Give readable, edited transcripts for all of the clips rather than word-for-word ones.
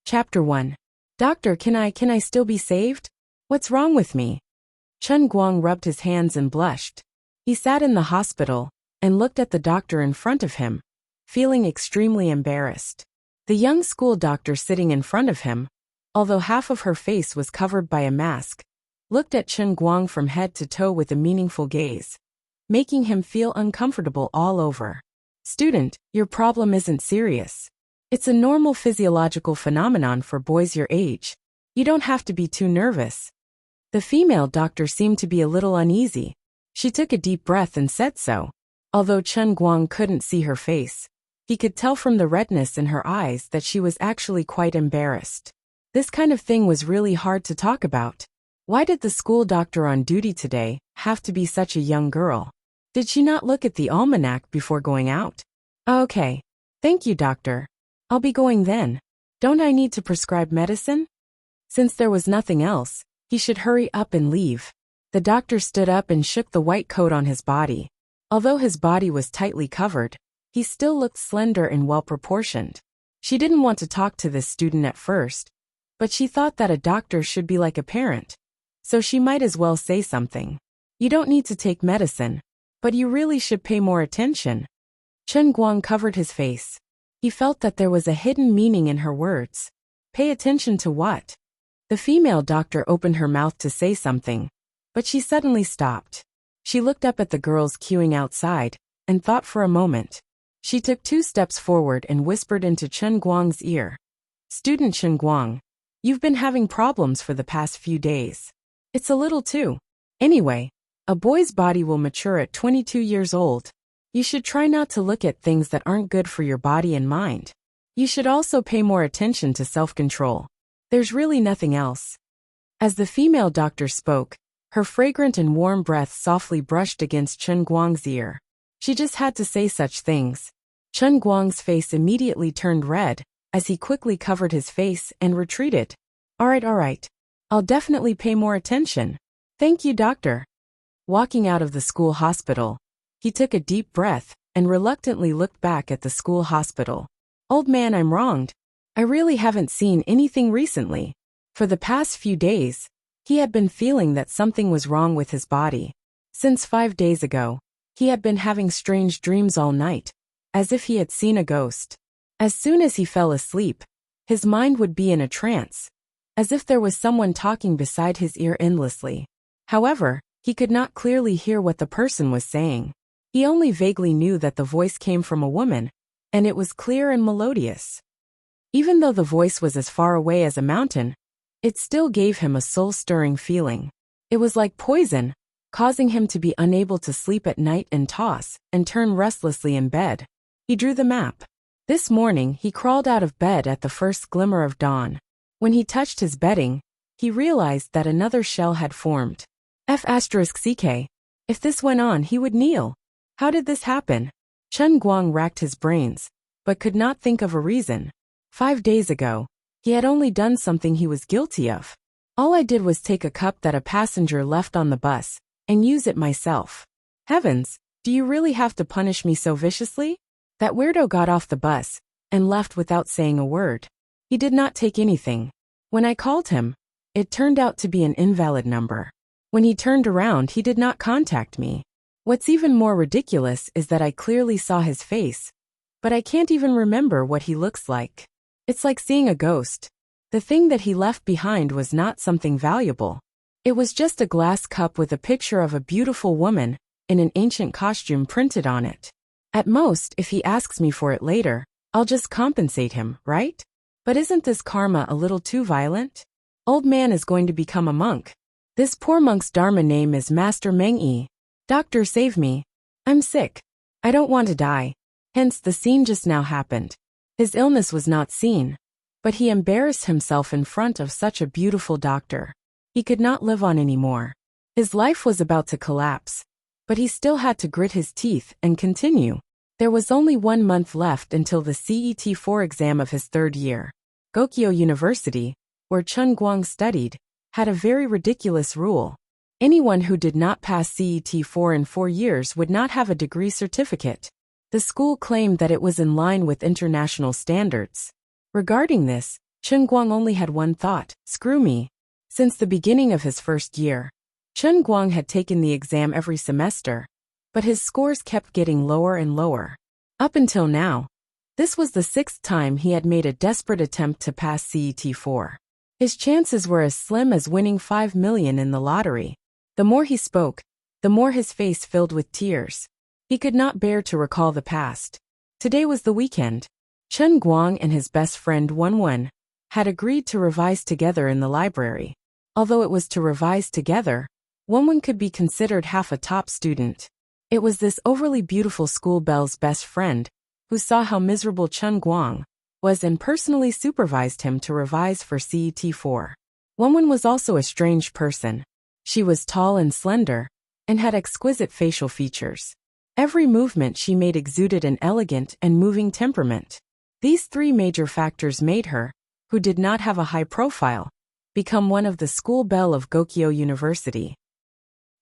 Chapter 1. Doctor, can I still be saved? What's wrong with me? Chen Guang rubbed his hands and blushed. He sat in the hospital and looked at the doctor in front of him, feeling extremely embarrassed. The young school doctor sitting in front of him, although half of her face was covered by a mask, looked at Chen Guang from head to toe with a meaningful gaze, making him feel uncomfortable all over. Student, your problem isn't serious. It's a normal physiological phenomenon for boys your age. You don't have to be too nervous. The female doctor seemed to be a little uneasy. She took a deep breath and said so. Although Chen Guang couldn't see her face, he could tell from the redness in her eyes that she was actually quite embarrassed. This kind of thing was really hard to talk about. Why did the school doctor on duty today have to be such a young girl? Did she not look at the almanac before going out? Okay. Thank you, doctor. I'll be going then. Don't I need to prescribe medicine? Since there was nothing else, he should hurry up and leave. The doctor stood up and shook the white coat on his body. Although his body was tightly covered, he still looked slender and well-proportioned. She didn't want to talk to this student at first, but she thought that a doctor should be like a parent, so she might as well say something. You don't need to take medicine, but you really should pay more attention. Chen Guang covered his face. He felt that there was a hidden meaning in her words. Pay attention to what? The female doctor opened her mouth to say something, but she suddenly stopped. She looked up at the girls queuing outside and thought for a moment. She took 2 steps forward and whispered into Chen Guang's ear. Student Chen Guang, you've been having problems for the past few days. It's a little too. Anyway, a boy's body will mature at 22 years old. You should try not to look at things that aren't good for your body and mind. You should also pay more attention to self-control. There's really nothing else. As the female doctor spoke, her fragrant and warm breath softly brushed against Chen Guang's ear. She just had to say such things. Chen Guang's face immediately turned red, as he quickly covered his face and retreated. All right. I'll definitely pay more attention. Thank you, doctor. Walking out of the school hospital, he took a deep breath and reluctantly looked back at the school hospital. Old man, I'm wronged. I really haven't seen anything recently. For the past few days, he had been feeling that something was wrong with his body. Since 5 days ago, he had been having strange dreams all night, as if he had seen a ghost. As soon as he fell asleep, his mind would be in a trance, as if there was someone talking beside his ear endlessly. However, he could not clearly hear what the person was saying. He only vaguely knew that the voice came from a woman, and it was clear and melodious. Even though the voice was as far away as a mountain, it still gave him a soul-stirring feeling. It was like poison, causing him to be unable to sleep at night and toss and turn restlessly in bed. He drew the map. This morning he crawled out of bed at the first glimmer of dawn. When he touched his bedding, he realized that another shell had formed. F***ck. If this went on, he would kneel. How did this happen? Chen Guang racked his brains, but could not think of a reason. 5 days ago, he had only done something he was guilty of. All I did was take a cup that a passenger left on the bus and use it myself. Heavens, do you really have to punish me so viciously? That weirdo got off the bus and left without saying a word. He did not take anything. When I called him, it turned out to be an invalid number. When he turned around, he did not contact me. What's even more ridiculous is that I clearly saw his face, but I can't even remember what he looks like. It's like seeing a ghost. The thing that he left behind was not something valuable. It was just a glass cup with a picture of a beautiful woman in an ancient costume printed on it. At most, if he asks me for it later, I'll just compensate him, right? But isn't this karma a little too violent? Old man is going to become a monk. This poor monk's dharma name is Master Meng Yi. Doctor, save me. I'm sick. I don't want to die. Hence, the scene just now happened. His illness was not seen, but he embarrassed himself in front of such a beautiful doctor. He could not live on anymore. His life was about to collapse, but he still had to grit his teeth and continue. There was only 1 month left until the CET-4 exam of his 3rd year. Gokyo University, where Chen Guang studied, had a very ridiculous rule. Anyone who did not pass CET-4 in 4 years would not have a degree certificate. The school claimed that it was in line with international standards. Regarding this, Chen Guang only had one thought: screw me. Since the beginning of his first year, Chen Guang had taken the exam every semester, but his scores kept getting lower and lower. Up until now, this was the 6th time he had made a desperate attempt to pass CET-4. His chances were as slim as winning 5 million in the lottery. The more he spoke, the more his face filled with tears. He could not bear to recall the past. Today was the weekend. Chen Guang and his best friend Wenwen had agreed to revise together in the library. Although it was to revise together, Wenwen could be considered half a top student. It was this overly beautiful school belle's best friend who saw how miserable Chen Guang was and personally supervised him to revise for CET-4. Wenwen was also a strange person. She was tall and slender, and had exquisite facial features. Every movement she made exuded an elegant and moving temperament. These 3 major factors made her, who did not have a high profile, become one of the school belle of Gokyo University.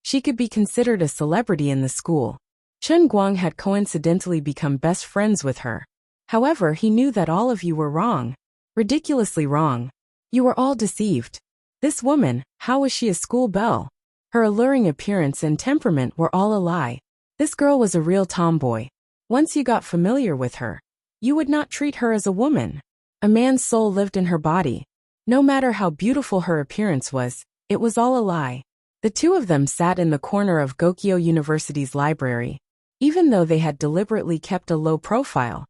She could be considered a celebrity in the school. Chen Guang had coincidentally become best friends with her. However, he knew that all of you were wrong. Ridiculously wrong. You were all deceived. This woman, how was she a school belle? Her alluring appearance and temperament were all a lie. This girl was a real tomboy. Once you got familiar with her, you would not treat her as a woman. A man's soul lived in her body. No matter how beautiful her appearance was, it was all a lie. The 2 of them sat in the corner of Gokyo University's library. Even though they had deliberately kept a low profile,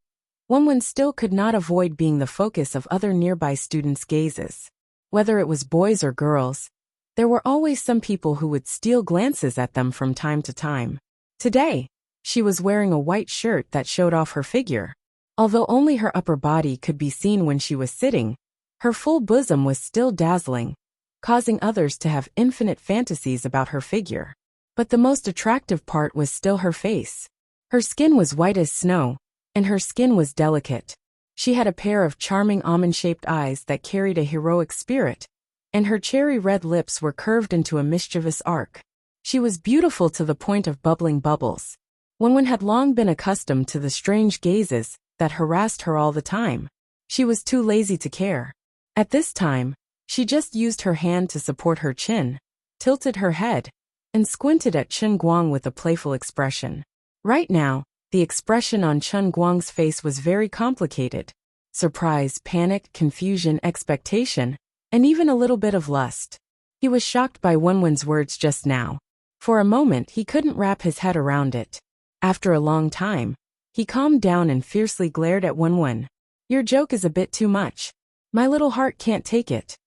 Wenwen still could not avoid being the focus of other nearby students' gazes. Whether it was boys or girls, there were always some people who would steal glances at them from time to time. Today, she was wearing a white shirt that showed off her figure. Although only her upper body could be seen when she was sitting, her full bosom was still dazzling, causing others to have infinite fantasies about her figure. But the most attractive part was still her face. Her skin was white as snow, and her skin was delicate. She had a pair of charming almond-shaped eyes that carried a heroic spirit, and her cherry-red lips were curved into a mischievous arc. She was beautiful to the point of bubbling bubbles. Wenwen had long been accustomed to the strange gazes that harassed her all the time. She was too lazy to care. At this time, she just used her hand to support her chin, tilted her head, and squinted at Chen Guang with a playful expression. Right now, the expression on Chen Guang's face was very complicated. Surprise, panic, confusion, expectation, and even a little bit of lust. He was shocked by Wenwen's words just now. For a moment he couldn't wrap his head around it. After a long time, he calmed down and fiercely glared at Wenwen. Your joke is a bit too much. My little heart can't take it.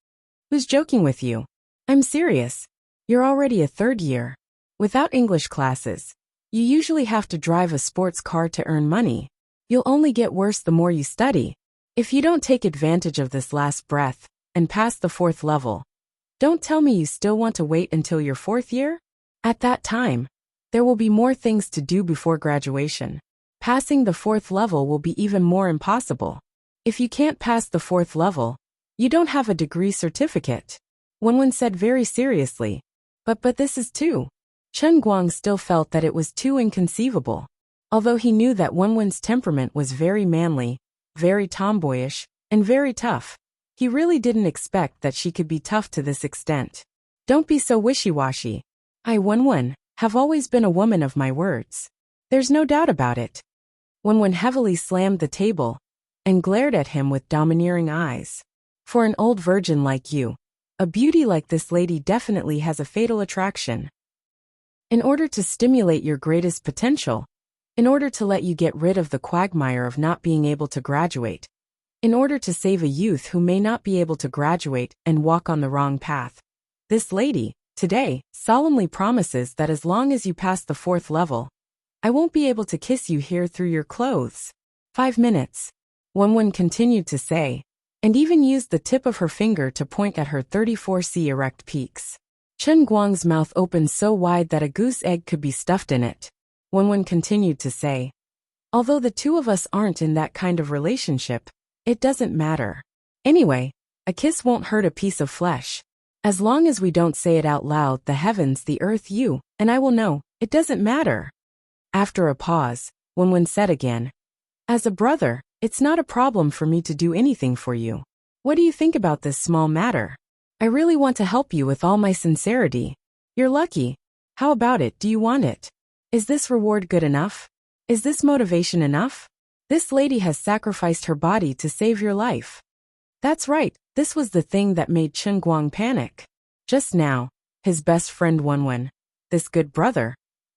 Who's joking with you? I'm serious. You're already a 3rd year. Without English classes, you usually have to drive a sports car to earn money. You'll only get worse the more you study. If you don't take advantage of this last breath and pass the 4th level, don't tell me you still want to wait until your 4th year? At that time, there will be more things to do before graduation. Passing the 4th level will be even more impossible. If you can't pass the 4th level, you don't have a degree certificate. Wenwen said very seriously. But this is too. Chen Guang still felt that it was too inconceivable. Although he knew that Wenwen's temperament was very manly, very tomboyish, and very tough, he really didn't expect that she could be tough to this extent. Don't be so wishy-washy. I, Wenwen, have always been a woman of my words. There's no doubt about it. Wenwen heavily slammed the table and glared at him with domineering eyes. For an old virgin like you, a beauty like this lady definitely has a fatal attraction. In order to stimulate your greatest potential, in order to let you get rid of the quagmire of not being able to graduate, in order to save a youth who may not be able to graduate and walk on the wrong path, this lady, today, solemnly promises that as long as you pass the 4th level, I won't be able to kiss you here through your clothes. 5 minutes. Wenwen continued to say, and even used the tip of her finger to point at her 34C erect peaks. Chen Guang's mouth opened so wide that a goose egg could be stuffed in it. Wenwen continued to say, although the 2 of us aren't in that kind of relationship, it doesn't matter. Anyway, a kiss won't hurt a piece of flesh. As long as we don't say it out loud, the heavens, the earth, you, and I will know, it doesn't matter. After a pause, Wenwen said again, as a brother, it's not a problem for me to do anything for you. What do you think about this small matter? I really want to help you with all my sincerity. You're lucky. How about it? Do you want it? Is this reward good enough? Is this motivation enough? This lady has sacrificed her body to save your life. That's right, this was the thing that made Chen Guang panic. Just now, his best friend Wenwen, this good brother,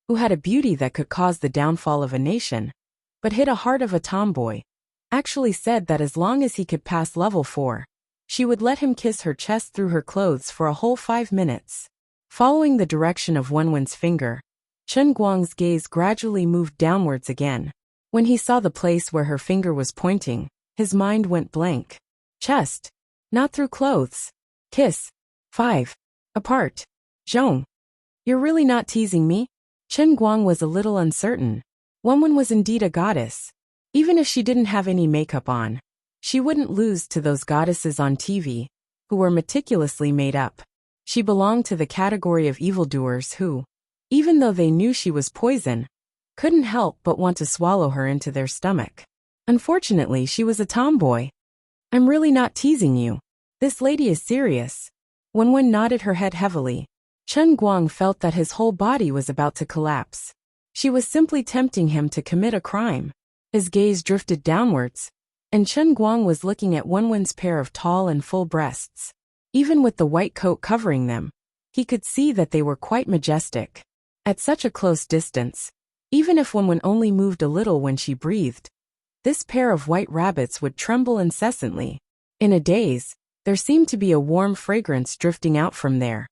who had a beauty that could cause the downfall of a nation, but hid a heart of a tomboy, actually said that as long as he could pass level 4, she would let him kiss her chest through her clothes for a whole 5 minutes. Following the direction of Wenwen's finger, Chen Guang's gaze gradually moved downwards again. When he saw the place where her finger was pointing, his mind went blank. Chest. Not through clothes. Kiss. 5. Apart. Zhong. You're really not teasing me? Chen Guang was a little uncertain. Wenwen was indeed a goddess. Even if she didn't have any makeup on, she wouldn't lose to those goddesses on TV, who were meticulously made up. She belonged to the category of evildoers who, even though they knew she was poison, couldn't help but want to swallow her into their stomach. Unfortunately, she was a tomboy. I'm really not teasing you. This lady is serious. Wenwen nodded her head heavily. Chen Guang felt that his whole body was about to collapse. She was simply tempting him to commit a crime. His gaze drifted downwards, and Chen Guang was looking at Wenwen's pair of tall and full breasts. Even with the white coat covering them, he could see that they were quite majestic. At such a close distance, even if Wenwen only moved a little when she breathed, this pair of white rabbits would tremble incessantly. In a daze, there seemed to be a warm fragrance drifting out from there,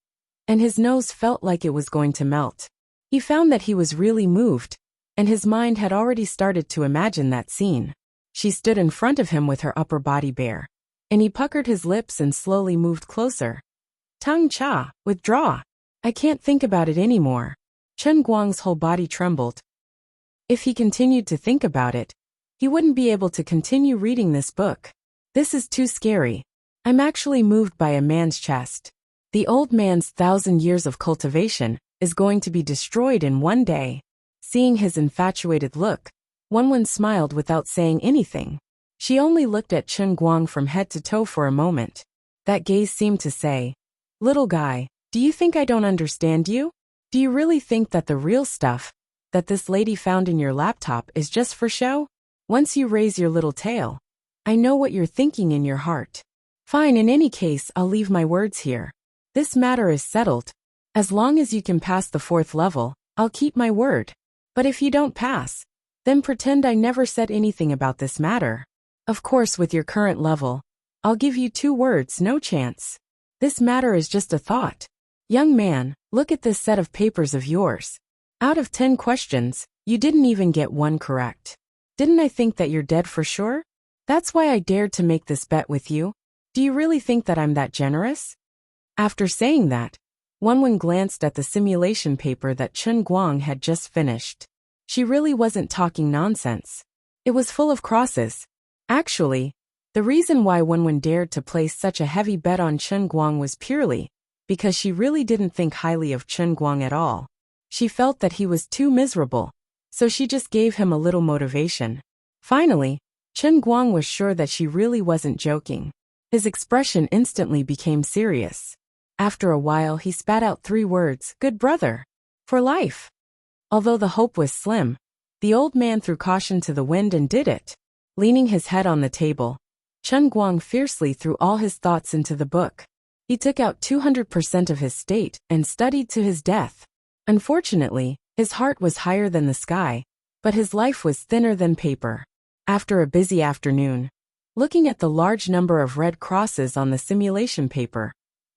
and his nose felt like it was going to melt. He found that he was really moved, and his mind had already started to imagine that scene. She stood in front of him with her upper body bare, and he puckered his lips and slowly moved closer. Tang Cha, withdraw. I can't think about it anymore. Chen Guang's whole body trembled. If he continued to think about it, he wouldn't be able to continue reading this book. This is too scary. I'm actually moved by a man's chest. The old man's 1,000 years of cultivation is going to be destroyed in one day. Seeing his infatuated look, Wenwen smiled without saying anything. She only looked at Chen Guang from head to toe for a moment. That gaze seemed to say, "Little guy, do you think I don't understand you? Do you really think that the real stuff that this lady found in your laptop is just for show? Once you raise your little tail, I know what you're thinking in your heart. Fine, in any case, I'll leave my words here. This matter is settled. As long as you can pass the 4th level, I'll keep my word. But if you don't pass, then pretend I never said anything about this matter. Of course, with your current level, I'll give you 2 words, no chance. This matter is just a thought. Young man, look at this set of papers of yours. Out of 10 questions, you didn't even get 1 correct. Didn't I think that you're dead for sure? That's why I dared to make this bet with you. Do you really think that I'm that generous?" After saying that, Wenwen glanced at the simulation paper that Chen Guang had just finished. She really wasn't talking nonsense. It was full of crosses. Actually, the reason why Wenwen dared to place such a heavy bet on Chen Guang was purely because she really didn't think highly of Chen Guang at all. She felt that he was too miserable, so she just gave him a little motivation. Finally, Chen Guang was sure that she really wasn't joking. His expression instantly became serious. After a while, he spat out 3 words, "Good brother. For life." Although the hope was slim, the old man threw caution to the wind and did it. Leaning his head on the table, Chen Guang fiercely threw all his thoughts into the book. He took out 200% of his state and studied to his death. Unfortunately, his heart was higher than the sky, but his life was thinner than paper. After a busy afternoon, looking at the large number of red crosses on the simulation paper,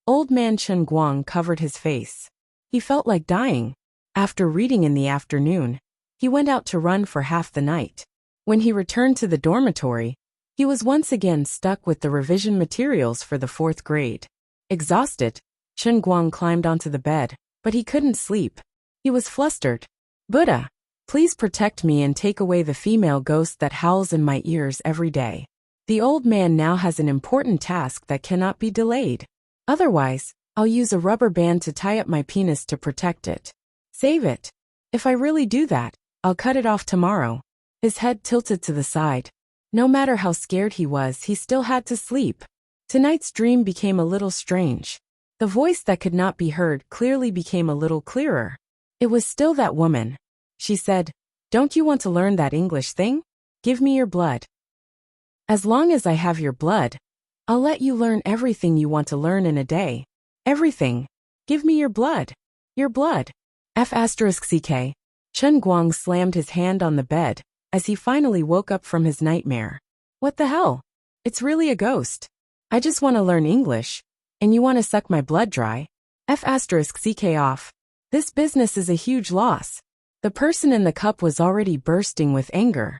old man Chen Guang covered his face. He felt like dying. After reading in the afternoon, he went out to run for half the night. When he returned to the dormitory, he was once again stuck with the revision materials for the 4th grade. Exhausted, Chen Guang climbed onto the bed, but he couldn't sleep. He was flustered. "Buddha, please protect me and take away the female ghost that howls in my ears every day. The old man now has an important task that cannot be delayed. Otherwise, I'll use a rubber band to tie up my penis to protect it. Save it. If I really do that, I'll cut it off tomorrow." His head tilted to the side. No matter how scared he was, he still had to sleep. Tonight's dream became a little strange. The voice that could not be heard clearly became a little clearer. It was still that woman. She said, "Don't you want to learn that English thing? Give me your blood. As long as I have your blood, I'll let you learn everything you want to learn in a day. Everything. Give me your blood. Your blood." F***ck. Chen Guang slammed his hand on the bed as he finally woke up from his nightmare. What the hell? It's really a ghost. I just want to learn English, and you want to suck my blood dry? F***ck off. This business is a huge loss. The person in the cup was already bursting with anger.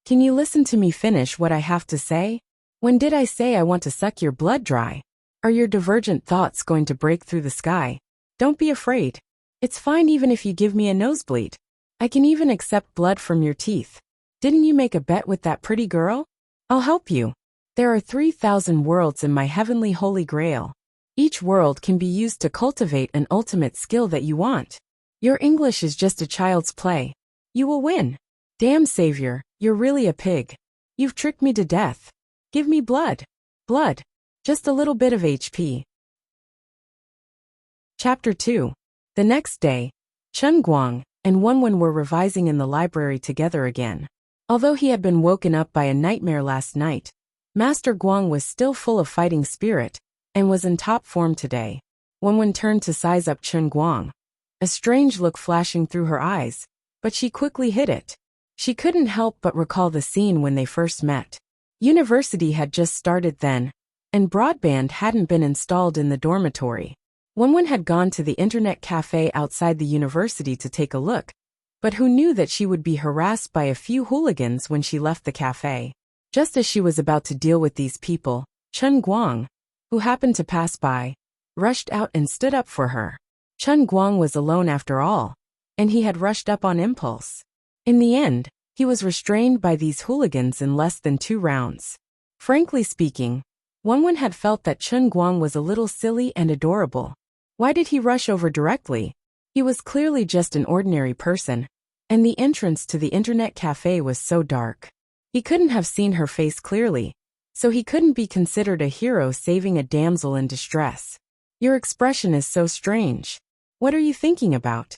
Can you listen to me finish what I have to say? When did I say I want to suck your blood dry? Are your divergent thoughts going to break through the sky? Don't be afraid. It's fine even if you give me a nosebleed. I can even accept blood from your teeth. Didn't you make a bet with that pretty girl? I'll help you. There are 3,000 worlds in my heavenly holy grail. Each world can be used to cultivate an ultimate skill that you want. Your English is just a child's play. You will win. Damn savior, you're really a pig. You've tricked me to death. Give me blood. Blood. Just a little bit of HP. Chapter 2. The next day, Chen Guang and Wenwen were revising in the library together again. Although he had been woken up by a nightmare last night, Master Guang was still full of fighting spirit and was in top form today. Wenwen turned to size up Chen Guang, a strange look flashing through her eyes, but she quickly hid it. She couldn't help but recall the scene when they first met. University had just started then, and broadband hadn't been installed in the dormitory. Wenwen had gone to the internet cafe outside the university to take a look, but who knew that she would be harassed by a few hooligans when she left the cafe. Just as she was about to deal with these people, Chen Guang, who happened to pass by, rushed out and stood up for her. Chen Guang was alone after all, and he had rushed up on impulse. In the end, he was restrained by these hooligans in less than 2 rounds. Frankly speaking, Wenwen had felt that Chen Guang was a little silly and adorable. Why did he rush over directly? He was clearly just an ordinary person, and the entrance to the internet cafe was so dark. He couldn't have seen her face clearly, so he couldn't be considered a hero saving a damsel in distress. Your expression is so strange. What are you thinking about?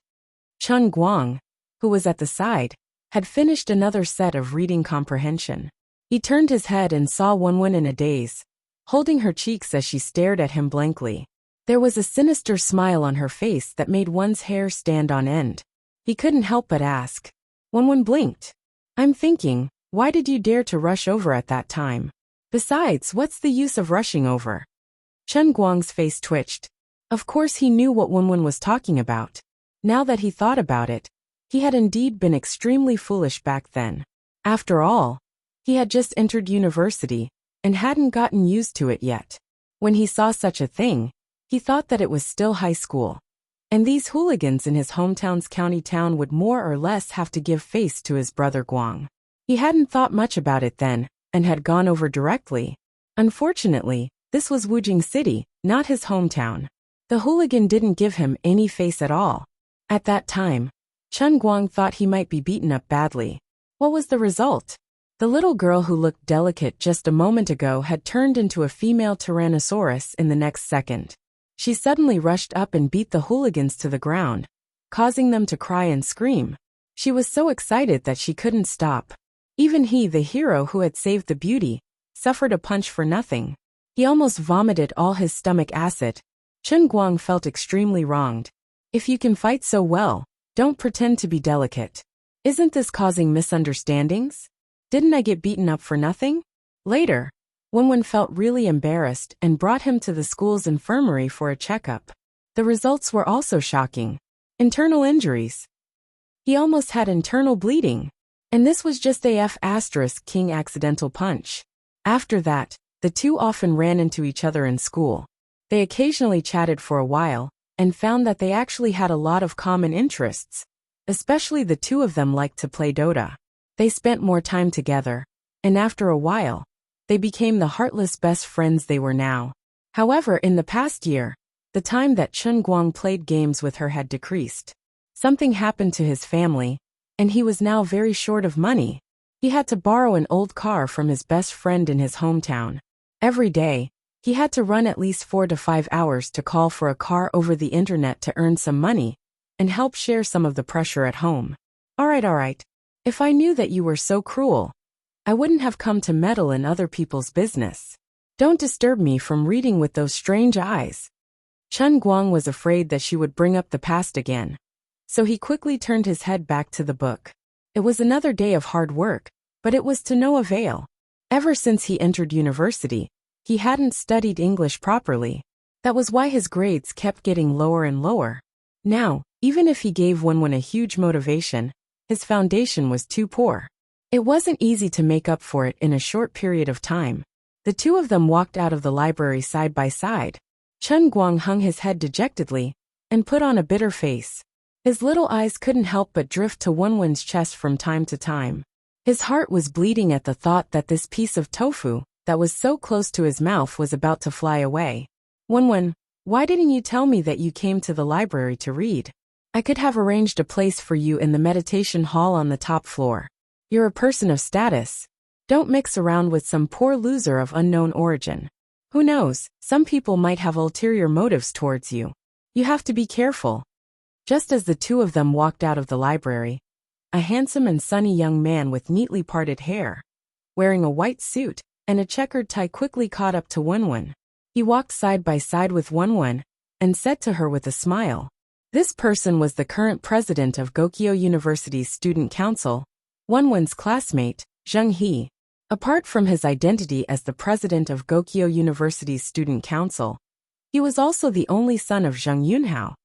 Chen Guang, who was at the side, had finished another set of reading comprehension. He turned his head and saw Wenwen in a daze, holding her cheeks as she stared at him blankly. There was a sinister smile on her face that made one's hair stand on end. He couldn't help but ask. Wenwen blinked. I'm thinking, why did you dare to rush over at that time? Besides, what's the use of rushing over? Chen Guang's face twitched. Of course he knew what Wenwen was talking about. Now that he thought about it, he had indeed been extremely foolish back then. After all, he had just entered university and hadn't gotten used to it yet. When he saw such a thing, he thought that it was still high school. And these hooligans in his hometown's county town would more or less have to give face to his brother Guang. He hadn't thought much about it then, and had gone over directly. Unfortunately, this was Wujing City, not his hometown. The hooligan didn't give him any face at all. At that time, Chen Guang thought he might be beaten up badly. What was the result? The little girl who looked delicate just a moment ago had turned into a female Tyrannosaurus in the next second. She suddenly rushed up and beat the hooligans to the ground, causing them to cry and scream. She was so excited that she couldn't stop. Even he, the hero who had saved the beauty, suffered a punch for nothing. He almost vomited all his stomach acid. Chen Guang felt extremely wronged. If you can fight so well, don't pretend to be delicate. Isn't this causing misunderstandings? Didn't I get beaten up for nothing? Later, Wenwen felt really embarrassed and brought him to the school's infirmary for a checkup. The results were also shocking. Internal injuries. He almost had internal bleeding. And this was just a F***king accidental punch. After that, the two often ran into each other in school. They occasionally chatted for a while, and found that they actually had a lot of common interests. Especially the two of them liked to play Dota. They spent more time together, and after a while, they became the heartless best friends they were now. However, in the past year, the time that Chen Guang played games with her had decreased. Something happened to his family, and he was now very short of money. He had to borrow an old car from his best friend in his hometown. Every day, He had to run at least 4 to 5 hours to call for a car over the internet to earn some money and help share some of the pressure at home. All right. If I knew that you were so cruel, I wouldn't have come to meddle in other people's business. Don't disturb me from reading with those strange eyes. Chen Guang was afraid that she would bring up the past again, so he quickly turned his head back to the book. It was another day of hard work, but it was to no avail. Ever since he entered university, he hadn't studied English properly. That was why his grades kept getting lower and lower. Now, even if he gave Wenwen a huge motivation, his foundation was too poor. It wasn't easy to make up for it in a short period of time. The two of them walked out of the library side by side. Chen Guang hung his head dejectedly and put on a bitter face. His little eyes couldn't help but drift to Wenwen's chest from time to time. His heart was bleeding at the thought that this piece of tofu that was so close to his mouth was about to fly away. Wenwen, why didn't you tell me that you came to the library to read? I could have arranged a place for you in the meditation hall on the top floor. You're a person of status. Don't mix around with some poor loser of unknown origin. Who knows, some people might have ulterior motives towards you. You have to be careful. Just as the two of them walked out of the library, a handsome and sunny young man with neatly parted hair, wearing a white suit and a checkered tie, quickly caught up to Wenwen. He walked side by side with Wenwen and said to her with a smile. This person was the current president of Gokyo University's student council, Wenwen's classmate, Zheng He. Apart from his identity as the president of Gokyo University's student council, he was also the only son of Zheng Yunhao,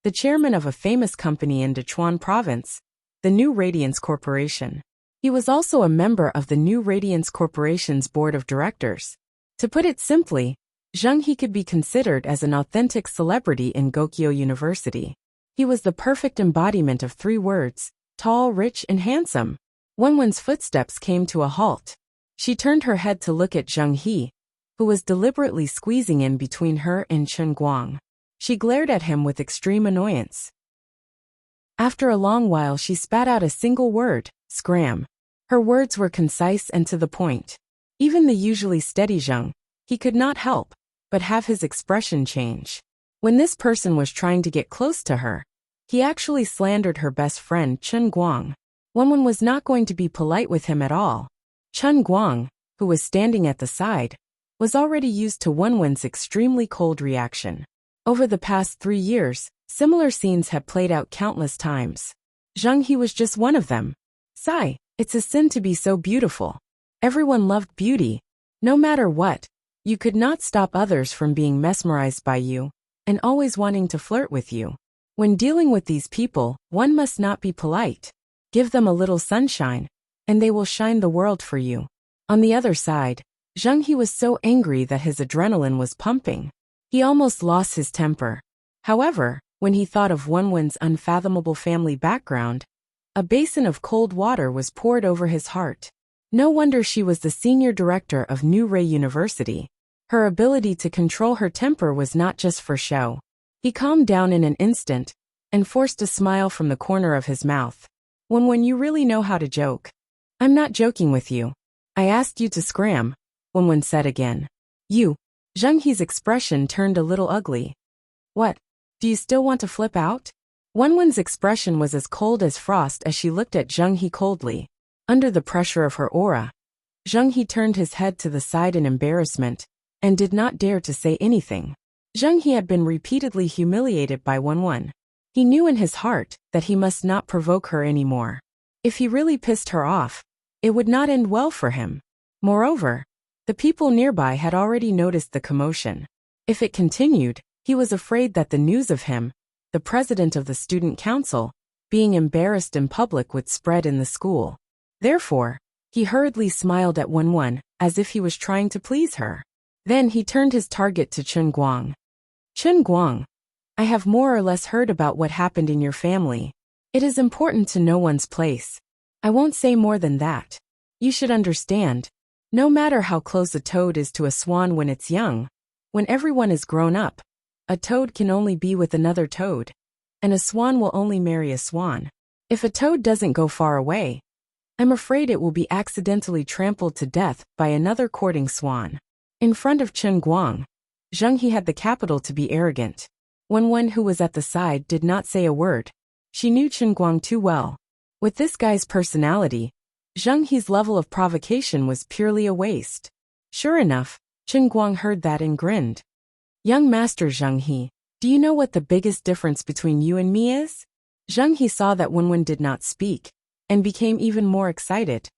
the chairman of a famous company in Sichuan province, the New Radiance Corporation. He was also a member of the New Radiance Corporation's board of directors. To put it simply, Zheng He could be considered as an authentic celebrity in Gokyo University. He was the perfect embodiment of 3 words: tall, rich, and handsome. Wenwen's footsteps came to a halt. She turned her head to look at Zheng He, who was deliberately squeezing in between her and Chen Guang. She glared at him with extreme annoyance. After a long while, she spat out a single word: scram. Her words were concise and to the point. Even the usually steady Zheng He could not help but have his expression change. When this person was trying to get close to her, he actually slandered her best friend Chen Guang. Wenwen was not going to be polite with him at all. Chen Guang, who was standing at the side, was already used to Wenwen's extremely cold reaction. Over the past 3 years, similar scenes had played out countless times. Zheng He was just one of them. Sigh, it's a sin to be so beautiful. Everyone loved beauty. No matter what, you could not stop others from being mesmerized by you and always wanting to flirt with you. When dealing with these people, one must not be polite. Give them a little sunshine, and they will shine the world for you. On the other side, Zheng He was so angry that his adrenaline was pumping. He almost lost his temper. However, when he thought of Wenwen's unfathomable family background, a basin of cold water was poured over his heart. No wonder she was the senior director of New Ray University. Her ability to control her temper was not just for show. He calmed down in an instant and forced a smile from the corner of his mouth. When you really know how to joke. I'm not joking with you. I asked you to scram, Wenwen said again. You. Zheng He's expression turned a little ugly. What? Do you still want to flip out? Wenwen's expression was as cold as frost as she looked at Zheng He coldly. Under the pressure of her aura, Zheng He turned his head to the side in embarrassment and did not dare to say anything. Zheng He had been repeatedly humiliated by Wenwen. He knew in his heart that he must not provoke her anymore. If he really pissed her off, it would not end well for him. Moreover, the people nearby had already noticed the commotion. If it continued, he was afraid that the news of him, the president of the student council, being embarrassed in public would spread in the school. Therefore, he hurriedly smiled at Wenwen as if he was trying to please her. Then he turned his target to Chen Guang. Chen Guang, I have more or less heard about what happened in your family. It is important to know one's place. I won't say more than that. You should understand. No matter how close a toad is to a swan when it's young, when everyone is grown up, a toad can only be with another toad, and a swan will only marry a swan. If a toad doesn't go far away, I'm afraid it will be accidentally trampled to death by another courting swan. In front of Chen Guang, Zheng He had the capital to be arrogant. Wen, who was at the side, did not say a word. She knew Chen Guang too well. With this guy's personality, Zheng He's level of provocation was purely a waste. Sure enough, Chen Guang heard that and grinned. Young Master Zheng He, do you know what the biggest difference between you and me is? Zheng He saw that Wen did not speak, and became even more excited.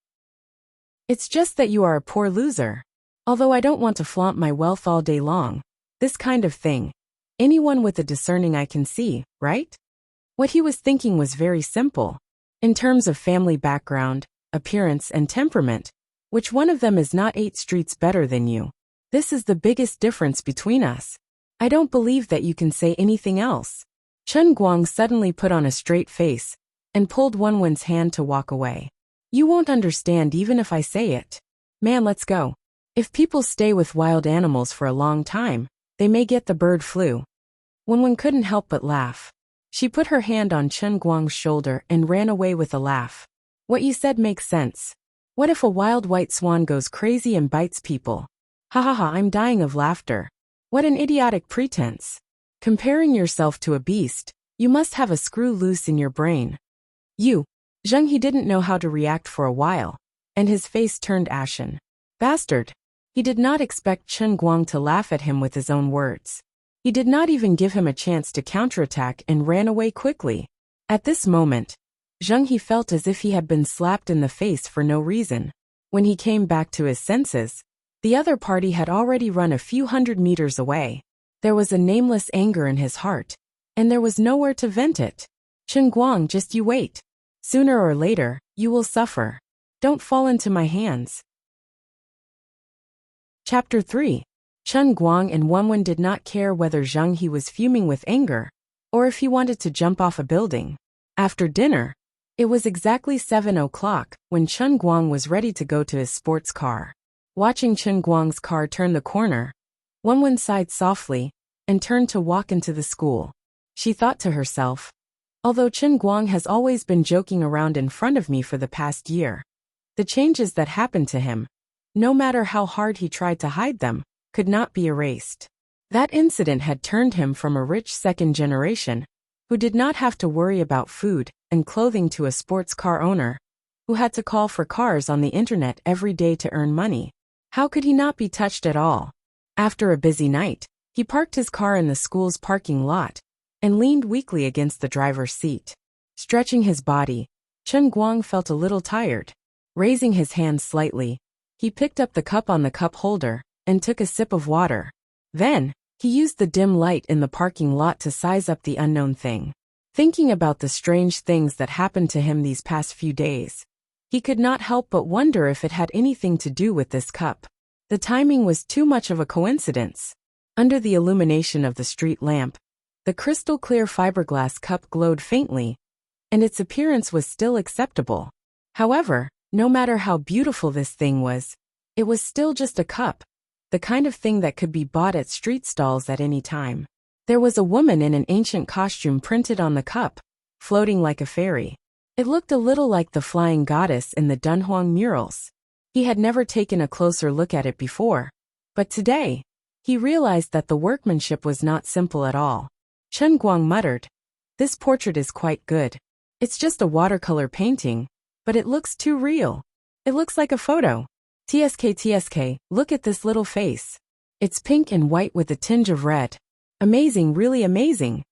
It's just that you are a poor loser. Although I don't want to flaunt my wealth all day long, this kind of thing, anyone with a discerning eye can see, right? What he was thinking was very simple. In terms of family background, appearance and temperament, which one of them is not 8 streets better than you? This is the biggest difference between us. I don't believe that you can say anything else. Chen Guang suddenly put on a straight face and pulled Wen's hand to walk away. You won't understand even if I say it. Man, let's go. If people stay with wild animals for a long time, they may get the bird flu. Wen couldn't help but laugh. She put her hand on Chen Guang's shoulder and ran away with a laugh. What you said makes sense. What if a wild white swan goes crazy and bites people? Ha ha ha, I'm dying of laughter. What an idiotic pretense. Comparing yourself to a beast, you must have a screw loose in your brain. Zheng He didn't know how to react for a while, and his face turned ashen. Bastard. He did not expect Chen Guang to laugh at him with his own words. He did not even give him a chance to counterattack and ran away quickly. At this moment, Zheng He felt as if he had been slapped in the face for no reason. When he came back to his senses, the other party had already run a few hundred meters away. There was a nameless anger in his heart, and there was nowhere to vent it. Chen Guang, just you wait. Sooner or later, you will suffer. Don't fall into my hands. Chapter 3. Chen Guang and Wen did not care whether Zheng He was fuming with anger, or if he wanted to jump off a building. After dinner, it was exactly 7 o'clock when Chen Guang was ready to go to his sports car. Watching Chen Guang's car turn the corner, Wen sighed softly and turned to walk into the school. She thought to herself, although Chen Guang has always been joking around in front of me for the past year, the changes that happened to him, no matter how hard he tried to hide them, could not be erased. That incident had turned him from a rich second generation, who did not have to worry about food and clothing, to a sports car owner, who had to call for cars on the internet every day to earn money. How could he not be touched at all? After a busy night, he parked his car in the school's parking lot and leaned weakly against the driver's seat. Stretching his body, Chen Guang felt a little tired. Raising his hand slightly, he picked up the cup on the cup holder and took a sip of water. Then, he used the dim light in the parking lot to size up the unknown thing. Thinking about the strange things that happened to him these past few days, he could not help but wonder if it had anything to do with this cup. The timing was too much of a coincidence. Under the illumination of the street lamp, the crystal-clear fiberglass cup glowed faintly, and its appearance was still acceptable. However, no matter how beautiful this thing was, it was still just a cup, the kind of thing that could be bought at street stalls at any time. There was a woman in an ancient costume printed on the cup, floating like a fairy. It looked a little like the flying goddess in the Dunhuang murals. He had never taken a closer look at it before, but today, he realized that the workmanship was not simple at all. Chen Guang muttered, "This portrait is quite good. It's just a watercolor painting, but it looks too real. It looks like a photo. TSK, look at this little face. It's pink and white with a tinge of red. Amazing, really amazing."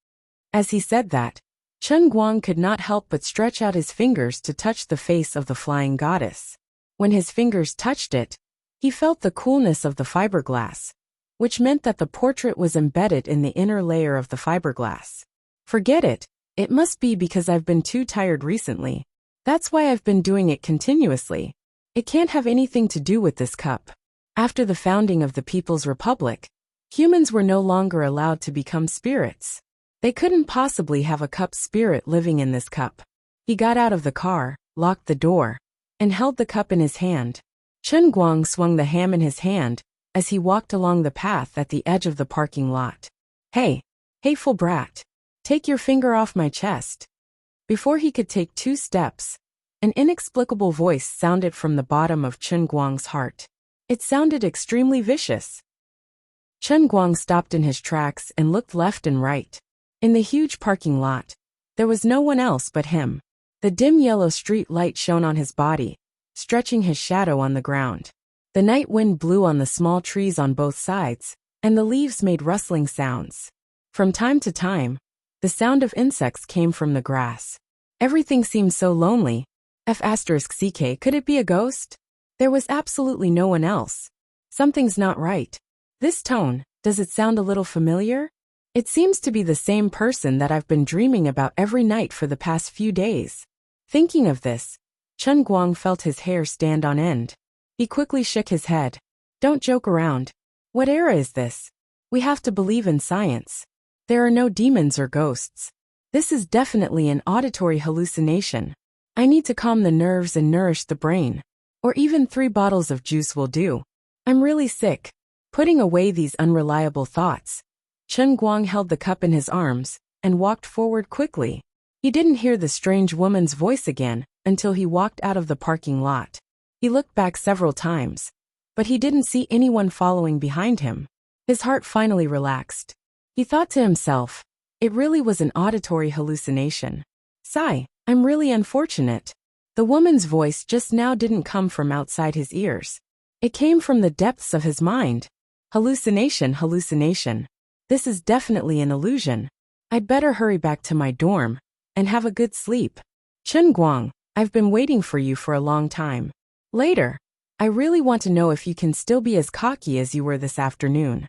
As he said that, Chen Guang could not help but stretch out his fingers to touch the face of the flying goddess. When his fingers touched it, he felt the coolness of the fiberglass, which meant that the portrait was embedded in the inner layer of the fiberglass. Forget it. It must be because I've been too tired recently. That's why I've been doing it continuously. It can't have anything to do with this cup. After the founding of the People's Republic, humans were no longer allowed to become spirits. They couldn't possibly have a cup spirit living in this cup. He got out of the car, locked the door, and held the cup in his hand. Chen Guang swung the ham in his hand as he walked along the path at the edge of the parking lot. Hey, hateful brat. Take your finger off my chest." Before he could take 2 steps, an inexplicable voice sounded from the bottom of Chen Guang's heart. It sounded extremely vicious. Chen Guang stopped in his tracks and looked left and right. In the huge parking lot, there was no one else but him. The dim yellow street light shone on his body, stretching his shadow on the ground. The night wind blew on the small trees on both sides, and the leaves made rustling sounds. From time to time, the sound of insects came from the grass. Everything seemed so lonely. F***ck, could it be a ghost? There was absolutely no one else. Something's not right. This tone, does it sound a little familiar? It seems to be the same person that I've been dreaming about every night for the past few days. Thinking of this, Chen Guang felt his hair stand on end. He quickly shook his head. Don't joke around. What era is this? We have to believe in science. There are no demons or ghosts. This is definitely an auditory hallucination. I need to calm the nerves and nourish the brain. Or even 3 bottles of juice will do. I'm really sick. Putting away these unreliable thoughts, Chen Guang held the cup in his arms and walked forward quickly. He didn't hear the strange woman's voice again until he walked out of the parking lot. He looked back several times, but he didn't see anyone following behind him. His heart finally relaxed. He thought to himself, it really was an auditory hallucination. Sigh, I'm really unfortunate. The woman's voice just now didn't come from outside his ears. It came from the depths of his mind. Hallucination. This is definitely an illusion. I'd better hurry back to my dorm and have a good sleep. Chen Guang, I've been waiting for you for a long time. Later, I really want to know if you can still be as cocky as you were this afternoon.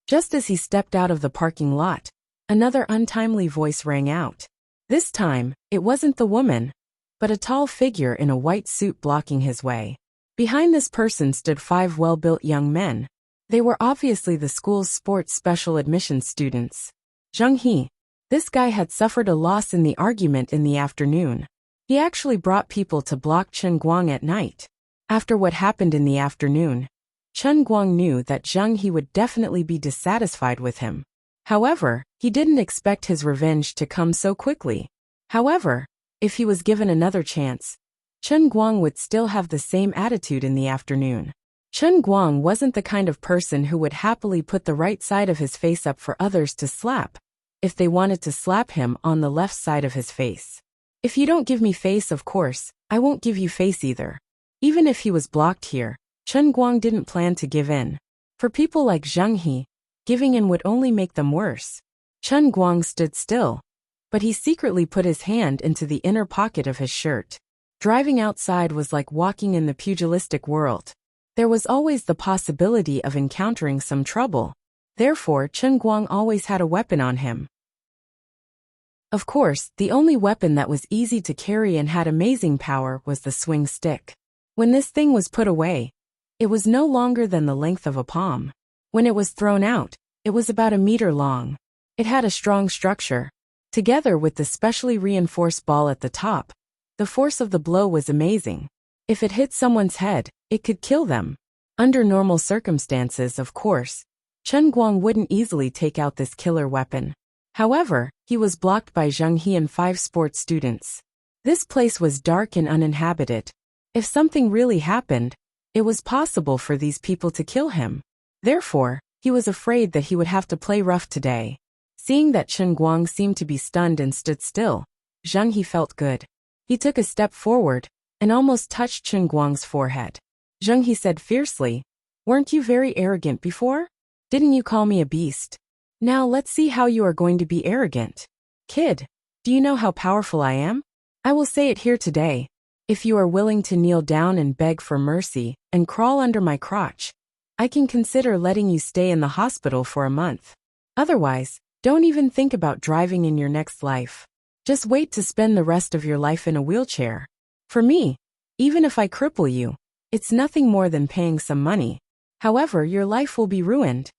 Just as he stepped out of the parking lot, another untimely voice rang out. This time, it wasn't the woman, but a tall figure in a white suit blocking his way. Behind this person stood 5 well-built young men. They were obviously the school's sports special admissions students. Zheng He. This guy had suffered a loss in the argument in the afternoon. He actually brought people to block Chen Guang at night. After what happened in the afternoon, Chen Guang knew that Zheng He would definitely be dissatisfied with him. However, he didn't expect his revenge to come so quickly. However, if he was given another chance, Chen Guang would still have the same attitude in the afternoon. Chen Guang wasn't the kind of person who would happily put the right side of his face up for others to slap, if they wanted to slap him on the left side of his face. If you don't give me face, of course, I won't give you face either. Even if he was blocked here, Chen Guang didn't plan to give in. For people like Zheng He, giving in would only make them worse. Chen Guang stood still, but he secretly put his hand into the inner pocket of his shirt. Driving outside was like walking in the pugilistic world. There was always the possibility of encountering some trouble. Therefore, Chen Guang always had a weapon on him. Of course, the only weapon that was easy to carry and had amazing power was the swing stick. When this thing was put away, it was no longer than the length of a palm. When it was thrown out, it was about a meter long. It had a strong structure. Together with the specially reinforced ball at the top, the force of the blow was amazing. If it hit someone's head, it could kill them. Under normal circumstances, of course, Chen Guang wouldn't easily take out this killer weapon. However, he was blocked by Zheng He and 5 sports students. This place was dark and uninhabited. If something really happened, it was possible for these people to kill him. Therefore, he was afraid that he would have to play rough today. Seeing that Chen Guang seemed to be stunned and stood still, Zheng He felt good. He took a step forward and almost touched Chen Guang's forehead. Zheng He said fiercely, "Weren't you very arrogant before? Didn't you call me a beast? Now let's see how you are going to be arrogant. Kid, do you know how powerful I am? I will say it here today. If you are willing to kneel down and beg for mercy and crawl under my crotch, I can consider letting you stay in the hospital for a month. Otherwise, don't even think about driving in your next life. Just wait to spend the rest of your life in a wheelchair. For me, even if I cripple you, it's nothing more than paying some money. However, your life will be ruined."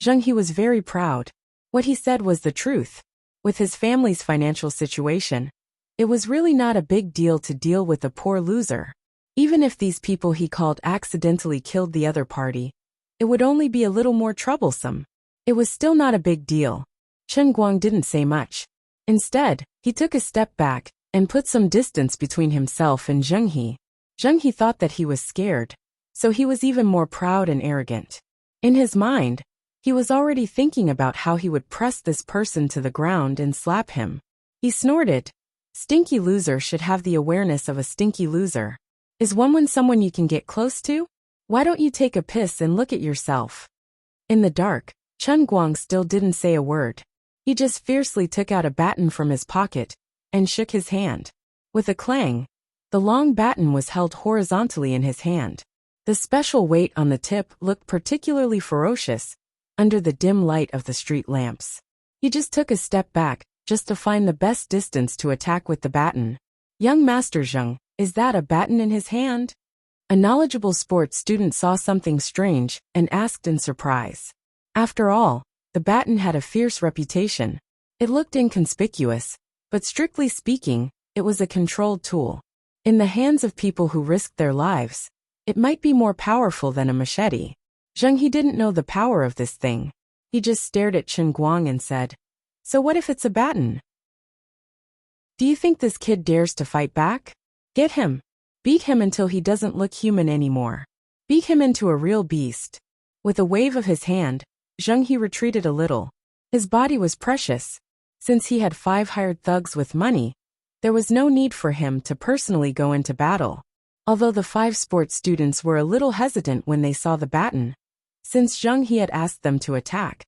Zheng He was very proud. What he said was the truth. With his family's financial situation, it was really not a big deal to deal with a poor loser. Even if these people he called accidentally killed the other party, it would only be a little more troublesome. It was still not a big deal. Chen Guang didn't say much. Instead, he took a step back and put some distance between himself and Zheng He. Zheng He thought that he was scared, so he was even more proud and arrogant. In his mind, He was already thinking about how he would press this person to the ground and slap him. He snorted. Stinky loser should have the awareness of a stinky loser. Is one someone you can get close to? Why don't you take a piss and look at yourself? In the dark, Chun Guang still didn't say a word. He just fiercely took out a baton from his pocket and shook his hand. With a clang, the long baton was held horizontally in his hand. The special weight on the tip looked particularly ferocious under the dim light of the street lamps. He just took a step back, just to find the best distance to attack with the baton. Young Master Zheng, is that a baton in his hand? A knowledgeable sports student saw something strange and asked in surprise. After all, the baton had a fierce reputation. It looked inconspicuous, but strictly speaking, it was a controlled tool. In the hands of people who risked their lives, it might be more powerful than a machete. Zheng He didn't know the power of this thing. He just stared at Chun Guang and said, "So what if it's a baton? Do you think this kid dares to fight back? Get him. Beat him until he doesn't look human anymore. Beat him into a real beast." With a wave of his hand, Zheng He retreated a little. His body was precious. Since he had 5 hired thugs with money, there was no need for him to personally go into battle. Although the 5 sports students were a little hesitant when they saw the baton, since Zheng He had asked them to attack,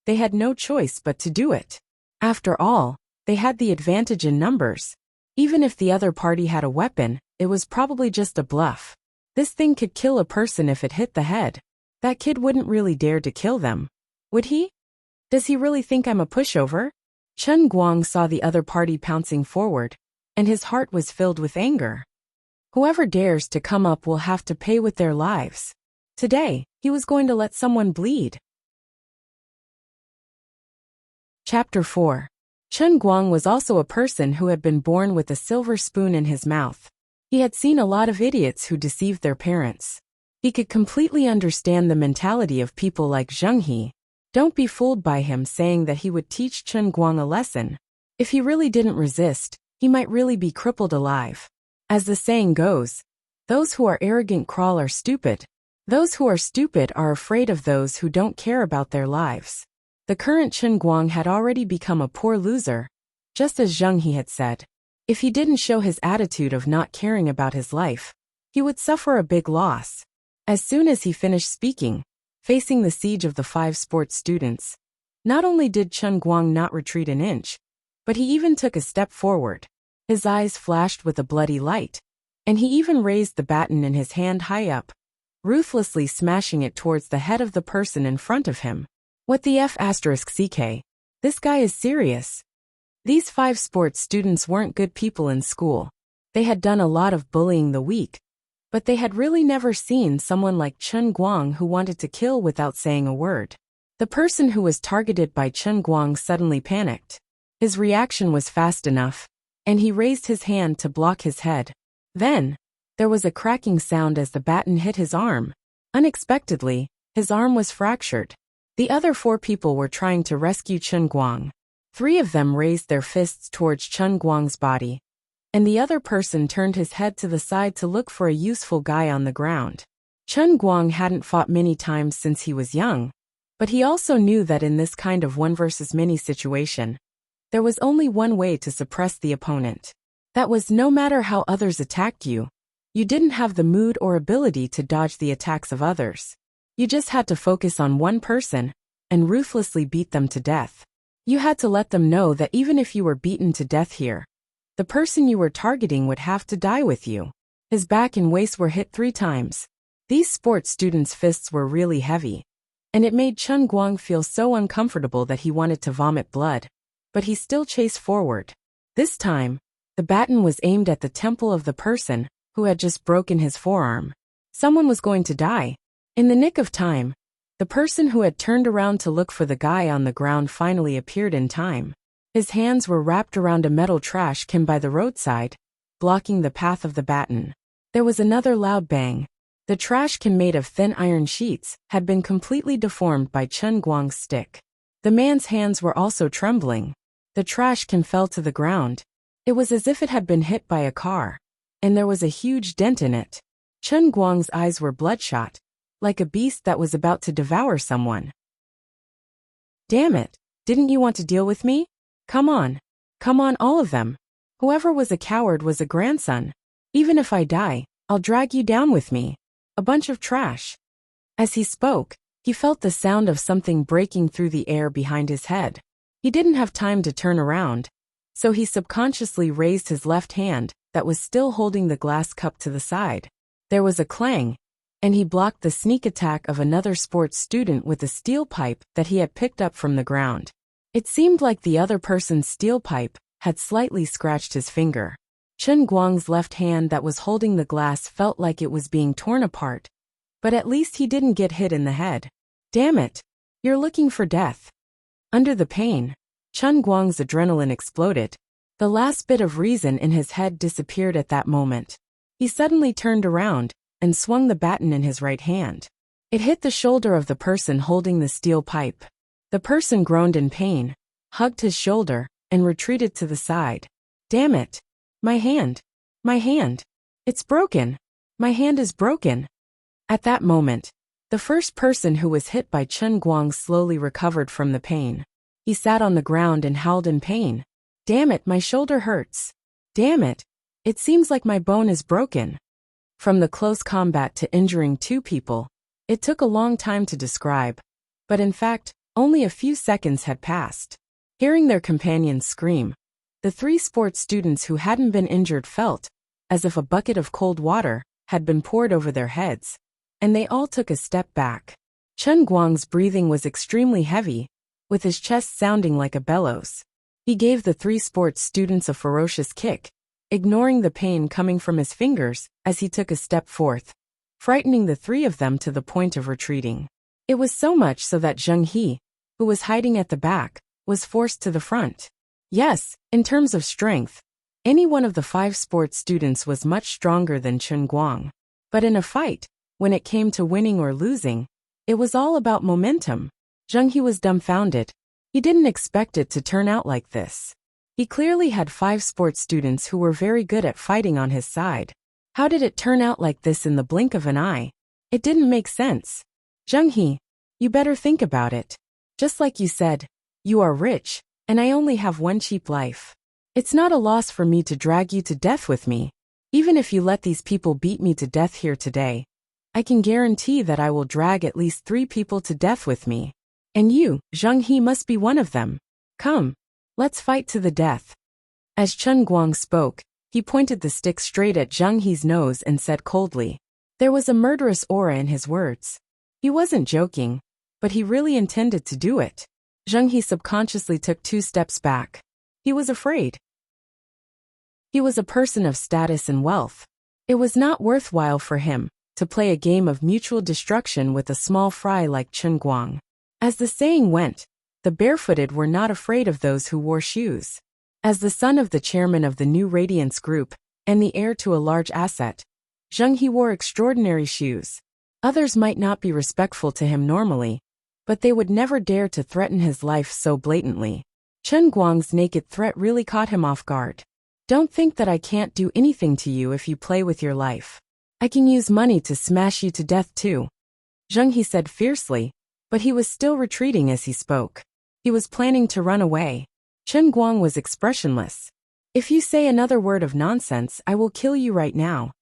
they had no choice but to do it. After all, they had the advantage in numbers. Even if the other party had a weapon, it was probably just a bluff. This thing could kill a person if it hit the head. That kid wouldn't really dare to kill them, would he? Does he really think I'm a pushover? Chun Guang saw the other party pouncing forward, and his heart was filled with anger. Whoever dares to come up will have to pay with their lives. Today, he was going to let someone bleed. Chapter 4. Chun Guang was also a person who had been born with a silver spoon in his mouth. He had seen a lot of idiots who deceived their parents. He could completely understand the mentality of people like Zheng He. Don't be fooled by him saying that he would teach Chun Guang a lesson. If he really didn't resist, he might really be crippled alive. As the saying goes, those who are arrogant crawl are stupid. Those who are stupid are afraid of those who don't care about their lives. The current Chun Guang had already become a poor loser, just as Zheng He had said. If he didn't show his attitude of not caring about his life, he would suffer a big loss. As soon as he finished speaking, facing the siege of the 5 sports students, not only did Chun Guang not retreat an inch, but he even took a step forward. His eyes flashed with a bloody light, and he even raised the baton in his hand high up, ruthlessly smashing it towards the head of the person in front of him. What the F***ck? This guy is serious. These 5 sports students weren't good people in school. They had done a lot of bullying the week, but they had really never seen someone like Chun Guang who wanted to kill without saying a word. The person who was targeted by Chun Guang suddenly panicked. His reaction was fast enough, and he raised his hand to block his head. Then, there was a cracking sound as the baton hit his arm. Unexpectedly, his arm was fractured. The other 4 people were trying to rescue Chun Guang. 3 of them raised their fists towards Chun Guang's body, and the other person turned his head to the side to look for a useful guy on the ground. Chun Guang hadn't fought many times since he was young, but he also knew that in this kind of 1 versus many situation, there was only one way to suppress the opponent. That was no matter how others attacked you, you didn't have the mood or ability to dodge the attacks of others. You just had to focus on one person and ruthlessly beat them to death. You had to let them know that even if you were beaten to death here, the person you were targeting would have to die with you. His back and waist were hit 3 times. These sports students' fists were really heavy, and it made Chun Guang feel so uncomfortable that he wanted to vomit blood. But he still chased forward. This time, the baton was aimed at the temple of the person who had just broken his forearm. Someone was going to die. In the nick of time, the person who had turned around to look for the guy on the ground finally appeared in time. His hands were wrapped around a metal trash can by the roadside, blocking the path of the baton. There was another loud bang. The trash can made of thin iron sheets had been completely deformed by Chun Guang's stick. The man's hands were also trembling. The trash can fell to the ground. It was as if it had been hit by a car, and there was a huge dent in it. Chun Guang's eyes were bloodshot, like a beast that was about to devour someone. Damn it, didn't you want to deal with me? Come on. Come on, all of them. Whoever was a coward was a grandson. Even if I die, I'll drag you down with me. A bunch of trash. As he spoke, he felt the sound of something breaking through the air behind his head. He didn't have time to turn around, so he subconsciously raised his left hand that was still holding the glass cup to the side. There was a clang, and he blocked the sneak attack of another sports student with a steel pipe that he had picked up from the ground. It seemed like the other person's steel pipe had slightly scratched his finger. Chen Guang's left hand that was holding the glass felt like it was being torn apart, but at least he didn't get hit in the head. Damn it! You're looking for death. Under the pain, Chen Guang's adrenaline exploded. The last bit of reason in his head disappeared at that moment. He suddenly turned around and swung the baton in his right hand. It hit the shoulder of the person holding the steel pipe. The person groaned in pain, hugged his shoulder, and retreated to the side. Damn it! My hand! My hand! It's broken! My hand is broken! At that moment, the first person who was hit by Chen Guang slowly recovered from the pain. He sat on the ground and howled in pain. Damn it, my shoulder hurts. Damn it, it seems like my bone is broken. From the close combat to injuring two people, it took a long time to describe, but in fact, only a few seconds had passed. Hearing their companions scream, the three sports students who hadn't been injured felt as if a bucket of cold water had been poured over their heads, and they all took a step back. Chen Guang's breathing was extremely heavy, with his chest sounding like a bellows. He gave the three sports students a ferocious kick, ignoring the pain coming from his fingers as he took a step forth, frightening the three of them to the point of retreating. It was so much so that Zheng He, who was hiding at the back, was forced to the front. Yes, in terms of strength, any one of the five sports students was much stronger than Chen Guang. But in a fight, when it came to winning or losing, it was all about momentum. Zheng He was dumbfounded. He didn't expect it to turn out like this. He clearly had five sports students who were very good at fighting on his side. How did it turn out like this in the blink of an eye? It didn't make sense. Zheng He, you better think about it. Just like you said, you are rich, and I only have one cheap life. It's not a loss for me to drag you to death with me. Even if you let these people beat me to death here today, I can guarantee that I will drag at least 3 people to death with me. And you, Zheng He, must be one of them. Come, let's fight to the death. As Chen Guang spoke, he pointed the stick straight at Zheng He's nose and said coldly. There was a murderous aura in his words. He wasn't joking, but he really intended to do it. Zheng He subconsciously took 2 steps back. He was afraid. He was a person of status and wealth. It was not worthwhile for him to play a game of mutual destruction with a small fry like Chen Guang. As the saying went, the barefooted were not afraid of those who wore shoes. As the son of the chairman of the New Radiance Group and the heir to a large asset, Zheng He wore extraordinary shoes. Others might not be respectful to him normally, but they would never dare to threaten his life so blatantly. Chen Guang's naked threat really caught him off guard. Don't think that I can't do anything to you if you play with your life. I can use money to smash you to death too. Zheng He said fiercely, but he was still retreating as he spoke. He was planning to run away. Chen Guang was expressionless. If you say another word of nonsense, I will kill you right now.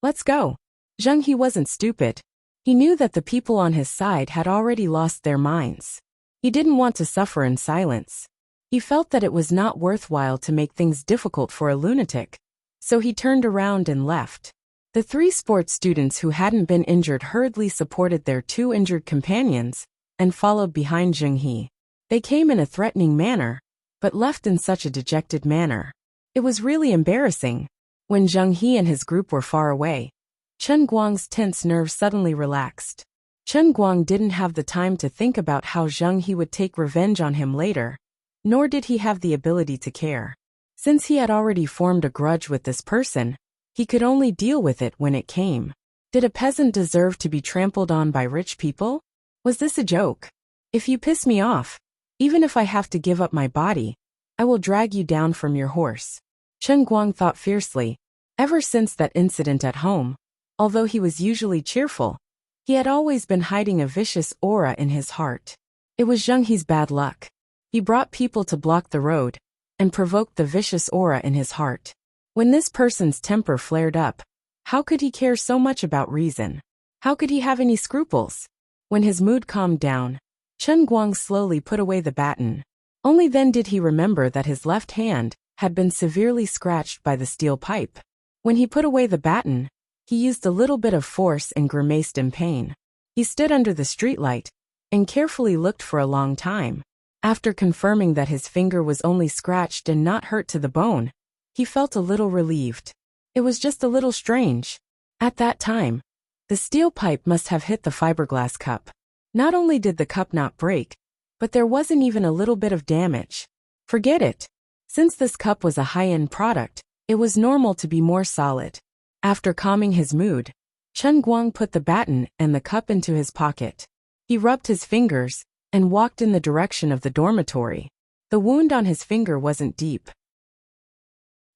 Let's go. Zheng He wasn't stupid. He knew that the people on his side had already lost their minds. He didn't want to suffer in silence. He felt that it was not worthwhile to make things difficult for a lunatic, so he turned around and left. The 3 sports students who hadn't been injured hurriedly supported their 2 injured companions and followed behind Zheng He. They came in a threatening manner, but left in such a dejected manner. It was really embarrassing. When Zheng He and his group were far away, Chen Guang's tense nerves suddenly relaxed. Chen Guang didn't have the time to think about how Zheng He would take revenge on him later, nor did he have the ability to care. Since he had already formed a grudge with this person, he could only deal with it when it came. Did a peasant deserve to be trampled on by rich people? Was this a joke? If you piss me off, even if I have to give up my body, I will drag you down from your horse. Chen Guang thought fiercely. Ever since that incident at home, although he was usually cheerful, he had always been hiding a vicious aura in his heart. It was Zhenghe's bad luck. He brought people to block the road and provoked the vicious aura in his heart. When this person's temper flared up, how could he care so much about reason? How could he have any scruples? When his mood calmed down, Chen Guang slowly put away the baton. Only then did he remember that his left hand had been severely scratched by the steel pipe. When he put away the baton, he used a little bit of force and grimaced in pain. He stood under the streetlight and carefully looked for a long time. After confirming that his finger was only scratched and not hurt to the bone, he felt a little relieved. It was just a little strange. At that time, the steel pipe must have hit the fiberglass cup. Not only did the cup not break, but there wasn't even a little bit of damage. Forget it. Since this cup was a high-end product, it was normal to be more solid. After calming his mood, Chen Guang put the baton and the cup into his pocket. He rubbed his fingers and walked in the direction of the dormitory. The wound on his finger wasn't deep.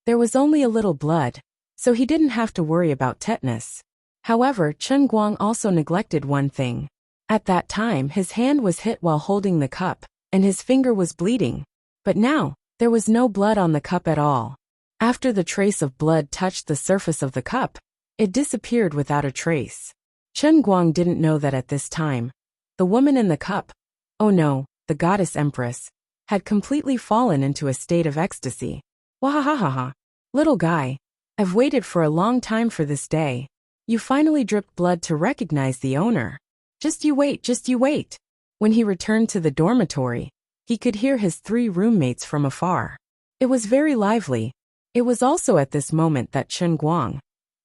There was only a little blood, so he didn't have to worry about tetanus. However, Chen Guang also neglected one thing. At that time, his hand was hit while holding the cup, and his finger was bleeding. But now, there was no blood on the cup at all. After the trace of blood touched the surface of the cup, it disappeared without a trace. Chen Guang didn't know that at this time, the woman in the cup, oh no, the goddess empress, had completely fallen into a state of ecstasy. Wahahaha. Little guy, I've waited for a long time for this day. You finally dripped blood to recognize the owner. Just you wait, just you wait. When he returned to the dormitory, he could hear his 3 roommates from afar. It was very lively. It was also at this moment that Chen Guang,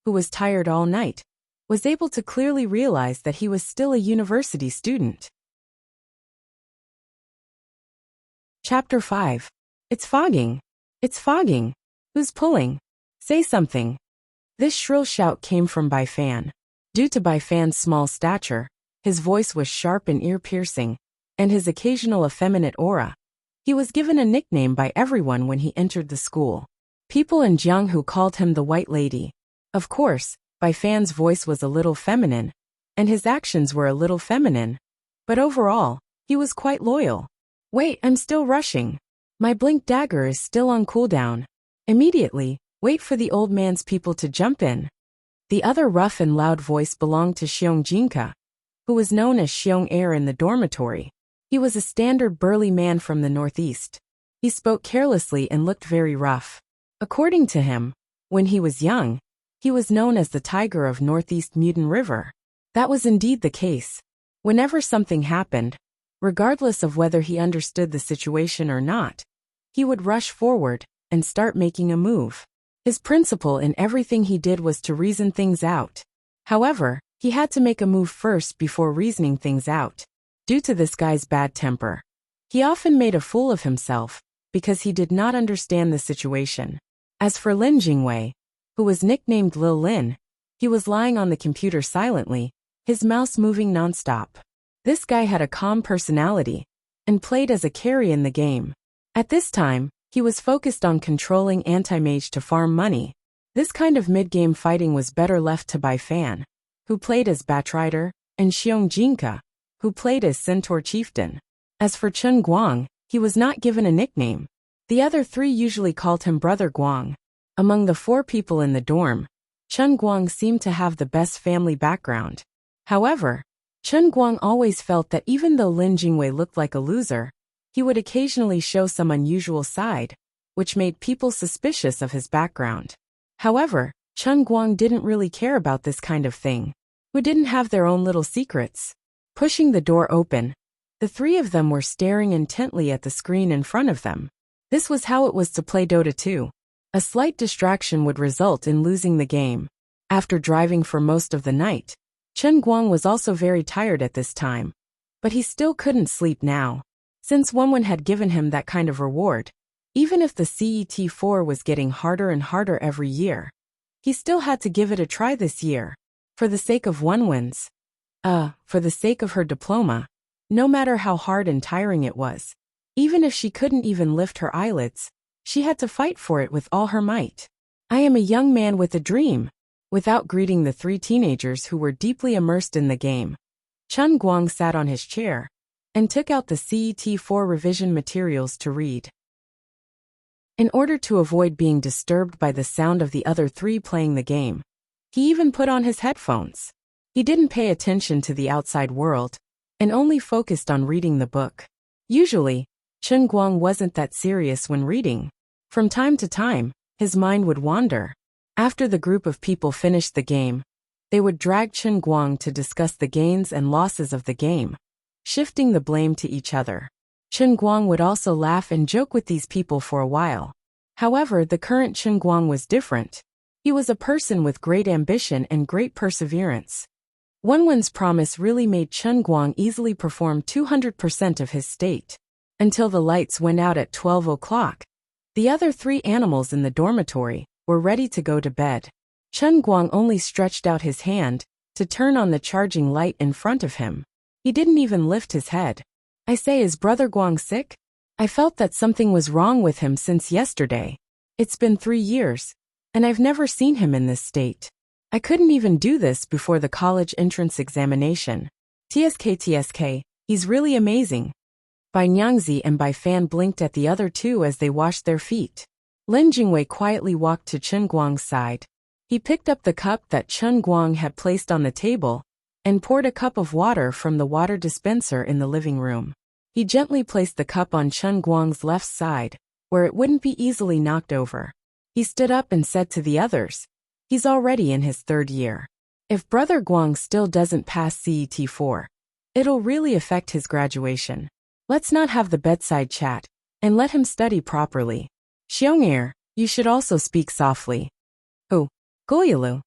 who was tired all night, was able to clearly realize that he was still a university student. Chapter 5. It's fogging. It's fogging. Who's pulling? Say something. This shrill shout came from Bai Fan. Due to Bai Fan's small stature, his voice was sharp and ear-piercing, and his occasional effeminate aura. He was given a nickname by everyone when he entered the school. People in Jianghu called him the White Lady. Of course, Bai Fan's voice was a little feminine, and his actions were a little feminine, but overall, he was quite loyal. Wait, I'm still rushing. My blink dagger is still on cooldown. Immediately, wait for the old man's people to jump in. The other rough and loud voice belonged to Xiong Jinka, who was known as Xiong Air in the dormitory. He was a standard burly man from the northeast. He spoke carelessly and looked very rough. According to him, when he was young, he was known as the Tiger of Northeast Muden River. That was indeed the case. Whenever something happened, regardless of whether he understood the situation or not, he would rush forward and start making a move. His principle in everything he did was to reason things out. However, he had to make a move first before reasoning things out. Due to this guy's bad temper, he often made a fool of himself because he did not understand the situation. As for Lin Jingwei, who was nicknamed Lil Lin, he was lying on the computer silently, his mouse moving nonstop. This guy had a calm personality and played as a carry in the game. At this time, he was focused on controlling anti-mage to farm money. This kind of mid-game fighting was better left to Bai Fan, who played as Batrider, and Xiong Jinka, who played as Centaur Chieftain. As for Chen Guang, he was not given a nickname. The other 3 usually called him Brother Guang. Among the 4 people in the dorm, Chen Guang seemed to have the best family background. However, Chen Guang always felt that even though Lin Jingwei looked like a loser, he would occasionally show some unusual side, which made people suspicious of his background. However, Chen Guang didn't really care about this kind of thing. Who didn't have their own little secrets? Pushing the door open, the 3 of them were staring intently at the screen in front of them. This was how it was to play Dota 2. A slight distraction would result in losing the game. After driving for most of the night, Chen Guang was also very tired at this time. But he still couldn't sleep now. Since Wenwen had given him that kind of reward, even if the CET4 was getting harder and harder every year, he still had to give it a try this year. For the sake of Wenwen's, for the sake of her diploma, no matter how hard and tiring it was. Even if she couldn't even lift her eyelids, she had to fight for it with all her might. I am a young man with a dream. Without greeting the 3 teenagers who were deeply immersed in the game, Chen Guang sat on his chair and took out the CET4 revision materials to read. In order to avoid being disturbed by the sound of the other three playing the game, he even put on his headphones. He didn't pay attention to the outside world, and only focused on reading the book. Usually, Chen Guang wasn't that serious when reading. From time to time, his mind would wander. After the group of people finished the game, they would drag Chen Guang to discuss the gains and losses of the game, shifting the blame to each other. Chen Guang would also laugh and joke with these people for a while. However, the current Chen Guang was different. He was a person with great ambition and great perseverance. Wenwen's promise really made Chen Guang easily perform 200% of his state. Until the lights went out at 12 o'clock, the other three animals in the dormitory were ready to go to bed. Chen Guang only stretched out his hand to turn on the charging light in front of him. He didn't even lift his head. I say, is Brother Guang sick? I felt that something was wrong with him since yesterday. It's been 3 years, and I've never seen him in this state. I couldn't even do this before the college entrance examination. TSK, he's really amazing. Bai Nyangzi and Bai Fan blinked at the other two as they washed their feet. Lin Jingwei quietly walked to Chen Guang's side. He picked up the cup that Chen Guang had placed on the table and poured a cup of water from the water dispenser in the living room. He gently placed the cup on Chen Guang's left side, where it wouldn't be easily knocked over. He stood up and said to the others, he's already in his 3rd year. If Brother Guang still doesn't pass CET4, it'll really affect his graduation. Let's not have the bedside chat, and let him study properly. Xiong'er, you should also speak softly. Who? Goyalu.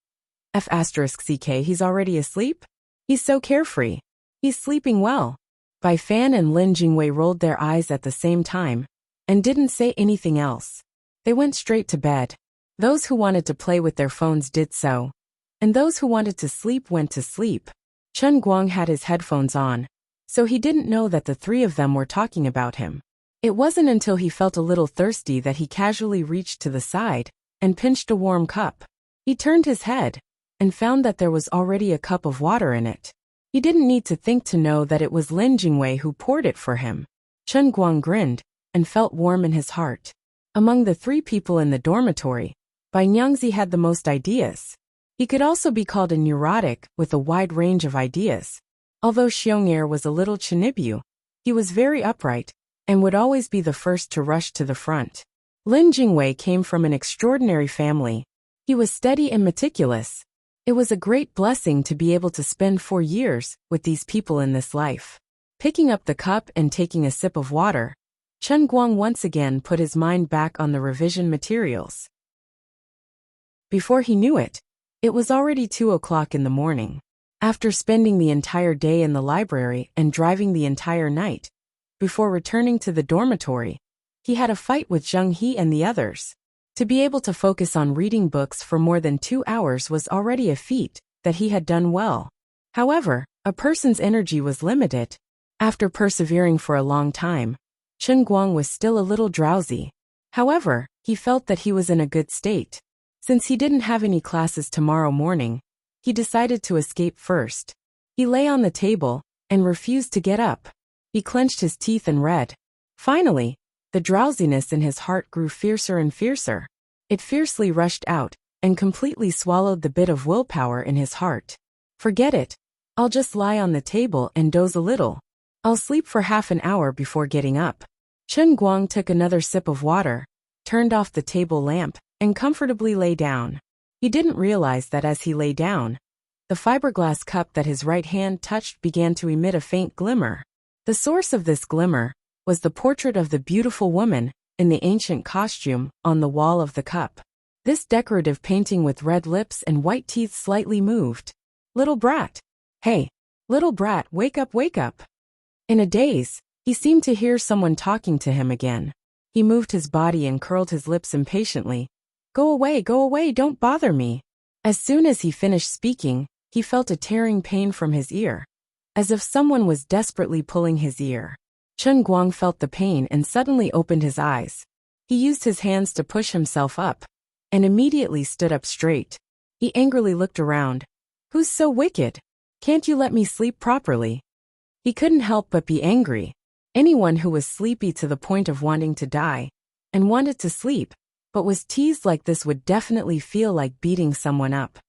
F*ck, he's already asleep? He's so carefree. He's sleeping well. Bai Fan and Lin Jingwei rolled their eyes at the same time, and didn't say anything else. They went straight to bed. Those who wanted to play with their phones did so, and those who wanted to sleep went to sleep. Chen Guang had his headphones on, so he didn't know that the three of them were talking about him. It wasn't until he felt a little thirsty that he casually reached to the side and pinched a warm cup. He turned his head and found that there was already a cup of water in it. He didn't need to think to know that it was Lin Jingwei who poured it for him. Chen Guang grinned and felt warm in his heart. Among the 3 people in the dormitory, Bai Nyangzi had the most ideas. He could also be called a neurotic with a wide range of ideas. Although Xiong'er was a little chinibu, he was very upright and would always be the first to rush to the front. Lin Jingwei came from an extraordinary family. He was steady and meticulous. It was a great blessing to be able to spend 4 years with these people in this life. Picking up the cup and taking a sip of water, Chen Guang once again put his mind back on the revision materials. Before he knew it, it was already 2 o'clock in the morning. After spending the entire day in the library and driving the entire night, before returning to the dormitory, he had a fight with Zheng He and the others. To be able to focus on reading books for more than 2 hours was already a feat that he had done well. However, a person's energy was limited. After persevering for a long time, Chen Guang was still a little drowsy. However, he felt that he was in a good state. Since he didn't have any classes tomorrow morning, he decided to escape first. He lay on the table and refused to get up. He clenched his teeth and read. Finally, the drowsiness in his heart grew fiercer and fiercer. It fiercely rushed out and completely swallowed the bit of willpower in his heart. Forget it. I'll just lie on the table and doze a little. I'll sleep for half an hour before getting up. Chen Guang took another sip of water, turned off the table lamp, and comfortably lay down. He didn't realize that as he lay down, the fiberglass cup that his right hand touched began to emit a faint glimmer. The source of this glimmer was the portrait of the beautiful woman in the ancient costume on the wall of the cup. This decorative painting with red lips and white teeth slightly moved. Little brat. Hey, little brat, wake up, wake up. In a daze, he seemed to hear someone talking to him again. He moved his body and curled his lips impatiently. Go away, don't bother me. As soon as he finished speaking, he felt a tearing pain from his ear, as if someone was desperately pulling his ear. Chen Guang felt the pain and suddenly opened his eyes. He used his hands to push himself up, and immediately stood up straight. He angrily looked around. Who's so wicked? Can't you let me sleep properly? He couldn't help but be angry. Anyone who was sleepy to the point of wanting to die, and wanted to sleep, but was teased like this would definitely feel like beating someone up.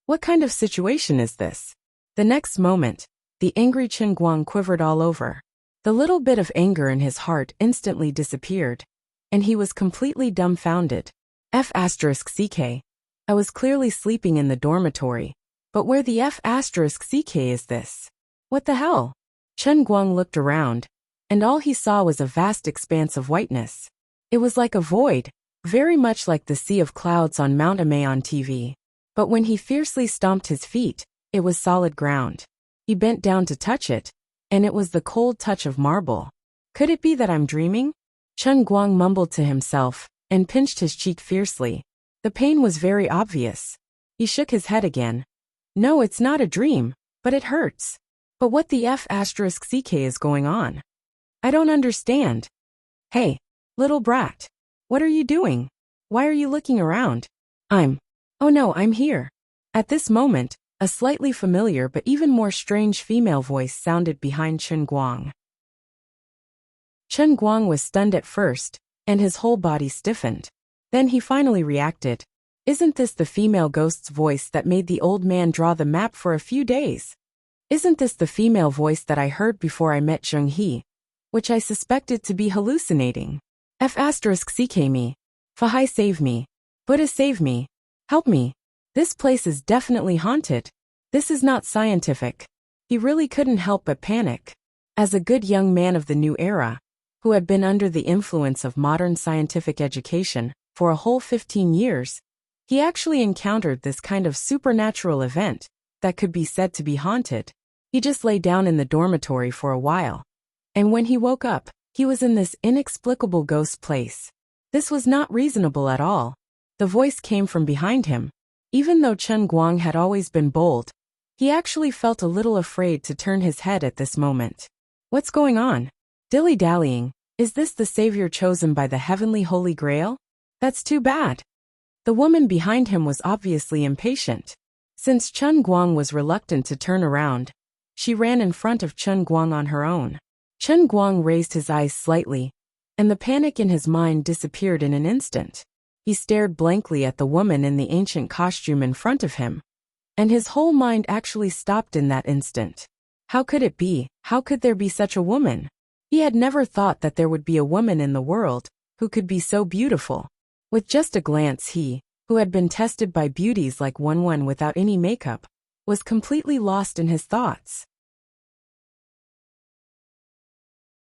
What kind of situation is this? The next moment, the angry Chen Guang quivered all over. The little bit of anger in his heart instantly disappeared, and he was completely dumbfounded. F***ck. I was clearly sleeping in the dormitory, but where the F***ck is this? What the hell? Chen Guang looked around, and all he saw was a vast expanse of whiteness. It was like a void, very much like the sea of clouds on Mount Amay on TV. But when he fiercely stomped his feet, it was solid ground. He bent down to touch it, and it was the cold touch of marble. Could it be that I'm dreaming? Chen Guang mumbled to himself, and pinched his cheek fiercely. The pain was very obvious. He shook his head again. No, it's not a dream, but it hurts. But what the F***ck is going on? I don't understand. Hey, little brat. What are you doing? Why are you looking around? Oh no, I'm here. At this moment, a slightly familiar but even more strange female voice sounded behind Chen Guang. Chen Guang was stunned at first, and his whole body stiffened. Then he finally reacted. Isn't this the female ghost's voice that made the old man draw the map for a few days? Isn't this the female voice that I heard before I met Zheng He, which I suspected to be hallucinating? F***ck me. Fahai save me. Buddha save me. Help me. This place is definitely haunted. This is not scientific. He really couldn't help but panic. As a good young man of the new era, who had been under the influence of modern scientific education for a whole 15 years, he actually encountered this kind of supernatural event that could be said to be haunted. He just lay down in the dormitory for a while. And when he woke up, he was in this inexplicable ghost place. This was not reasonable at all. The voice came from behind him. Even though Chen Guang had always been bold, he actually felt a little afraid to turn his head at this moment. What's going on? Dilly-dallying, is this the savior chosen by the heavenly Holy Grail? That's too bad. The woman behind him was obviously impatient. Since Chen Guang was reluctant to turn around, she ran in front of Chen Guang on her own. Chen Guang raised his eyes slightly, and the panic in his mind disappeared in an instant. He stared blankly at the woman in the ancient costume in front of him, and his whole mind actually stopped in that instant. How could it be? How could there be such a woman? He had never thought that there would be a woman in the world who could be so beautiful. With just a glance, he, who had been tested by beauties like Wen without any makeup, was completely lost in his thoughts.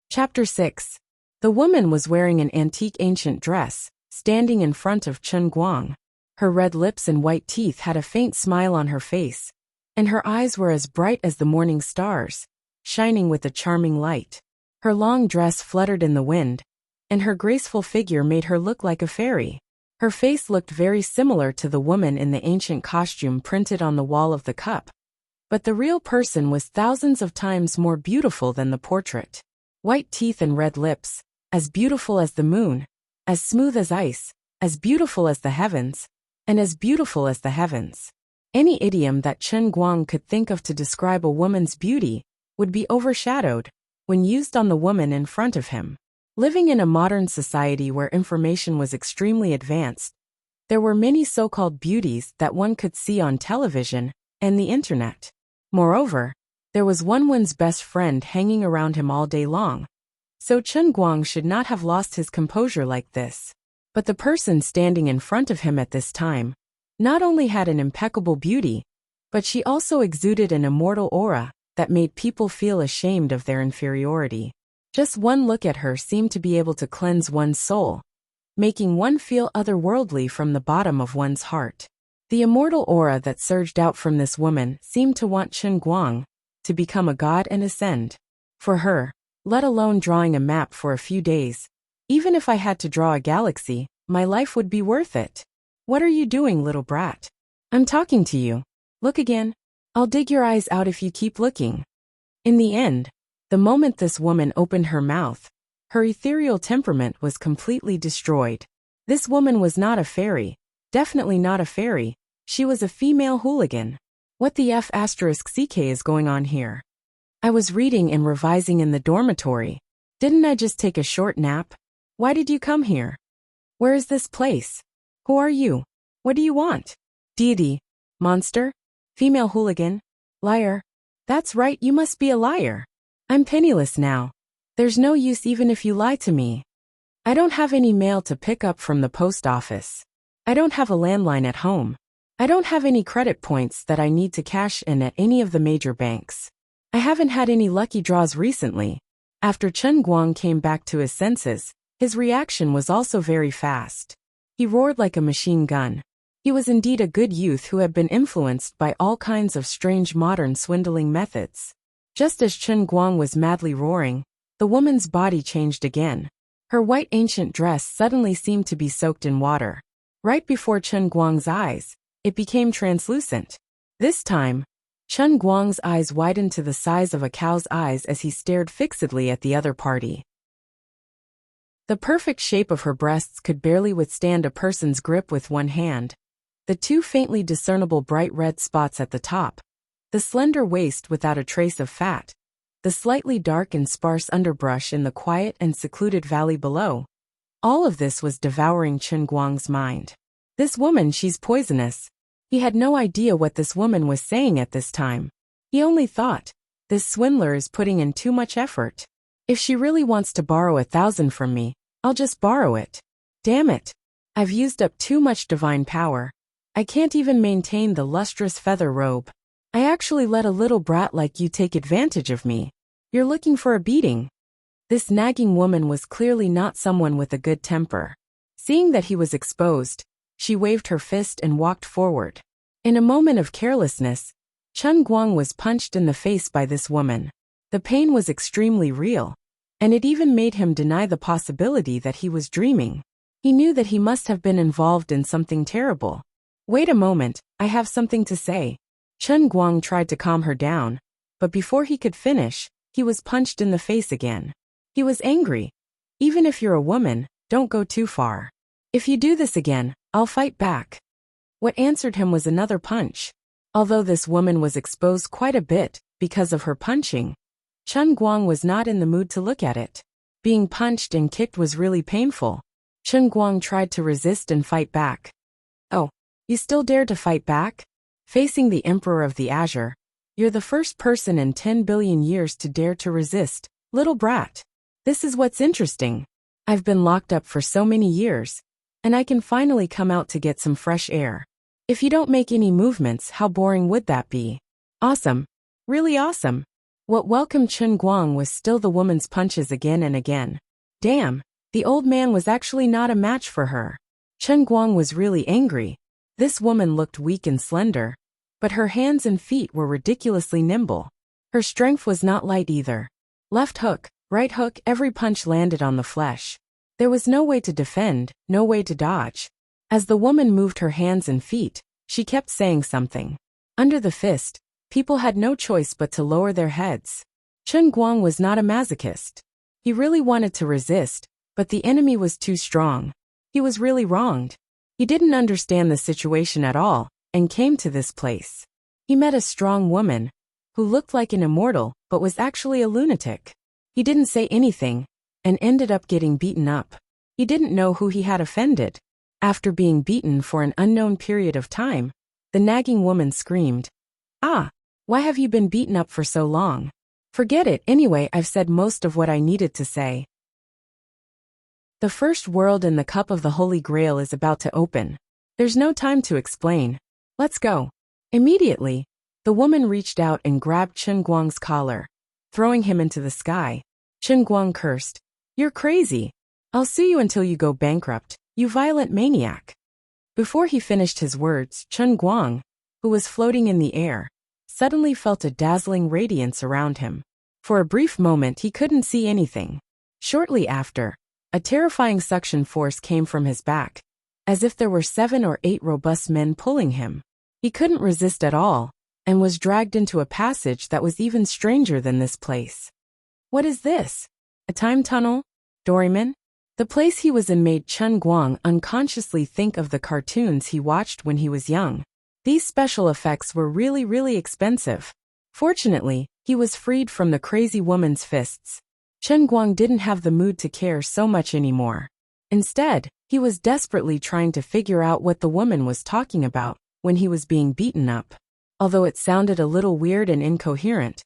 Chapter 6. The woman was wearing an antique ancient dress, standing in front of Chen Guang. Her red lips and white teeth had a faint smile on her face, and her eyes were as bright as the morning stars, shining with a charming light. Her long dress fluttered in the wind, and her graceful figure made her look like a fairy. Her face looked very similar to the woman in the ancient costume printed on the wall of the cup, but the real person was thousands of times more beautiful than the portrait. White teeth and red lips, as beautiful as the moon, as smooth as ice, as beautiful as the heavens, and as beautiful as the heavens. Any idiom that Chen Guang could think of to describe a woman's beauty would be overshadowed when used on the woman in front of him. Living in a modern society where information was extremely advanced, there were many so-called beauties that one could see on television and the internet. Moreover, there was one's best friend hanging around him all day long, so Chen Guang should not have lost his composure like this. But the person standing in front of him at this time not only had an impeccable beauty, but she also exuded an immortal aura that made people feel ashamed of their inferiority. Just one look at her seemed to be able to cleanse one's soul, making one feel otherworldly from the bottom of one's heart. The immortal aura that surged out from this woman seemed to want Chen Guang to become a god and ascend. For her, let alone drawing a map for a few days, even if I had to draw a galaxy, my life would be worth it. What are you doing, little brat? I'm talking to you. Look again. I'll dig your eyes out if you keep looking. In the end, the moment this woman opened her mouth, her ethereal temperament was completely destroyed. This woman was not a fairy, definitely not a fairy, she was a female hooligan. What the F***ck is going on here? I was reading and revising in the dormitory. Didn't I just take a short nap? Why did you come here? Where is this place? Who are you? What do you want? Deity. Monster? Female hooligan? Liar? That's right, you must be a liar. I'm penniless now. There's no use even if you lie to me. I don't have any mail to pick up from the post office. I don't have a landline at home. I don't have any credit points that I need to cash in at any of the major banks. I haven't had any lucky draws recently. After Chen Guang came back to his senses, his reaction was also very fast. He roared like a machine gun. He was indeed a good youth who had been influenced by all kinds of strange modern swindling methods. Just as Chen Guang was madly roaring, the woman's body changed again. Her white ancient dress suddenly seemed to be soaked in water. Right before Chen Guang's eyes, it became translucent. This time, Chen Guang's eyes widened to the size of a cow's eyes as he stared fixedly at the other party. The perfect shape of her breasts could barely withstand a person's grip with one hand. The two faintly discernible bright red spots at the top, the slender waist without a trace of fat, the slightly dark and sparse underbrush in the quiet and secluded valley below. All of this was devouring Chen Guang's mind. This woman, she's poisonous. He had no idea what this woman was saying at this time. He only thought, this swindler is putting in too much effort. If she really wants to borrow 1,000 from me, I'll just borrow it. Damn it. I've used up too much divine power. I can't even maintain the lustrous feather robe. I actually let a little brat like you take advantage of me. You're looking for a beating. This nagging woman was clearly not someone with a good temper. Seeing that he was exposed, she waved her fist and walked forward. In a moment of carelessness, Chen Guang was punched in the face by this woman. The pain was extremely real, and it even made him deny the possibility that he was dreaming. He knew that he must have been involved in something terrible. Wait a moment, I have something to say. Chen Guang tried to calm her down, but before he could finish, he was punched in the face again. He was angry. Even if you're a woman, don't go too far. If you do this again, I'll fight back. What answered him was another punch. Although this woman was exposed quite a bit because of her punching, Chen Guang was not in the mood to look at it. Being punched and kicked was really painful. Chen Guang tried to resist and fight back. Oh, you still dare to fight back? Facing the Emperor of the Azure, you're the first person in 10 billion years to dare to resist, little brat. This is what's interesting. I've been locked up for so many years, and I can finally come out to get some fresh air. If you don't make any movements, how boring would that be? Awesome. Really awesome. What welcomed Chen Guang was still the woman's punches again and again. Damn, the old man was actually not a match for her. Chen Guang was really angry. This woman looked weak and slender, but her hands and feet were ridiculously nimble. Her strength was not light either. Left hook, right hook, every punch landed on the flesh. There was no way to defend, no way to dodge. As the woman moved her hands and feet, she kept saying something. Under the fist, people had no choice but to lower their heads. Chen Guang was not a masochist. He really wanted to resist, but the enemy was too strong. He was really wronged. He didn't understand the situation at all, and came to this place. He met a strong woman, who looked like an immortal, but was actually a lunatic. He didn't say anything, and ended up getting beaten up. He didn't know who he had offended. After being beaten for an unknown period of time, the nagging woman screamed, "Ah, why have you been beaten up for so long? Forget it, anyway, I've said most of what I needed to say. The first world in the cup of the Holy Grail is about to open. There's no time to explain. Let's go." Immediately, the woman reached out and grabbed Chen Guang's collar, throwing him into the sky. Chen Guang cursed, "You're crazy. I'll sue you until you go bankrupt, you violent maniac." Before he finished his words, Chen Guang, who was floating in the air, suddenly felt a dazzling radiance around him. For a brief moment he couldn't see anything. Shortly after, a terrifying suction force came from his back, as if there were 7 or 8 robust men pulling him. He couldn't resist at all, and was dragged into a passage that was even stranger than this place. What is this? A time tunnel? Doraemon? The place he was in made Chen Guang unconsciously think of the cartoons he watched when he was young. These special effects were really expensive. Fortunately, He was freed from the crazy woman's fists. Chen Guang didn't have the mood to care so much anymore. Instead, he was desperately trying to figure out what the woman was talking about when he was being beaten up. Although it sounded a little weird and incoherent,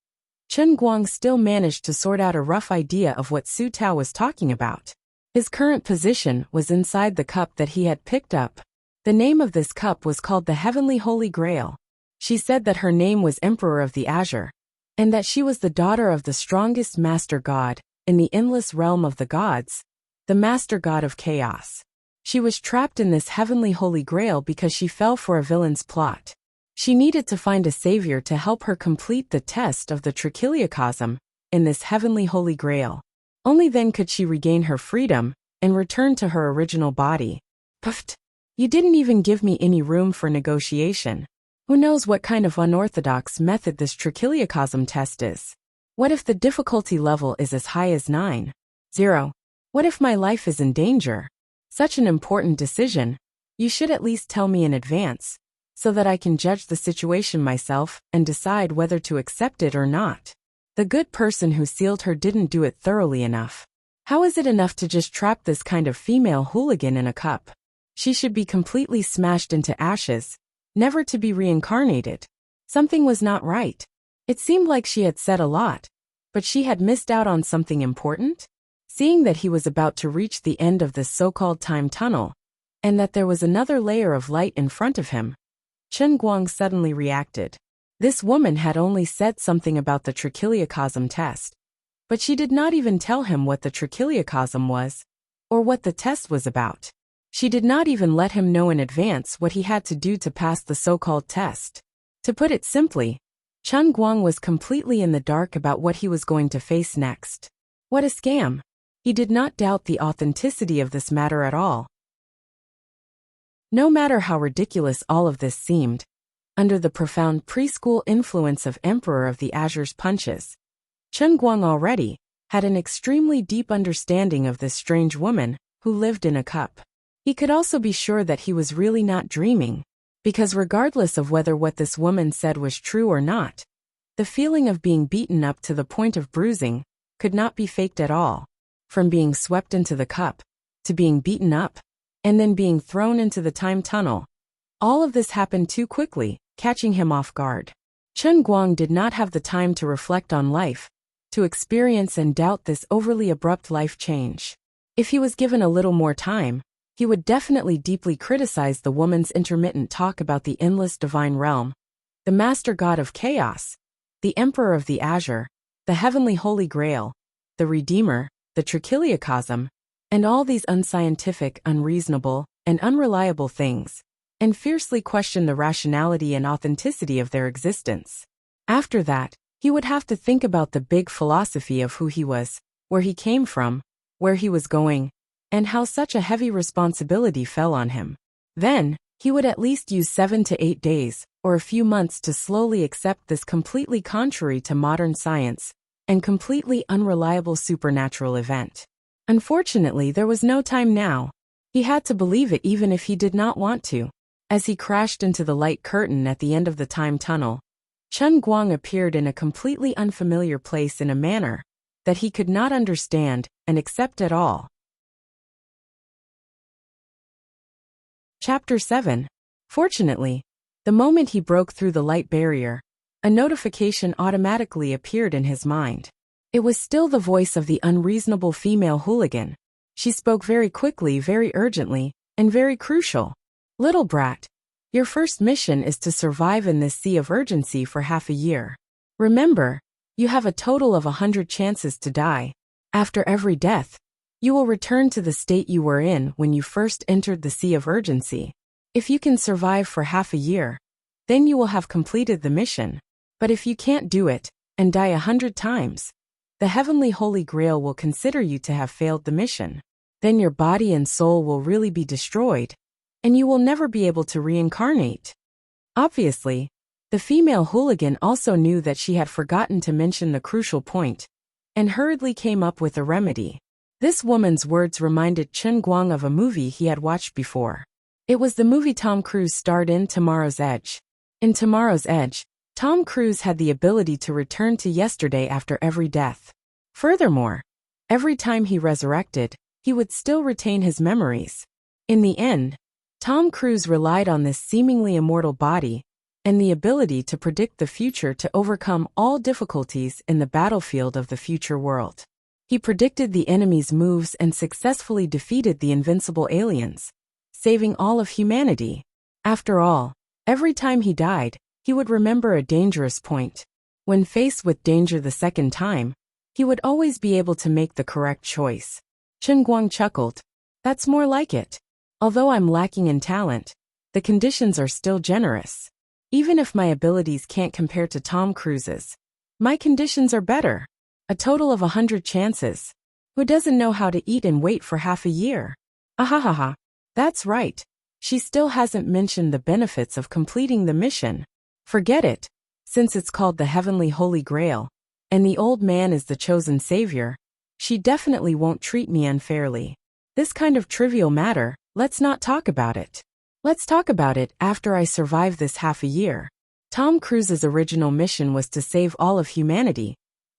Chen Guang still managed to sort out a rough idea of what Su Tao was talking about. His current position was inside the cup that he had picked up. The name of this cup was called the Heavenly Holy Grail. She said that her name was Emperor of the Azure, and that she was the daughter of the strongest master god in the endless realm of the gods, the master god of chaos. She was trapped in this Heavenly Holy Grail because she fell for a villain's plot. She needed to find a savior to help her complete the test of the trichiliocosm in this Heavenly Holy Grail. Only then could she regain her freedom and return to her original body. Puffed. You didn't even give me any room for negotiation. Who knows what kind of unorthodox method this trichiliocosm test is? What if the difficulty level is as high as 9? 0. What if my life is in danger? Such an important decision. You should at least tell me in advance, so that I can judge the situation myself and decide whether to accept it or not. The good person who sealed her didn't do it thoroughly enough. How is it enough to just trap this kind of female hooligan in a cup? She should be completely smashed into ashes, never to be reincarnated. Something was not right. It seemed like she had said a lot, but she had missed out on something important? Seeing that he was about to reach the end of this so-called time tunnel, and that there was another layer of light in front of him, Chen Guang suddenly reacted. This woman had only said something about the trichiliocosm test, but she did not even tell him what the trichiliocosm was, or what the test was about. She did not even let him know in advance what he had to do to pass the so-called test. To put it simply, Chen Guang was completely in the dark about what he was going to face next. What a scam! He did not doubt the authenticity of this matter at all. No matter how ridiculous all of this seemed, under the profound preschool influence of Emperor of the Azure's punches, Chen Guang already had an extremely deep understanding of this strange woman who lived in a cup. He could also be sure that he was really not dreaming, because regardless of whether what this woman said was true or not, the feeling of being beaten up to the point of bruising could not be faked at all. From being swept into the cup, to being beaten up, and then being thrown into the time tunnel, all of this happened too quickly, catching him off guard. Chen Guang did not have the time to reflect on life, to experience and doubt this overly abrupt life change. If he was given a little more time, he would definitely deeply criticize the woman's intermittent talk about the endless divine realm, the master god of chaos, the emperor of the Azure, the heavenly holy grail, the redeemer, the trichiliocosm, and all these unscientific, unreasonable, and unreliable things, and fiercely question the rationality and authenticity of their existence. After that, he would have to think about the big philosophy of who he was, where he came from, where he was going, and how such a heavy responsibility fell on him. Then, he would at least use 7 to 8 days, or a few months to slowly accept this completely contrary to modern science, and completely unreliable supernatural event. Unfortunately, there was no time now. He had to believe it even if he did not want to. As he crashed into the light curtain at the end of the time tunnel, Chen Guang appeared in a completely unfamiliar place in a manner that he could not understand and accept at all. Chapter 7. Fortunately, the moment he broke through the light barrier, a notification automatically appeared in his mind. It was still the voice of the unreasonable female hooligan. She spoke very quickly, very urgently, and very crucial. Little brat, your first mission is to survive in this sea of urgency for half a year. Remember, you have a total of 100 chances to die. After every death, you will return to the state you were in when you first entered the sea of urgency. If you can survive for half a year, then you will have completed the mission. But if you can't do it, and die 100 times, the Heavenly Holy Grail will consider you to have failed the mission. Then your body and soul will really be destroyed, and you will never be able to reincarnate. Obviously, the female hooligan also knew that she had forgotten to mention the crucial point, and hurriedly came up with a remedy. This woman's words reminded Chen Guang of a movie he had watched before. It was the movie Tom Cruise starred in, Tomorrow's Edge. In Tomorrow's Edge, Tom Cruise had the ability to return to yesterday after every death. Furthermore, every time he resurrected, he would still retain his memories. In the end, Tom Cruise relied on this seemingly immortal body and the ability to predict the future to overcome all difficulties in the battlefield of the future world. He predicted the enemy's moves and successfully defeated the invincible aliens, saving all of humanity. After all, every time he died, he would remember a dangerous point. When faced with danger the second time, he would always be able to make the correct choice. Chen Guang chuckled. That's more like it. Although I'm lacking in talent, the conditions are still generous. Even if my abilities can't compare to Tom Cruise's, my conditions are better. A total of 100 chances. Who doesn't know how to eat and wait for half a year? Ahahaha. That's right. She still hasn't mentioned the benefits of completing the mission. Forget it. Since it's called the Heavenly Holy Grail, and the old man is the chosen savior, she definitely won't treat me unfairly. This kind of trivial matter, let's not talk about it. Let's talk about it after I survive this half a year. Tom Cruise's original mission was to save all of humanity,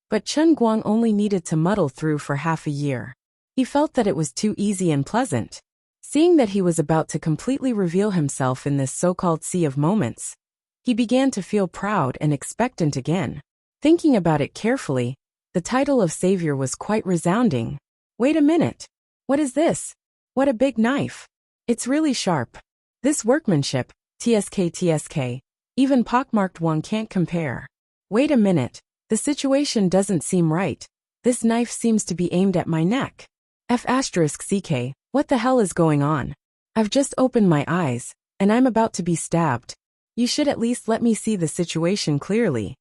but Chen Guang only needed to muddle through for half a year. He felt that it was too easy and pleasant. Seeing that he was about to completely reveal himself in this so-called sea of moments, he began to feel proud and expectant again. Thinking about it carefully, the title of savior was quite resounding. Wait a minute. What is this? What a big knife. It's really sharp. This workmanship, TSK, even pockmarked one can't compare. Wait a minute, the situation doesn't seem right. This knife seems to be aimed at my neck. F***CK, what the hell is going on? I've just opened my eyes, and I'm about to be stabbed. You should at least let me see the situation clearly.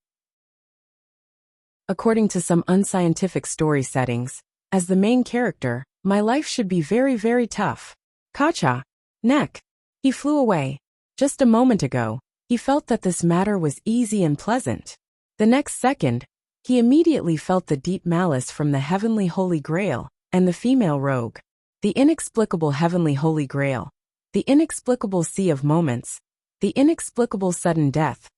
According to some unscientific story settings, as the main character, my life should be very, very tough. Kacha. Neck. He flew away. Just a moment ago, he felt that this matter was easy and pleasant. The next second, he immediately felt the deep malice from the Heavenly Holy Grail and the female rogue. The inexplicable Heavenly Holy Grail. The inexplicable Sea of Moments. The inexplicable sudden death.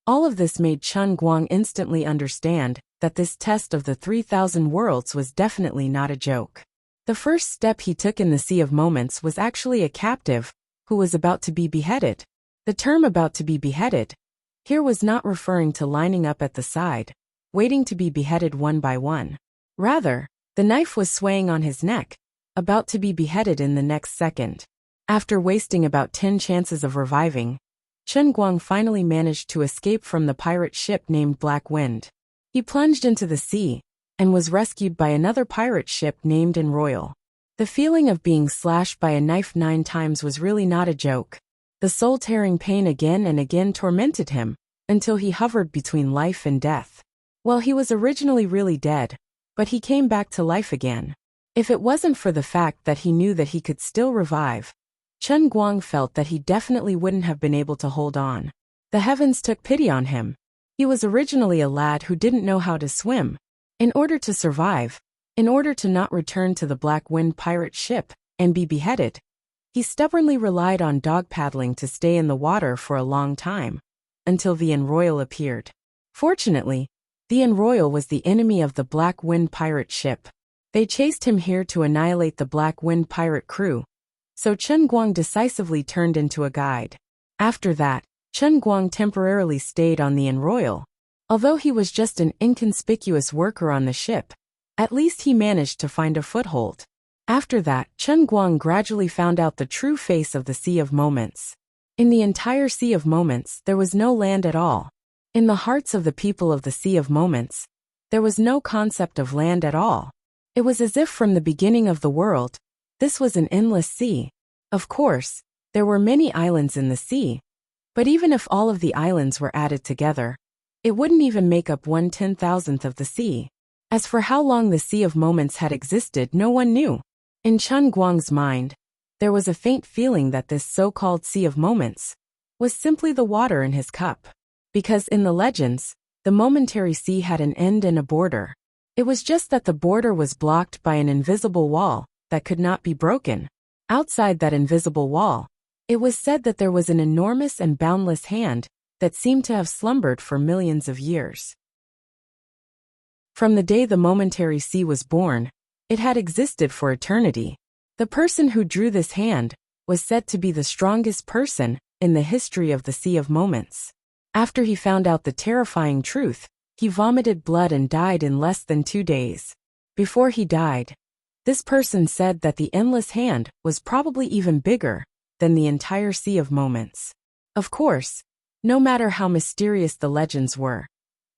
All of this made Chen Guang instantly understand that this test of the 3,000 worlds was definitely not a joke. The first step he took in the Sea of Moments was actually a captive who was about to be beheaded. The term about to be beheaded here was not referring to lining up at the side, waiting to be beheaded one by one. Rather, the knife was swaying on his neck, about to be beheaded in the next second. After wasting about 10 chances of reviving, Chen Guang finally managed to escape from the pirate ship named Black Wind. He plunged into the sea and was rescued by another pirate ship named Royal. The feeling of being slashed by a knife 9 times was really not a joke. The soul-tearing pain again and again tormented him, until he hovered between life and death. Well, he was originally really dead, but he came back to life again. If it wasn't for the fact that he knew that he could still revive, Chen Guang felt that he definitely wouldn't have been able to hold on. The heavens took pity on him. He was originally a lad who didn't know how to swim. In order to survive, in order to not return to the Black Wind pirate ship and be beheaded, he stubbornly relied on dog paddling to stay in the water for a long time, until the Royal appeared. Fortunately, the Royal was the enemy of the Black Wind pirate ship. They chased him here to annihilate the Black Wind pirate crew, so Chen Guang decisively turned into a guide. After that, Chen Guang temporarily stayed on the Royal. Although he was just an inconspicuous worker on the ship, at least he managed to find a foothold. After that, Chen Guang gradually found out the true face of the Sea of Moments. In the entire Sea of Moments, there was no land at all. In the hearts of the people of the Sea of Moments, there was no concept of land at all. It was as if from the beginning of the world, this was an endless sea. Of course, there were many islands in the sea, but even if all of the islands were added together, it wouldn't even make up 1/10,000th of the sea. As for how long the Sea of Moments had existed, no one knew. In Chen Guang's mind, there was a faint feeling that this so-called Sea of Moments was simply the water in his cup. Because in the legends, the momentary sea had an end and a border. It was just that the border was blocked by an invisible wall that could not be broken. Outside that invisible wall, it was said that there was an enormous and boundless hand that seemed to have slumbered for millions of years. From the day the momentary sea was born, it had existed for eternity. The person who drew this hand was said to be the strongest person in the history of the Sea of Moments. After he found out the terrifying truth, he vomited blood and died in less than 2 days. Before he died, this person said that the endless hand was probably even bigger than the entire Sea of Moments. Of course, no matter how mysterious the legends were,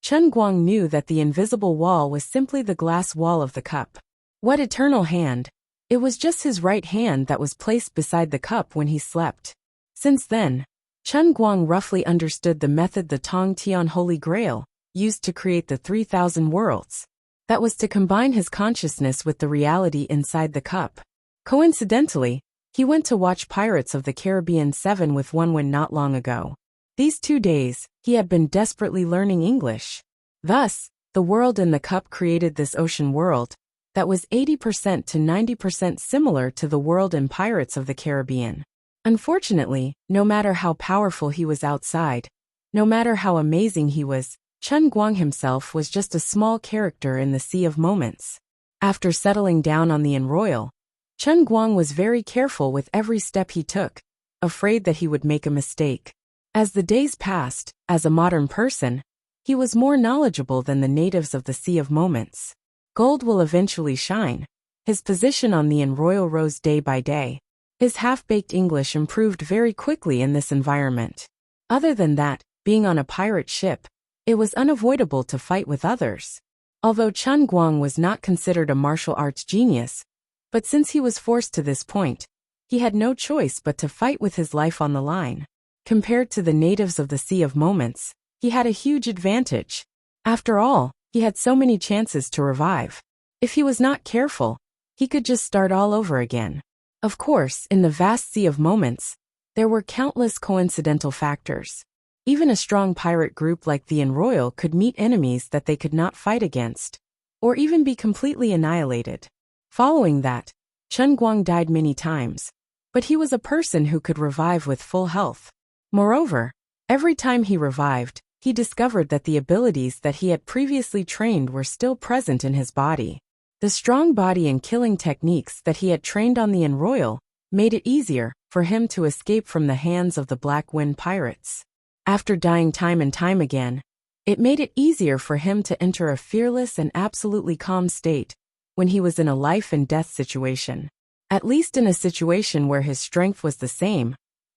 Chen Guang knew that the invisible wall was simply the glass wall of the cup. What eternal hand? It was just his right hand that was placed beside the cup when he slept. Since then, Chen Guang roughly understood the method the Tong Tian Holy Grail used to create the 3,000 worlds. That was to combine his consciousness with the reality inside the cup. Coincidentally, he went to watch Pirates of the Caribbean 7 with Wenwen not long ago. These 2 days, he had been desperately learning English. Thus, the world in the cup created this ocean world that was 80% to 90% similar to the world in Pirates of the Caribbean. Unfortunately, no matter how powerful he was outside, no matter how amazing he was, Chen Guang himself was just a small character in the Sea of Moments. After settling down on the Enroyal, Chen Guang was very careful with every step he took, afraid that he would make a mistake. As the days passed, as a modern person, he was more knowledgeable than the natives of the Sea of Moments. Gold will eventually shine. His position on the Enroyal rose day by day. His half-baked English improved very quickly in this environment. Other than that, being on a pirate ship, it was unavoidable to fight with others. Although Chen Guang was not considered a martial arts genius, but since he was forced to this point, he had no choice but to fight with his life on the line. Compared to the natives of the Sea of Moments, he had a huge advantage. After all, he had so many chances to revive. If he was not careful, he could just start all over again. Of course, in the vast Sea of Moments, there were countless coincidental factors. Even a strong pirate group like the Enroyal could meet enemies that they could not fight against, or even be completely annihilated. Following that, Chen Guang died many times, but he was a person who could revive with full health. Moreover, every time he revived, he discovered that the abilities that he had previously trained were still present in his body. The strong body and killing techniques that he had trained on the Enroyal made it easier for him to escape from the hands of the Black Wind pirates. After dying time and time again, it made it easier for him to enter a fearless and absolutely calm state when he was in a life and death situation. At least in a situation where his strength was the same,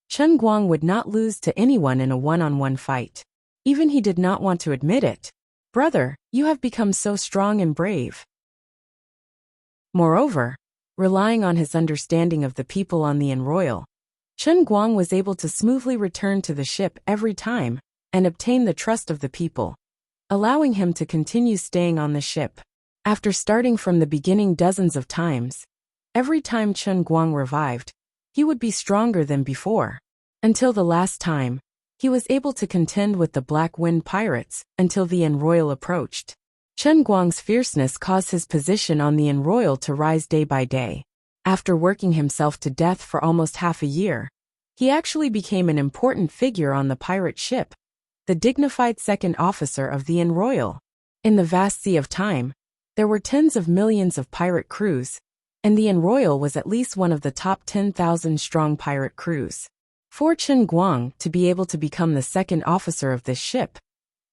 Chen Guang would not lose to anyone in a one-on-one fight. Even he did not want to admit it. "Brother, you have become so strong and brave." Moreover, relying on his understanding of the people on the Enroyal, Chen Guang was able to smoothly return to the ship every time and obtain the trust of the people, allowing him to continue staying on the ship. After starting from the beginning dozens of times, every time Chen Guang revived, he would be stronger than before. Until the last time, he was able to contend with the Black Wind pirates until the Enroyal approached. Chen Guang's fierceness caused his position on the Enroyal to rise day by day. After working himself to death for almost half a year, he actually became an important figure on the pirate ship, the dignified second officer of the Enroyal. In the vast sea of time, there were tens of millions of pirate crews, and the Enroyal was at least one of the top 10,000 strong pirate crews. For Chen Guang to be able to become the second officer of this ship,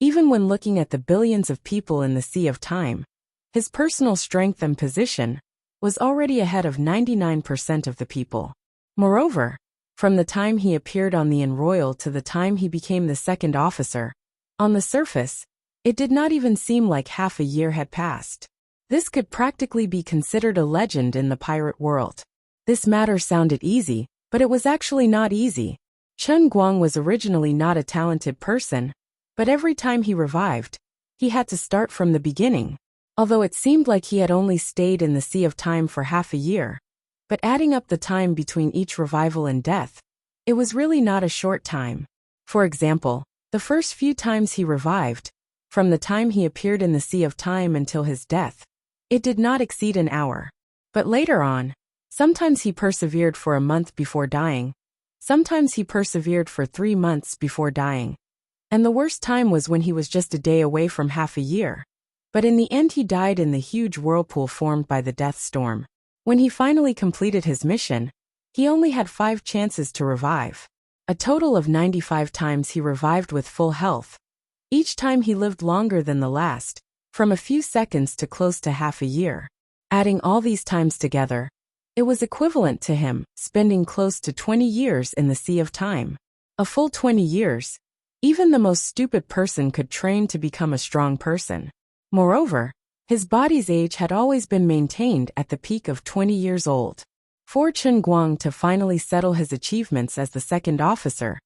even when looking at the billions of people in the Sea of Time, his personal strength and position was already ahead of 99% of the people. Moreover, from the time he appeared on the Enroyal to the time he became the second officer, on the surface, it did not even seem like half a year had passed. This could practically be considered a legend in the pirate world. This matter sounded easy, but it was actually not easy. Chen Guang was originally not a talented person, but every time he revived, he had to start from the beginning. Although it seemed like he had only stayed in the Sea of Time for half a year, but adding up the time between each revival and death, it was really not a short time. For example, the first few times he revived, from the time he appeared in the Sea of Time until his death, it did not exceed an hour. But later on, sometimes he persevered for a month before dying, sometimes he persevered for 3 months before dying, And the worst time was when he was just a day away from half a year. But in the end he died in the huge whirlpool formed by the death storm. When he finally completed his mission, he only had 5 chances to revive. A total of 95 times he revived with full health. Each time he lived longer than the last, from a few seconds to close to half a year. Adding all these times together, it was equivalent to him spending close to 20 years in the sea of time. A full 20 years. Even the most stupid person could train to become a strong person. Moreover, his body's age had always been maintained at the peak of 20 years old. For Chen Guang to finally settle his achievements as the second officer,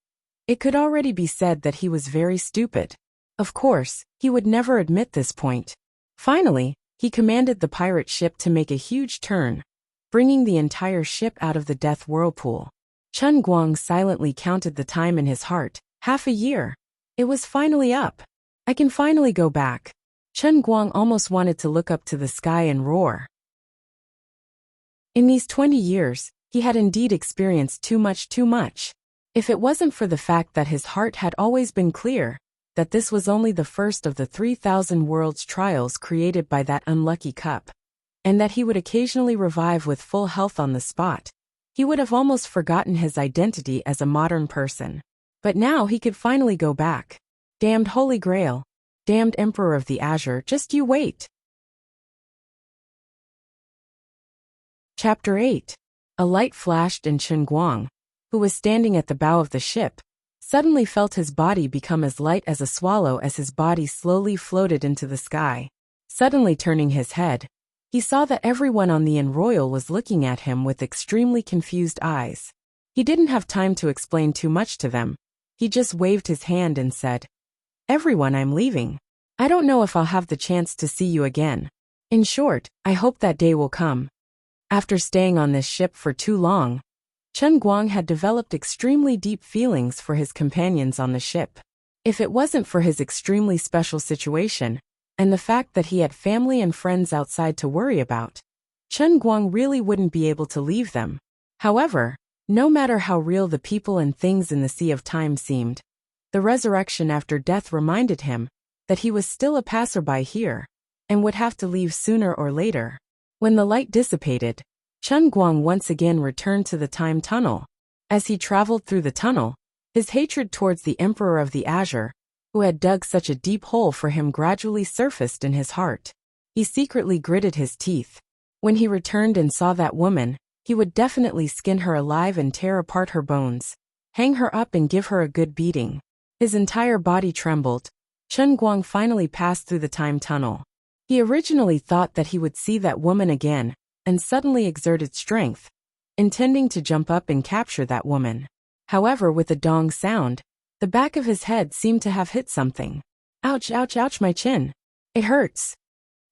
it could already be said that he was very stupid. Of course, he would never admit this point. Finally, he commanded the pirate ship to make a huge turn, bringing the entire ship out of the death whirlpool. Chen Guang silently counted the time in his heart. Half a year. It was finally up. I can finally go back. Chen Guang almost wanted to look up to the sky and roar. In these 20 years, he had indeed experienced too much. If it wasn't for the fact that his heart had always been clear, that this was only the first of the 3,000 world's trials created by that unlucky cup, and that he would occasionally revive with full health on the spot, he would have almost forgotten his identity as a modern person. But now he could finally go back. Damned Holy Grail. Damned Emperor of the Azure, just you wait. Chapter 8. A light flashed and Chen Guang, who was standing at the bow of the ship, suddenly felt his body become as light as a swallow as his body slowly floated into the sky. Suddenly turning his head, he saw that everyone on the Royal was looking at him with extremely confused eyes. He didn't have time to explain too much to them. He just waved his hand and said, "Everyone, I'm leaving. I don't know if I'll have the chance to see you again. In short, I hope that day will come." After staying on this ship for too long, Chen Guang had developed extremely deep feelings for his companions on the ship. If it wasn't for his extremely special situation, and the fact that he had family and friends outside to worry about, Chen Guang really wouldn't be able to leave them. However, no matter how real the people and things in the Sea of Time seemed, the resurrection after death reminded him that he was still a passerby here, and would have to leave sooner or later. When the light dissipated, Chen Guang once again returned to the time tunnel. As he traveled through the tunnel, his hatred towards the Emperor of the Azure, who had dug such a deep hole for him, gradually surfaced in his heart. He secretly gritted his teeth. When he returned and saw that woman, he would definitely skin her alive and tear apart her bones, hang her up and give her a good beating. His entire body trembled. Chen Guang finally passed through the time tunnel. He originally thought that he would see that woman again, and suddenly exerted strength, intending to jump up and capture that woman. However, with a dong sound, the back of his head seemed to have hit something. "Ouch, ouch, ouch, my chin. It hurts."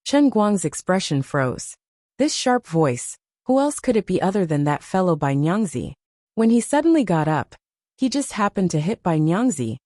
Chen Guang's expression froze. This sharp voice, who else could it be other than that fellow Bai Nyangzi? When he suddenly got up, he just happened to hit Bai Nyangzi,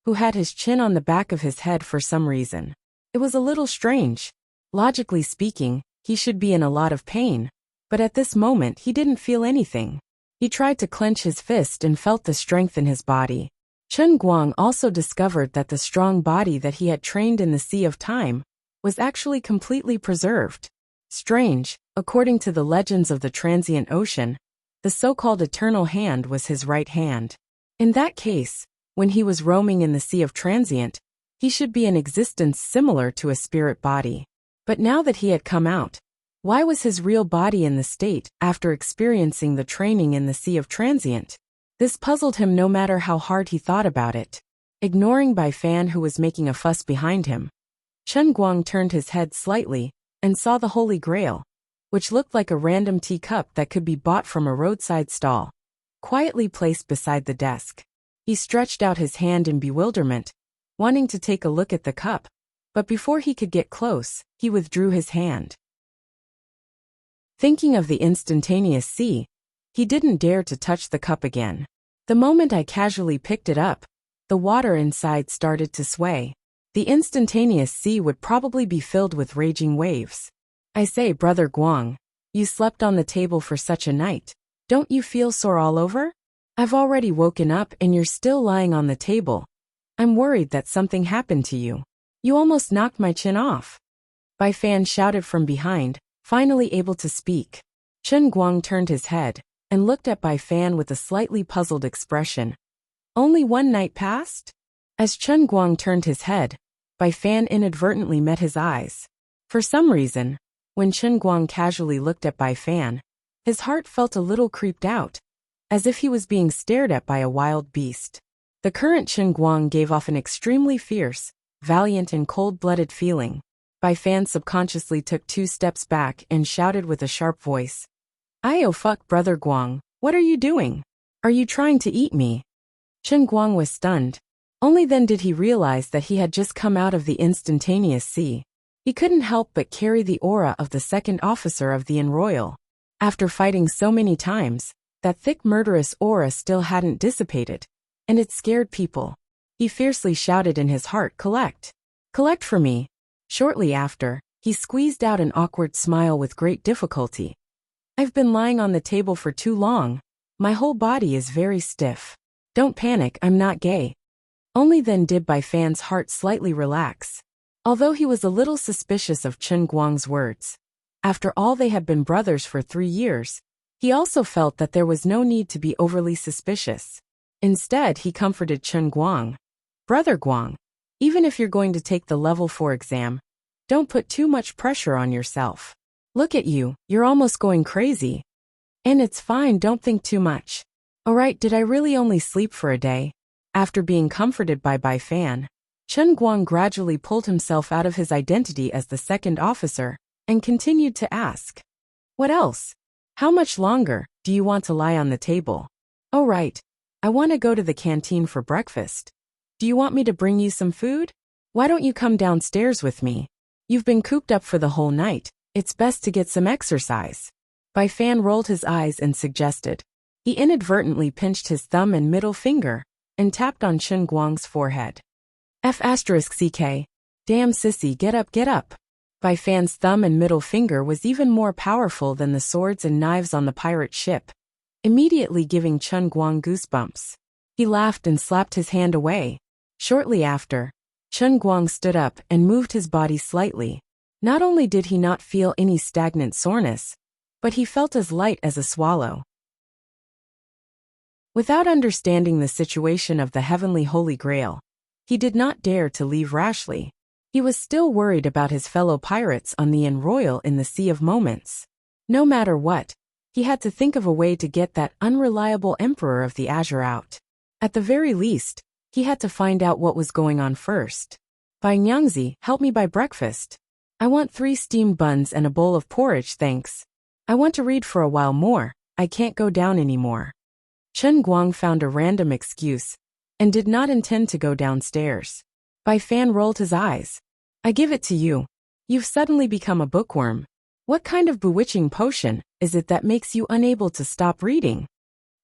who had his chin on the back of his head for some reason. It was a little strange. Logically speaking, he should be in a lot of pain, but at this moment he didn't feel anything. He tried to clench his fist and felt the strength in his body. Chen Guang also discovered that the strong body that he had trained in the Sea of Time was actually completely preserved. Strange, according to the legends of the transient ocean, the so-called eternal hand was his right hand. In that case, when he was roaming in the Sea of Transient, he should be in existence similar to a spirit body. But now that he had come out, why was his real body in the state after experiencing the training in the Sea of Transient? This puzzled him no matter how hard he thought about it. Ignoring Bai Fan, who was making a fuss behind him, Chen Guang turned his head slightly and saw the Holy Grail, which looked like a random teacup that could be bought from a roadside stall, quietly placed beside the desk. He stretched out his hand in bewilderment, wanting to take a look at the cup, but before he could get close, he withdrew his hand. Thinking of the instantaneous sea, he didn't dare to touch the cup again. The moment I casually picked it up, the water inside started to sway. The instantaneous sea would probably be filled with raging waves. "I say, Brother Guang, you slept on the table for such a night. Don't you feel sore all over? I've already woken up and you're still lying on the table. I'm worried that something happened to you. You almost knocked my chin off. Bai Fan shouted from behind, finally able to speak. Chen Guang turned his head and looked at Bai Fan with a slightly puzzled expression. Only one night passed? As Chen Guang turned his head, Bai Fan inadvertently met his eyes. For some reason, when Chen Guang casually looked at Bai Fan, his heart felt a little creeped out, as if he was being stared at by a wild beast. The current Chen Guang gave off an extremely fierce, valiant and cold-blooded feeling. Bai Fan subconsciously took 2 steps back and shouted with a sharp voice. "Oh fuck, brother Guang, what are you doing? Are you trying to eat me?" Chen Guang was stunned. Only then did he realize that he had just come out of the instantaneous sea. He couldn't help but carry the aura of the second officer of the Inn Royal. After fighting so many times, that thick murderous aura still hadn't dissipated, and it scared people. He fiercely shouted in his heart, "Collect! Collect for me!" Shortly after, he squeezed out an awkward smile with great difficulty. "I've been lying on the table for too long. My whole body is very stiff. Don't panic, I'm not gay." Only then did Bai Fan's heart slightly relax. Although he was a little suspicious of Chen Guang's words, after all they had been brothers for 3 years, he also felt that there was no need to be overly suspicious. Instead, he comforted Chen Guang. "Brother Guang, even if you're going to take the level 4 exam, don't put too much pressure on yourself. Look at you, you're almost going crazy. And it's fine, don't think too much. Alright, did I really only sleep for a day?" After being comforted by Bai Fan, Chen Guang gradually pulled himself out of his identity as the second officer and continued to ask. "What else? How much longer do you want to lie on the table?" "Oh right, I want to go to the canteen for breakfast. Do you want me to bring you some food? Why don't you come downstairs with me? You've been cooped up for the whole night. It's best to get some exercise." Bai Fan rolled his eyes and suggested. He inadvertently pinched his thumb and middle finger and tapped on Chen Guang's forehead. F***CK. Damn sissy, get up, get up. Bai Fan's thumb and middle finger was even more powerful than the swords and knives on the pirate ship, immediately giving Chen Guang goosebumps. He laughed and slapped his hand away. Shortly after, Chen Guang stood up and moved his body slightly. Not only did he not feel any stagnant soreness, but he felt as light as a swallow. Without understanding the situation of the heavenly Holy Grail, he did not dare to leave rashly. He was still worried about his fellow pirates on the Inn Royal in the Sea of Moments. No matter what, he had to think of a way to get that unreliable Emperor of the Azure out. At the very least, he had to find out what was going on first. "Bai Nyangzi, help me buy breakfast. I want 3 steamed buns and a bowl of porridge, thanks. I want to read for a while more, I can't go down anymore." Chen Guang found a random excuse and did not intend to go downstairs. Bai Fan rolled his eyes. "I give it to you. You've suddenly become a bookworm. What kind of bewitching potion is it that makes you unable to stop reading?"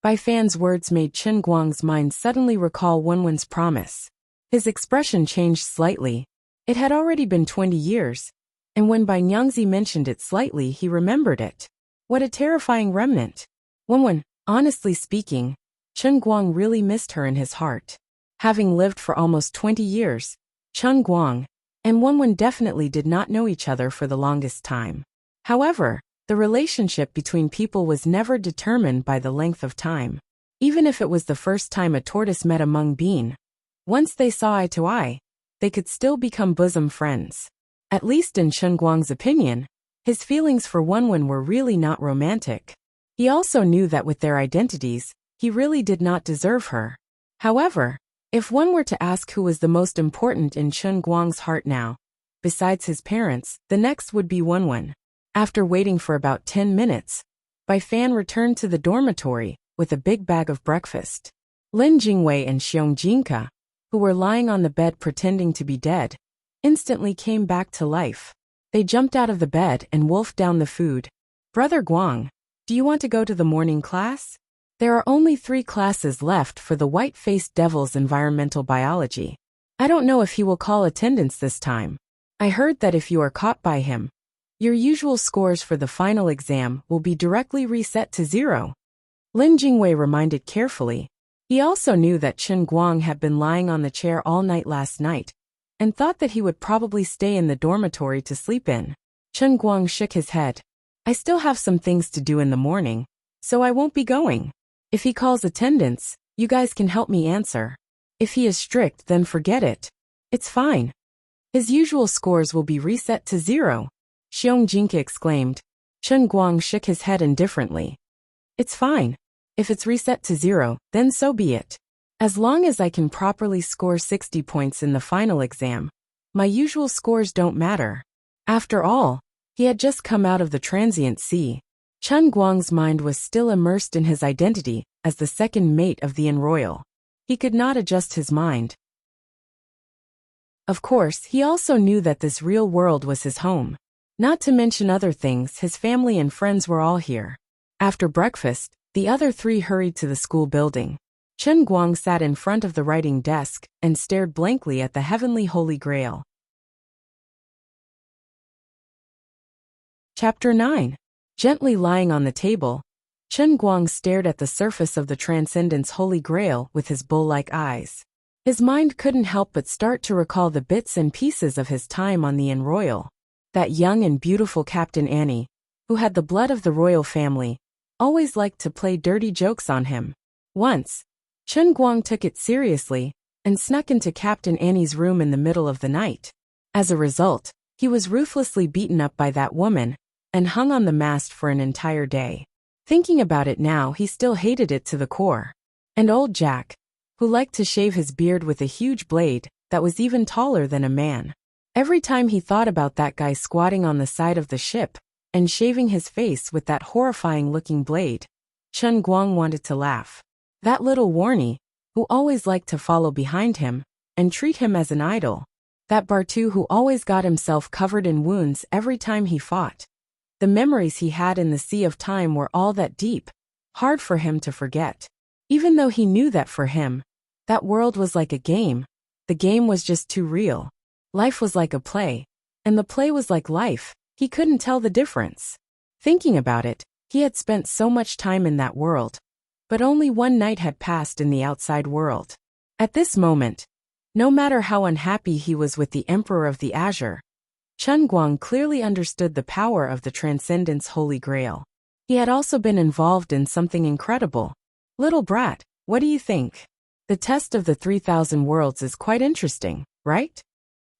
Bai Fan's words made Chen Guang's mind suddenly recall Wenwen's promise. His expression changed slightly. It had already been 20 years, and when Bai Nyangzi mentioned it slightly, he remembered it. What a terrifying remnant. Wenwen, honestly speaking, Chen Guang really missed her in his heart. Having lived for almost 20 years, Chen Guang and Wenwen definitely did not know each other for the longest time. However, the relationship between people was never determined by the length of time. Even if it was the first time a tortoise met a mung bean, once they saw eye to eye, they could still become bosom friends. At least in Chen Guang's opinion, his feelings for Wenwen were really not romantic. He also knew that with their identities, he really did not deserve her. However, if one were to ask who was the most important in Chen Guang's heart now, besides his parents, the next would be Wenwen. After waiting for about 10 minutes, Bai Fan returned to the dormitory with a big bag of breakfast. Lin Jingwei and Xiong Jinka, who were lying on the bed pretending to be dead, instantly came back to life. They jumped out of the bed and wolfed down the food. "Brother Guang, do you want to go to the morning class? There are only 3 classes left for the white-faced devil's environmental biology. I don't know if he will call attendance this time. I heard that if you are caught by him, your usual scores for the final exam will be directly reset to 0. Lin Jingwei reminded carefully. He also knew that Chen Guang had been lying on the chair all night last night, and thought that he would probably stay in the dormitory to sleep in. Chen Guang shook his head. I still have some things to do in the morning, so I won't be going. If he calls attendance, you guys can help me answer. If he is strict, then forget it. It's fine. His usual scores will be reset to 0. Xiong Jinke exclaimed. Chen Guang shook his head indifferently. It's fine. If it's reset to 0, then so be it. As long as I can properly score 60 points in the final exam, my usual scores don't matter. After all, he had just come out of the transient sea. Chen Guang's mind was still immersed in his identity as the second mate of the Royal. He could not adjust his mind. Of course, he also knew that this real world was his home. Not to mention other things, his family and friends were all here. After breakfast, the other three hurried to the school building. Chen Guang sat in front of the writing desk and stared blankly at the heavenly Holy Grail. Chapter 9. Gently lying on the table, Chen Guang stared at the surface of the Transcendence Holy Grail with his bull-like eyes. His mind couldn't help but start to recall the bits and pieces of his time on the Royal. That young and beautiful Captain Annie, who had the blood of the royal family, always liked to play dirty jokes on him. Once, Chen Guang took it seriously and snuck into Captain Annie's room in the middle of the night. As a result, he was ruthlessly beaten up by that woman and hung on the mast for an entire day. Thinking about it now, he still hated it to the core. And old Jack, who liked to shave his beard with a huge blade that was even taller than a man. Every time he thought about that guy squatting on the side of the ship and shaving his face with that horrifying-looking blade, Chen Guang wanted to laugh. That little warnie, who always liked to follow behind him and treat him as an idol. That Bartu who always got himself covered in wounds every time he fought. The memories he had in the sea of time were all that deep, hard for him to forget. Even though he knew that for him, that world was like a game, the game was just too real. Life was like a play, and the play was like life. He couldn't tell the difference. Thinking about it, he had spent so much time in that world, but only one night had passed in the outside world. At this moment, no matter how unhappy he was with the Emperor of the Azure, Chen Guang clearly understood the power of the Transcendence Holy Grail. He had also been involved in something incredible. Little brat, what do you think? The test of the 3,000 worlds is quite interesting, right?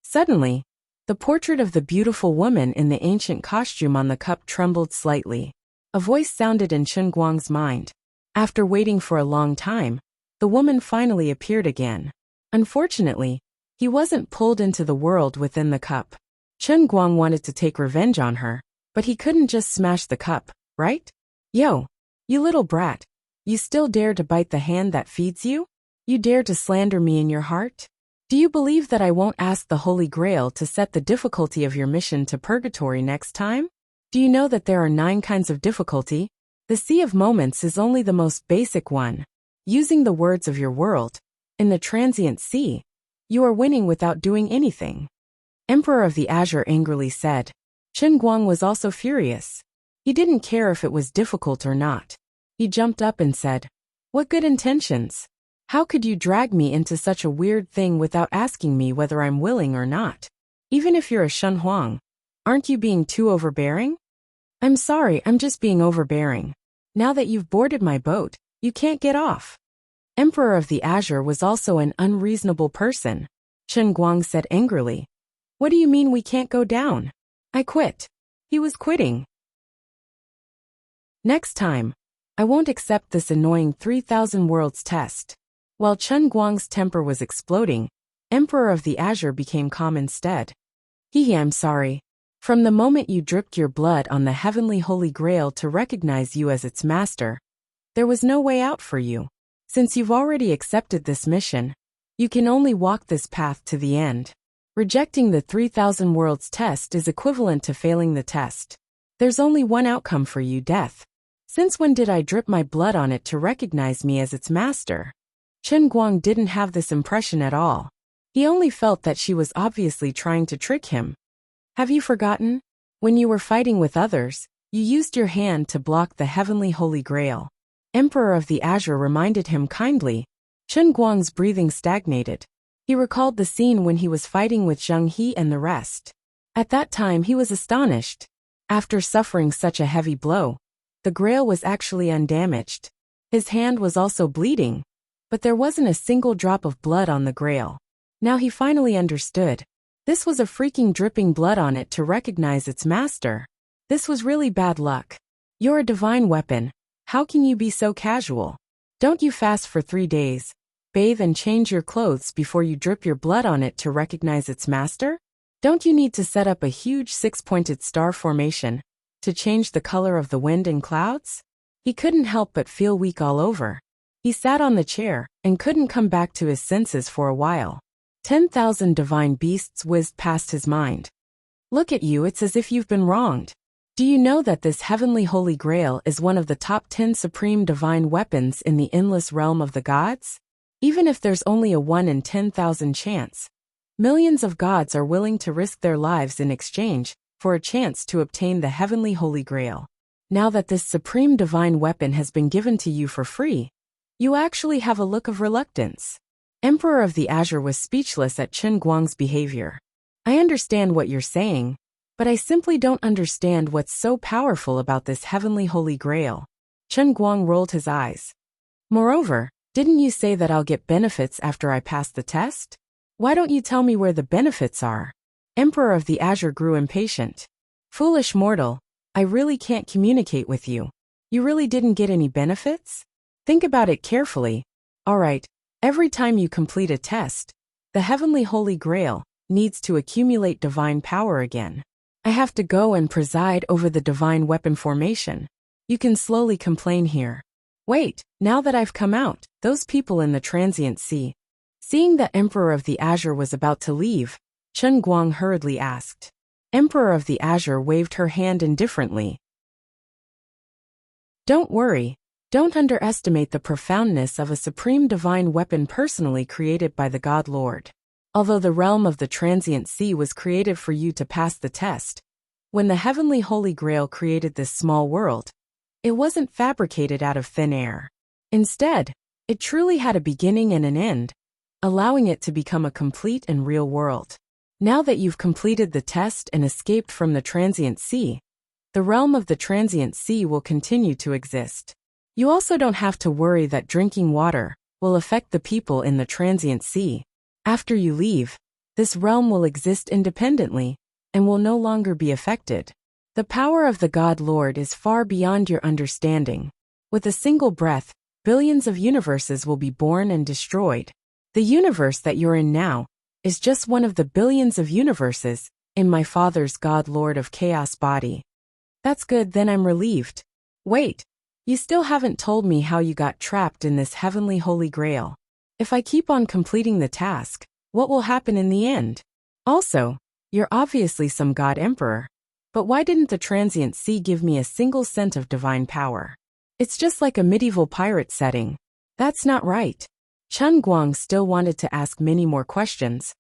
Suddenly, the portrait of the beautiful woman in the ancient costume on the cup trembled slightly. A voice sounded in Chen Guang's mind. After waiting for a long time, the woman finally appeared again. Unfortunately, he wasn't pulled into the world within the cup. Chen Guang wanted to take revenge on her, but he couldn't just smash the cup, right? Yo, you little brat, you still dare to bite the hand that feeds you? You dare to slander me in your heart? Do you believe that I won't ask the Holy Grail to set the difficulty of your mission to purgatory next time? Do you know that there are 9 kinds of difficulty? The Sea of Moments is only the most basic one. Using the words of your world, in the transient sea, you are winning without doing anything. Emperor of the Azure angrily said. Chen Guang was also furious. He didn't care if it was difficult or not. He jumped up and said, "What good intentions? How could you drag me into such a weird thing without asking me whether I'm willing or not? Even if you're a Shen Huang, aren't you being too overbearing?" "I'm sorry, I'm just being overbearing. Now that you've boarded my boat, you can't get off." Emperor of the Azure was also an unreasonable person. Chen Guang said angrily, "What do you mean we can't go down? I quit." He was quitting. Next time, I won't accept this annoying 3,000 worlds test. While Chen Guang's temper was exploding, Emperor of the Azure became calm instead. I'm sorry. From the moment you dripped your blood on the heavenly Holy Grail to recognize you as its master, there was no way out for you. Since you've already accepted this mission, you can only walk this path to the end. Rejecting the 3,000 worlds test is equivalent to failing the test. There's only one outcome for you, death. Since when did I drip my blood on it to recognize me as its master? Chen Guang didn't have this impression at all. He only felt that she was obviously trying to trick him. Have you forgotten? When you were fighting with others, you used your hand to block the heavenly Holy Grail. Emperor of the Azure reminded him kindly Chen Guang's breathing stagnated. He recalled the scene when he was fighting with Zheng He and the rest. At that time he was astonished. After suffering such a heavy blow, the grail was actually undamaged. His hand was also bleeding, but there wasn't a single drop of blood on the grail. Now he finally understood. This was a freaking dripping blood on it to recognize its master. This was really bad luck. You're a divine weapon. How can you be so casual? Don't you fast for 3 days, bathe and change your clothes before you drip your blood on it to recognize its master? Don't you need to set up a huge 6-pointed star formation to change the color of the wind and clouds? He couldn't help but feel weak all over. He sat on the chair and couldn't come back to his senses for a while. 10,000 divine beasts whizzed past his mind. Look at you, it's as if you've been wronged. Do you know that this heavenly holy grail is one of the top 10 supreme divine weapons in the endless realm of the gods? Even if there's only a 1 in 10,000 chance, millions of gods are willing to risk their lives in exchange for a chance to obtain the heavenly holy grail. Now that this supreme divine weapon has been given to you for free, you actually have a look of reluctance. Emperor of the Azure was speechless at Chen Guang's behavior. I understand what you're saying, but I simply don't understand what's so powerful about this heavenly holy grail. Chen Guang rolled his eyes. Moreover, didn't you say that I'll get benefits after I pass the test? Why don't you tell me where the benefits are? Emperor of the Azure grew impatient. Foolish mortal, I really can't communicate with you. You really didn't get any benefits? Think about it carefully. Alright, every time you complete a test, the heavenly holy grail needs to accumulate divine power again. I have to go and preside over the divine weapon formation. You can slowly complain here. Wait, now that I've come out, those people in the transient sea. Seeing that Emperor of the Azure was about to leave, Chen Guang hurriedly asked. Emperor of the Azure waved her hand indifferently. Don't worry. Don't underestimate the profoundness of a supreme divine weapon personally created by the God Lord. Although the realm of the transient sea was created for you to pass the test, when the heavenly holy grail created this small world, it wasn't fabricated out of thin air. Instead, it truly had a beginning and an end, allowing it to become a complete and real world. Now that you've completed the test and escaped from the transient sea, the realm of the transient sea will continue to exist. You also don't have to worry that drinking water will affect the people in the transient sea. After you leave, this realm will exist independently and will no longer be affected. The power of the God Lord is far beyond your understanding. With a single breath, billions of universes will be born and destroyed. The universe that you're in now is just one of the billions of universes in my Father's God Lord of Chaos body. That's good, then I'm relieved. Wait. You still haven't told me how you got trapped in this heavenly holy grail. If I keep on completing the task, what will happen in the end? Also, you're obviously some god emperor. But why didn't the transient sea give me a single cent of divine power? It's just like a medieval pirate setting. That's not right. Chen Guang still wanted to ask many more questions,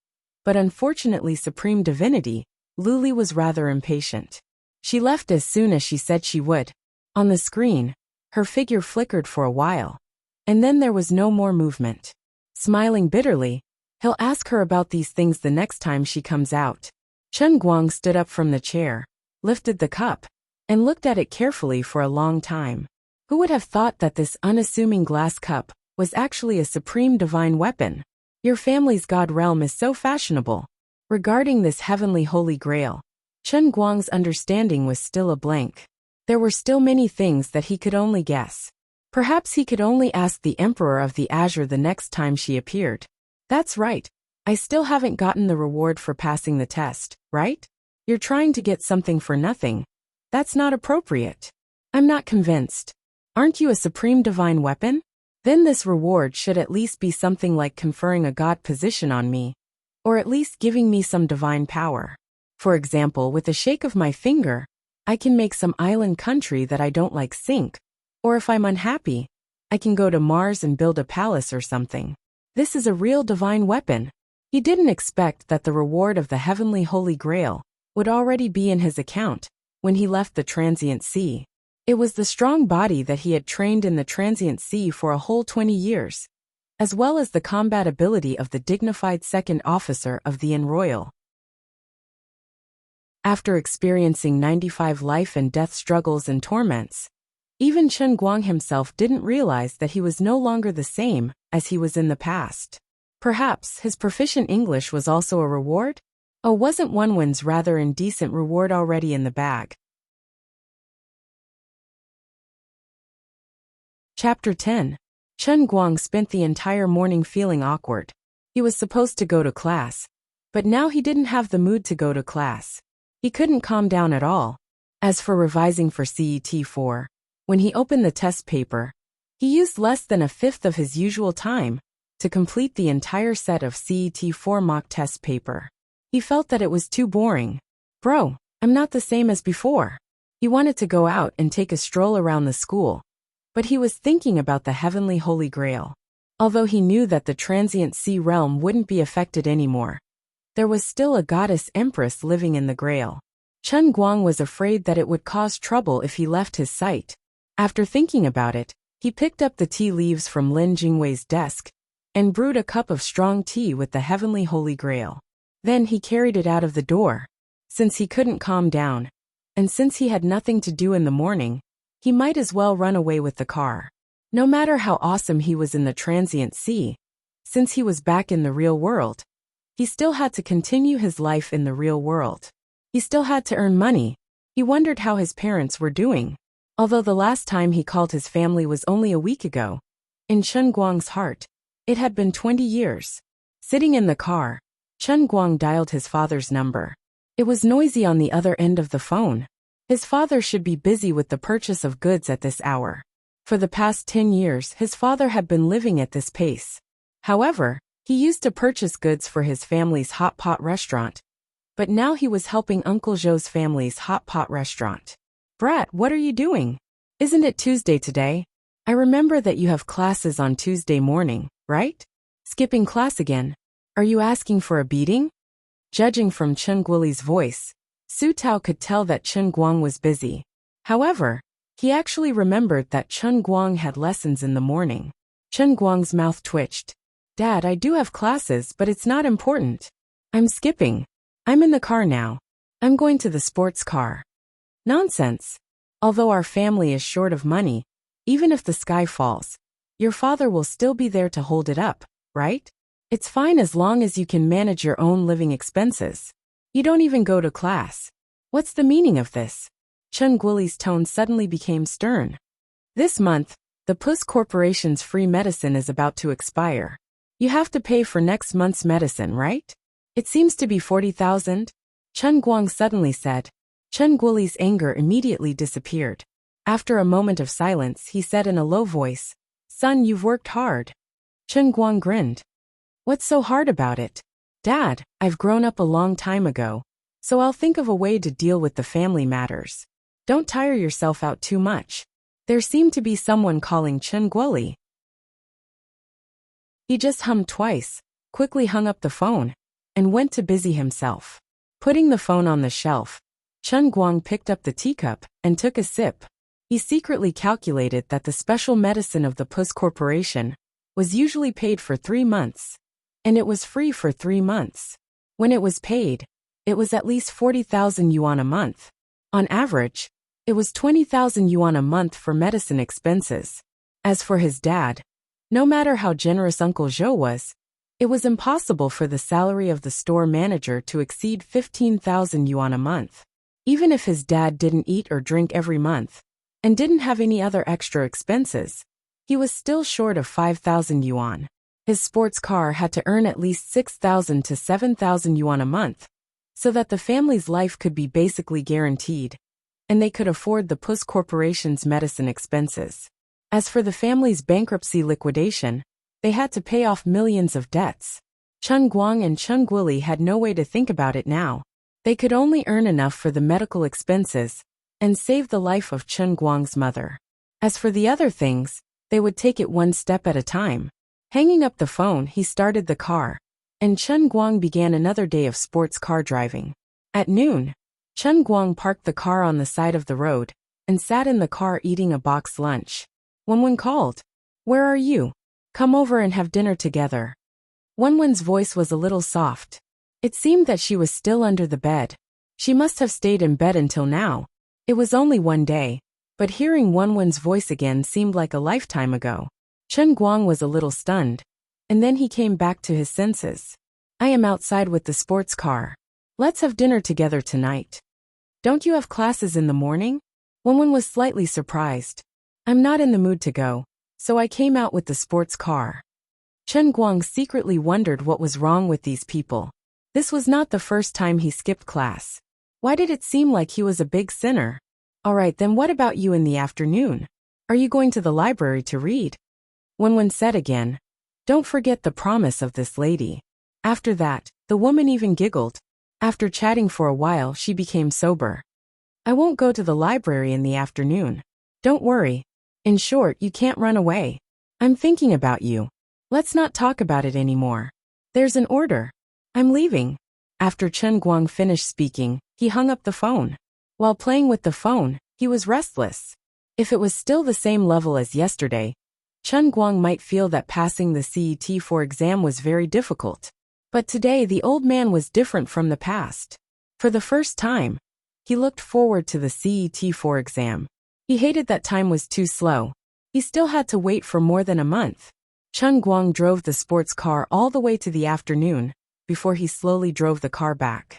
but unfortunately Supreme Divinity, Luli was rather impatient. She left as soon as she said she would. On the screen, her figure flickered for a while, and then there was no more movement. Smiling bitterly, he'll ask her about these things the next time she comes out. Chen Guang stood up from the chair, lifted the cup, and looked at it carefully for a long time. Who would have thought that this unassuming glass cup was actually a supreme divine weapon? Your family's god realm is so fashionable. Regarding this heavenly holy grail, Chen Guang's understanding was still a blank. There were still many things that he could only guess. Perhaps he could only ask the Emperor of the Azure the next time she appeared. That's right. I still haven't gotten the reward for passing the test, right? You're trying to get something for nothing. That's not appropriate. I'm not convinced. Aren't you a supreme divine weapon? Then this reward should at least be something like conferring a god position on me, or at least giving me some divine power. For example, with a shake of my finger, I can make some island country that I don't like sink, or if I'm unhappy, I can go to Mars and build a palace or something. This is a real divine weapon. He didn't expect that the reward of the heavenly holy grail would already be in his account when he left the transient sea. It was the strong body that he had trained in the transient sea for a whole 20 years. as well as the combat ability of the dignified second officer of the Inn Royal. After experiencing 95 life and death struggles and torments, even Chen Guang himself didn't realize that he was no longer the same as he was in the past. Perhaps his proficient English was also a reward? Oh, wasn't Wenwen's rather indecent reward already in the bag? Chapter 10. Chen Guang spent the entire morning feeling awkward. He was supposed to go to class, but now he didn't have the mood to go to class. He couldn't calm down at all. As for revising for CET4, when he opened the test paper, he used less than a fifth of his usual time to complete the entire set of CET4 mock test paper. He felt that it was too boring. Bro, I'm not the same as before. He wanted to go out and take a stroll around the school, but he was thinking about the heavenly Holy Grail. Although he knew that the transient sea realm wouldn't be affected anymore, there was still a goddess empress living in the Grail. Chen Guang was afraid that it would cause trouble if he left his sight. After thinking about it, he picked up the tea leaves from Lin Jingwei's desk and brewed a cup of strong tea with the heavenly Holy Grail. Then he carried it out of the door. Since he couldn't calm down, and since he had nothing to do in the morning, he might as well run away with the car. No matter how awesome he was in the transient sea, since he was back in the real world, he still had to continue his life in the real world. He still had to earn money. He wondered how his parents were doing. Although the last time he called his family was only a week ago, in Chen Guang's heart, it had been 20 years. Sitting in the car, Chen Guang dialed his father's number. It was noisy on the other end of the phone. His father should be busy with the purchase of goods at this hour. For the past 10 years, his father had been living at this pace. However, he used to purchase goods for his family's hot pot restaurant, but now he was helping Uncle Zhou's family's hot pot restaurant. Brat, what are you doing? Isn't it Tuesday today? I remember that you have classes on Tuesday morning, right? Skipping class again? Are you asking for a beating? Judging from Chen Guoli's voice, Su Tao could tell that Chen Guang was busy. However, he actually remembered that Chen Guang had lessons in the morning. Chen Guang's mouth twitched. Dad, I do have classes, but it's not important. I'm skipping. I'm in the car now. I'm going to the sports car. Nonsense. Although our family is short of money, even if the sky falls, your father will still be there to hold it up, right? It's fine as long as you can manage your own living expenses. You don't even go to class. What's the meaning of this? Chen Guoli's tone suddenly became stern. This month, the Puss Corporation's free medicine is about to expire. You have to pay for next month's medicine, right? It seems to be 40,000. Chen Guang suddenly said. Chen Guoli's anger immediately disappeared. After a moment of silence, he said in a low voice, Son, you've worked hard. Chen Guang grinned. What's so hard about it? Dad, I've grown up a long time ago, so I'll think of a way to deal with the family matters. Don't tire yourself out too much. There seemed to be someone calling Chen Guoli. He just hummed twice, quickly hung up the phone, and went to busy himself. Putting the phone on the shelf, Chen Guang picked up the teacup and took a sip. He secretly calculated that the special medicine of the Puss Corporation was usually paid for 3 months, and it was free for 3 months. When it was paid, it was at least 40,000 yuan a month. On average, it was 20,000 yuan a month for medicine expenses. As for his dad, no matter how generous Uncle Zhou was, it was impossible for the salary of the store manager to exceed 15,000 yuan a month. Even if his dad didn't eat or drink every month, and didn't have any other extra expenses, he was still short of 5,000 yuan. His sports car had to earn at least 6,000 to 7,000 yuan a month, so that the family's life could be basically guaranteed, and they could afford the Puss Corporation's medicine expenses. As for the family's bankruptcy liquidation, they had to pay off millions of debts. Chen Guang and Chen Guoli had no way to think about it now. They could only earn enough for the medical expenses and save the life of Chen Guang's mother. As for the other things, they would take it one step at a time. Hanging up the phone, he started the car, and Chen Guang began another day of sports car driving. At noon, Chen Guang parked the car on the side of the road and sat in the car eating a box lunch. Wenwen called. Where are you? Come over and have dinner together. Wenwen's voice was a little soft. It seemed that she was still under the bed. She must have stayed in bed until now. It was only one day, but hearing Wenwen's voice again seemed like a lifetime ago. Chen Guang was a little stunned, and then he came back to his senses. I am outside with the sports car. Let's have dinner together tonight. Don't you have classes in the morning? Wenwen was slightly surprised. I'm not in the mood to go, so I came out with the sports car. Chen Guang secretly wondered what was wrong with these people. This was not the first time he skipped class. Why did it seem like he was a big sinner? Alright, then what about you in the afternoon? Are you going to the library to read? Wenwen said again. Don't forget the promise of this lady. After that, the woman even giggled. After chatting for a while, she became sober. I won't go to the library in the afternoon. Don't worry. In short, you can't run away. I'm thinking about you. Let's not talk about it anymore. There's an order. I'm leaving. After Chen Guang finished speaking, he hung up the phone. While playing with the phone, he was restless. If it was still the same level as yesterday, Chen Guang might feel that passing the CET4 exam was very difficult. But today the old man was different from the past. For the first time, he looked forward to the CET4 exam. He hated that time was too slow. He still had to wait for more than a month. Chen Guang drove the sports car all the way to the afternoon, before he slowly drove the car back.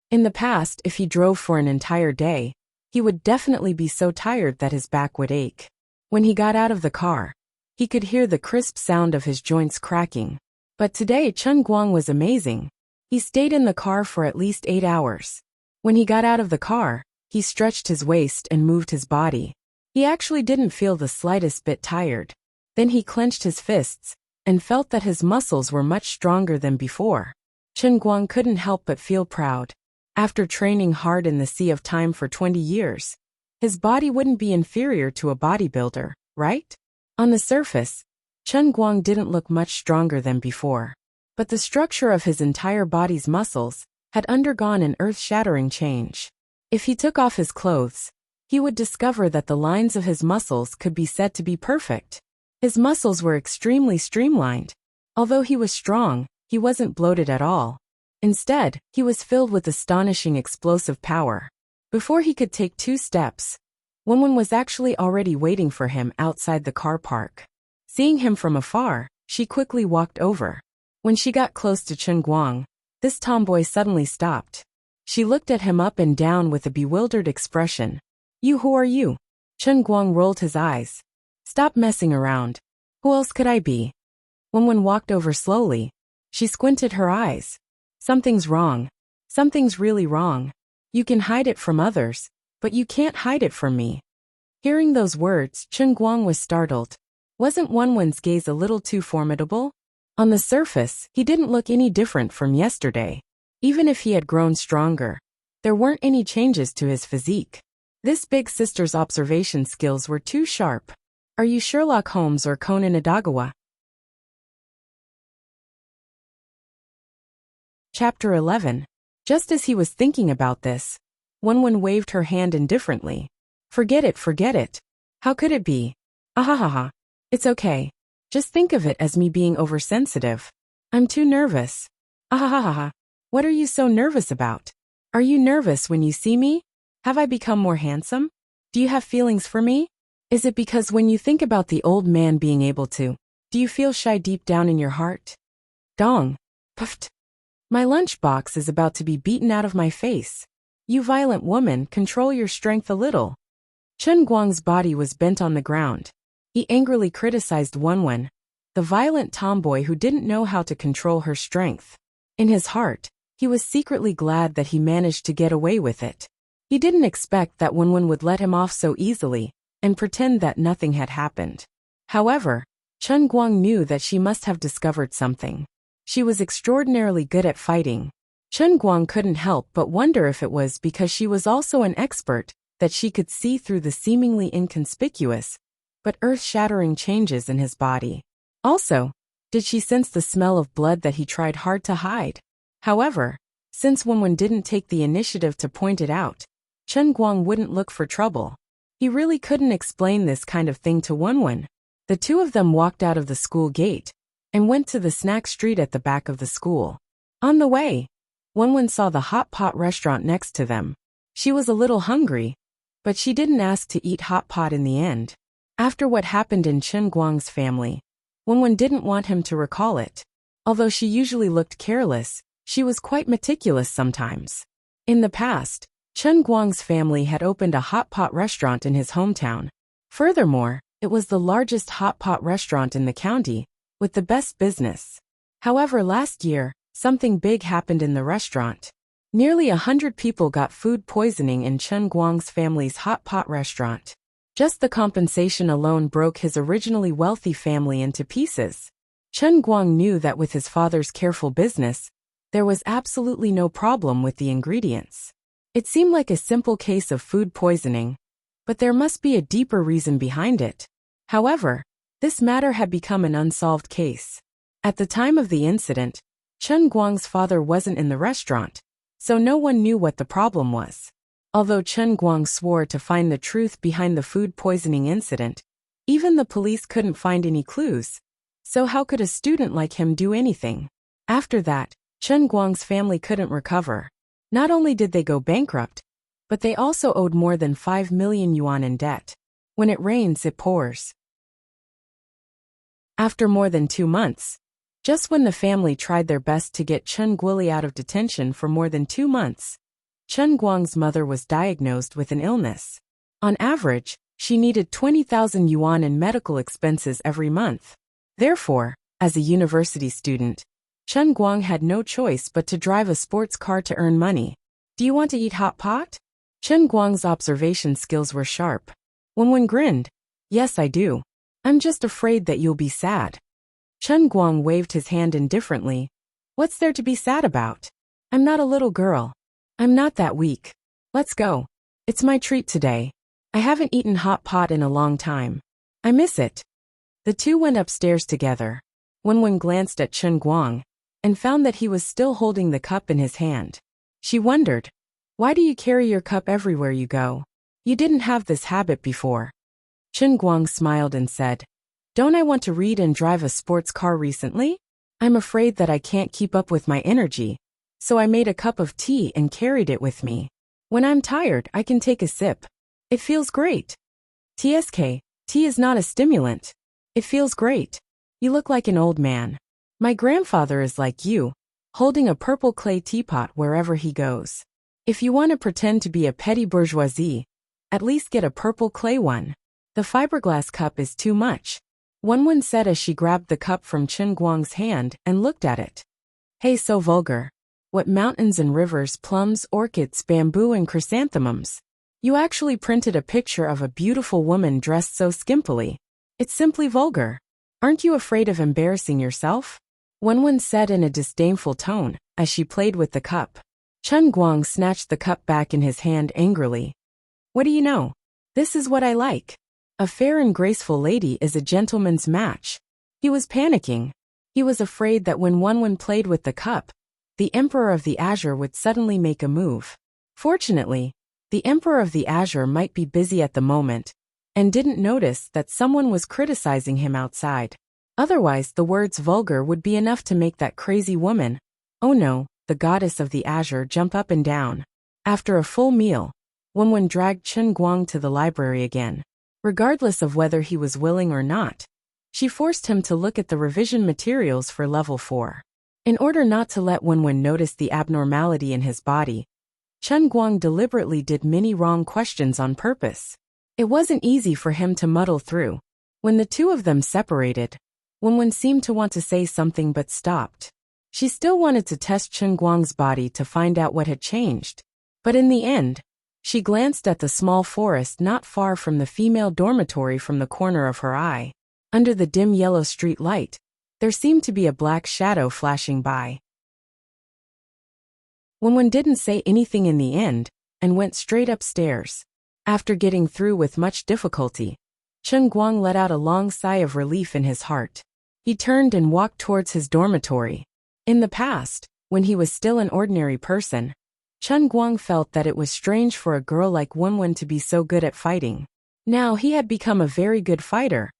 In the past, if he drove for an entire day, he would definitely be so tired that his back would ache. When he got out of the car, he could hear the crisp sound of his joints cracking. But today Chen Guang was amazing. He stayed in the car for at least 8 hours. When he got out of the car, he stretched his waist and moved his body. He actually didn't feel the slightest bit tired. Then he clenched his fists and felt that his muscles were much stronger than before. Chen Guang couldn't help but feel proud. After training hard in the sea of time for 20 years, his body wouldn't be inferior to a bodybuilder, right? On the surface, Chen Guang didn't look much stronger than before. But the structure of his entire body's muscles had undergone an earth-shattering change. If he took off his clothes, he would discover that the lines of his muscles could be said to be perfect. His muscles were extremely streamlined. Although he was strong, he wasn't bloated at all. Instead, he was filled with astonishing explosive power. Before he could take 2 steps, Wenwen was actually already waiting for him outside the car park. Seeing him from afar, she quickly walked over. When she got close to Chen Guang, this tomboy suddenly stopped. She looked at him up and down with a bewildered expression. Who are you? Chen Guang rolled his eyes. Stop messing around. Who else could I be? Wenwen walked over slowly. She squinted her eyes. Something's wrong. Something's really wrong. You can hide it from others, but you can't hide it from me. Hearing those words, Chen Guang was startled. Wasn't Wenwen's gaze a little too formidable? On the surface, he didn't look any different from yesterday. Even if he had grown stronger, there weren't any changes to his physique. This big sister's observation skills were too sharp. Are you Sherlock Holmes or Conan Edogawa? Chapter 11. Just as he was thinking about this, Wenwen waved her hand indifferently. Forget it, forget it. How could it be? Ahahaha. It's okay. Just think of it as me being oversensitive. I'm too nervous. Ahahaha. What are you so nervous about? Are you nervous when you see me? Have I become more handsome? Do you have feelings for me? Is it because when you think about the old man being able to, do you feel shy deep down in your heart? Dong. Puffed. My lunchbox is about to be beaten out of my face. You violent woman, control your strength a little. Chen Guang's body was bent on the ground. He angrily criticized Wenwen, the violent tomboy who didn't know how to control her strength. In his heart, he was secretly glad that he managed to get away with it. He didn't expect that Wenwen would let him off so easily and pretend that nothing had happened. However, Chen Guang knew that she must have discovered something. She was extraordinarily good at fighting. Chen Guang couldn't help but wonder if it was because she was also an expert that she could see through the seemingly inconspicuous but earth-shattering changes in his body. Also, did she sense the smell of blood that he tried hard to hide? However, since Wenwen didn't take the initiative to point it out, Chen Guang wouldn't look for trouble. He really couldn't explain this kind of thing to Wenwen. The two of them walked out of the school gate and went to the snack street at the back of the school. On the way, Wenwen saw the hot pot restaurant next to them. She was a little hungry, but she didn't ask to eat hot pot in the end. After what happened in Chen Guang's family, Wenwen didn't want him to recall it. Although she usually looked careless, she was quite meticulous sometimes. In the past, Chen Guang's family had opened a hot pot restaurant in his hometown. Furthermore, it was the largest hot pot restaurant in the county, with the best business. However, last year, something big happened in the restaurant. Nearly 100 people got food poisoning in Chen Guang's family's hot pot restaurant. Just the compensation alone broke his originally wealthy family into pieces. Chen Guang knew that with his father's careful business, there was absolutely no problem with the ingredients. It seemed like a simple case of food poisoning, but there must be a deeper reason behind it. However, this matter had become an unsolved case. At the time of the incident, Chen Guang's father wasn't in the restaurant, so no one knew what the problem was. Although Chen Guang swore to find the truth behind the food poisoning incident, even the police couldn't find any clues. So how could a student like him do anything? After that, Chen Guang's family couldn't recover. Not only did they go bankrupt, but they also owed more than 5 million yuan in debt. When it rains, it pours. After more than 2 months, just when the family tried their best to get Chen Guoli out of detention for more than 2 months, Chen Guang's mother was diagnosed with an illness. On average, she needed 20,000 yuan in medical expenses every month. Therefore, as a university student, Chen Guang had no choice but to drive a sports car to earn money. Do you want to eat hot pot? Chen Guang's observation skills were sharp. Wenwen grinned. Yes, I do. I'm just afraid that you'll be sad. Chen Guang waved his hand indifferently. What's there to be sad about? I'm not a little girl. I'm not that weak. Let's go. It's my treat today. I haven't eaten hot pot in a long time. I miss it. The two went upstairs together. Wenwen glanced at Chen Guang and found that he was still holding the cup in his hand. She wondered, why do you carry your cup everywhere you go? You didn't have this habit before. Chen Guang smiled and said, Don't I want to read and drive a sports car recently? I'm afraid that I can't keep up with my energy, so I made a cup of tea and carried it with me. When I'm tired, I can take a sip. It feels great. TSK, tea is not a stimulant. It feels great. You look like an old man. My grandfather is like you, holding a purple clay teapot wherever he goes. If you want to pretend to be a petty bourgeoisie, at least get a purple clay one. The fiberglass cup is too much, Wenwen said as she grabbed the cup from Chen Guang's hand and looked at it. Hey, so vulgar. What mountains and rivers, plums, orchids, bamboo and chrysanthemums. You actually printed a picture of a beautiful woman dressed so skimpily. It's simply vulgar. Aren't you afraid of embarrassing yourself? Wenwen said in a disdainful tone as she played with the cup. Chen Guang snatched the cup back in his hand angrily. What do you know? This is what I like. A fair and graceful lady is a gentleman's match. He was panicking. He was afraid that when Wenwen played with the cup, the Emperor of the Azure would suddenly make a move. Fortunately, the Emperor of the Azure might be busy at the moment and didn't notice that someone was criticizing him outside. Otherwise, the words vulgar would be enough to make that crazy woman, oh no, the goddess of the Azure, jump up and down. After a full meal, Wenwen dragged Chen Guang to the library again. Regardless of whether he was willing or not, she forced him to look at the revision materials for level 4. In order not to let Wenwen notice the abnormality in his body, Chen Guang deliberately did many wrong questions on purpose. It wasn't easy for him to muddle through. When the two of them separated, Wenwen seemed to want to say something but stopped. She still wanted to test Chen Guang's body to find out what had changed. But in the end, she glanced at the small forest not far from the female dormitory from the corner of her eye. Under the dim yellow street light, there seemed to be a black shadow flashing by. Wenwen didn't say anything in the end and went straight upstairs. After getting through with much difficulty, Chen Guang let out a long sigh of relief in his heart. He turned and walked towards his dormitory. In the past, when he was still an ordinary person, Chen Guang felt that it was strange for a girl like Wenwen to be so good at fighting. Now he had become a very good fighter,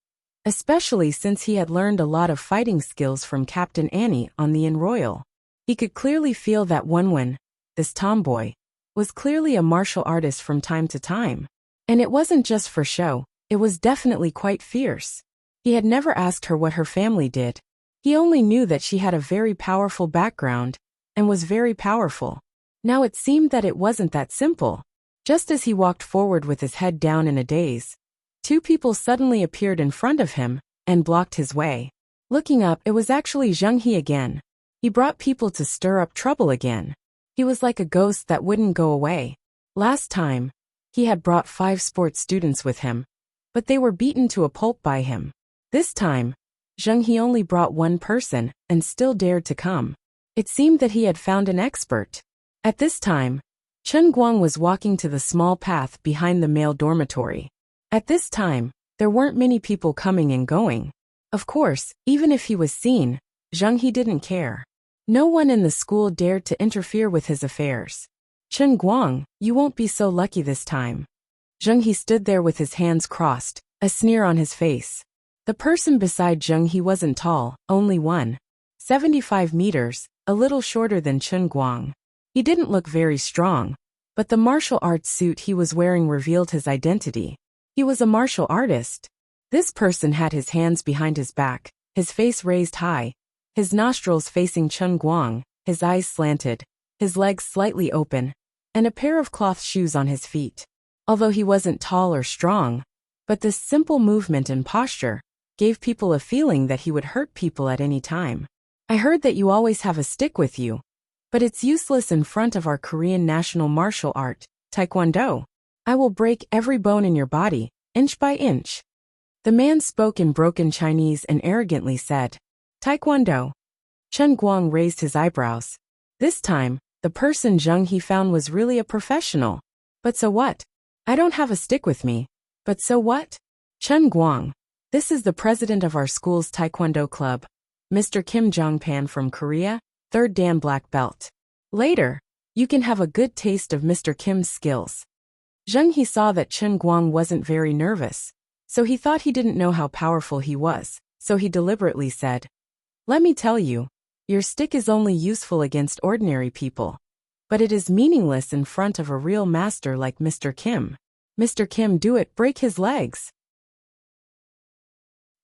especially since he had learned a lot of fighting skills from Captain Annie on the Royal. He could clearly feel that Wenwen, this tomboy, was clearly a martial artist from time to time. And it wasn't just for show, it was definitely quite fierce. He had never asked her what her family did. He only knew that she had a very powerful background and was very powerful. Now it seemed that it wasn't that simple. Just as he walked forward with his head down in a daze, two people suddenly appeared in front of him and blocked his way. Looking up, it was actually Zheng He again. He brought people to stir up trouble again. He was like a ghost that wouldn't go away. Last time, he had brought 5 sports students with him, but they were beaten to a pulp by him. This time, Zheng He only brought 1 person and still dared to come. It seemed that he had found an expert. At this time, Chen Guang was walking to the small path behind the male dormitory. At this time, there weren't many people coming and going. Of course, even if he was seen, Zheng He didn't care. No one in the school dared to interfere with his affairs. Chen Guang, you won't be so lucky this time. Zheng He stood there with his hands crossed, a sneer on his face. The person beside Zheng He wasn't tall, only 1.75 meters, a little shorter than Chen Guang. He didn't look very strong, but the martial arts suit he was wearing revealed his identity. He was a martial artist. This person had his hands behind his back, his face raised high, his nostrils facing Chen Guang, his eyes slanted, his legs slightly open, and a pair of cloth shoes on his feet. Although he wasn't tall or strong, but this simple movement and posture gave people a feeling that he would hurt people at any time. I heard that you always have a stick with you, but it's useless in front of our Korean national martial art, Taekwondo. I will break every bone in your body, inch by inch. The man spoke in broken Chinese and arrogantly said, Taekwondo. Chen Guang raised his eyebrows. This time, the person Zheng He found was really a professional. But so what? I don't have a stick with me. But so what? Chen Guang. This is the president of our school's Taekwondo club, Mr. Kim Jongpan from Korea, 3rd Dan black belt. Later, you can have a good taste of Mr. Kim's skills. Zheng He saw that Chen Guang wasn't very nervous, so he thought he didn't know how powerful he was, so he deliberately said, Let me tell you, your stick is only useful against ordinary people, but it is meaningless in front of a real master like Mr. Kim. Mr. Kim, do it, break his legs.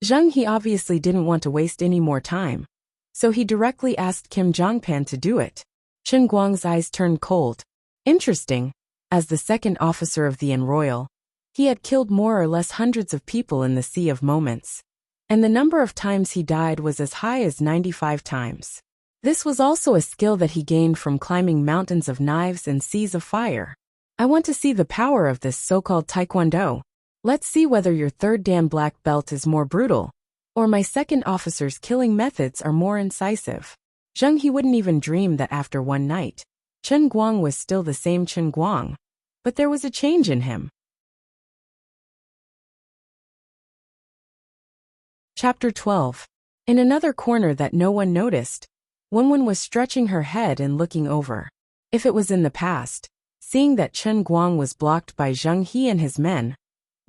Zheng He obviously didn't want to waste any more time, so he directly asked Kim Jongpan to do it. Chen Guang's eyes turned cold. Interesting. As the second officer of the Royal, he had killed more or less hundreds of people in the Sea of Moments, and the number of times he died was as high as 95 times. This was also a skill that he gained from climbing mountains of knives and seas of fire. I want to see the power of this so-called Taekwondo. Let's see whether your 3rd Dan black belt is more brutal, or my second officer's killing methods are more incisive. Zheng He wouldn't even dream that after one night, Chen Guang was still the same Chen Guang, but there was a change in him. Chapter 12. In another corner that no one noticed, Wenwen was stretching her head and looking over. If it was in the past, seeing that Chen Guang was blocked by Zheng He and his men,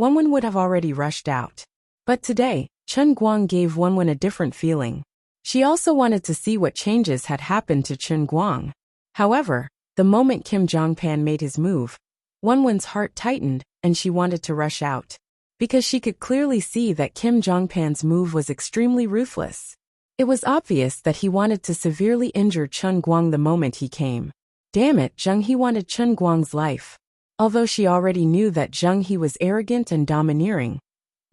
Wenwen would have already rushed out. But today, Chen Guang gave Wenwen a different feeling. She also wanted to see what changes had happened to Chen Guang. However, the moment Kim Jongpan made his move, Wenwen's heart tightened and she wanted to rush out, because she could clearly see that Kim Jongpan's move was extremely ruthless. It was obvious that he wanted to severely injure Chen Guang the moment he came. Damn it, Zheng He wanted Chen Guang's life. Although she already knew that Zheng He was arrogant and domineering,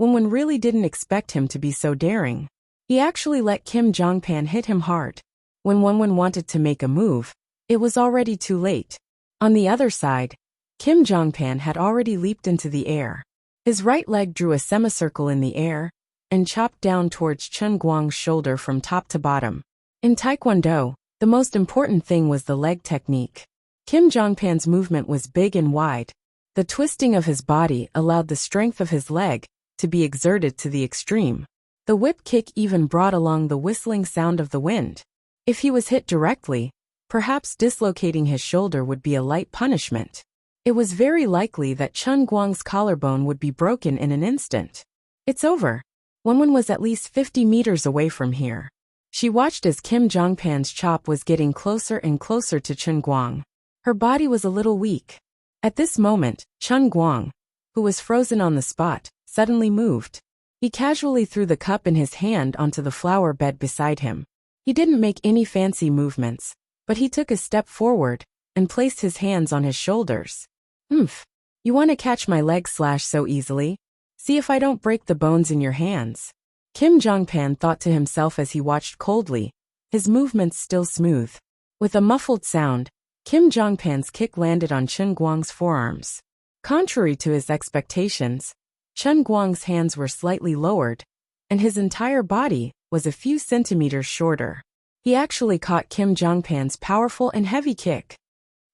Wenwen really didn't expect him to be so daring. He actually let Kim Jongpan hit him hard. When Wenwen wanted to make a move, it was already too late. On the other side, Kim Jongpan had already leaped into the air. His right leg drew a semicircle in the air and chopped down towards Chen Guang's shoulder from top to bottom. In Taekwondo, the most important thing was the leg technique. Kim Jongpan's movement was big and wide. The twisting of his body allowed the strength of his leg to be exerted to the extreme. The whip kick even brought along the whistling sound of the wind. If he was hit directly, perhaps dislocating his shoulder would be a light punishment. It was very likely that Chen Guang's collarbone would be broken in an instant. It's over. One was at least 50 meters away from here. She watched as Kim Jongpan's chop was getting closer and closer to Chen Guang. Her body was a little weak. At this moment, Chen Guang, who was frozen on the spot, suddenly moved. He casually threw the cup in his hand onto the flower bed beside him. He didn't make any fancy movements, but he took a step forward and placed his hands on his shoulders. You want to catch my leg so easily? See if I don't break the bones in your hands. Kim Jongpan thought to himself as he watched coldly, his movements still smooth. With a muffled sound, Kim Jongpan's kick landed on Chen Guang's forearms. Contrary to his expectations, Chen Guang's hands were slightly lowered, and his entire body was a few centimeters shorter. He actually caught Kim Jongpan's powerful and heavy kick.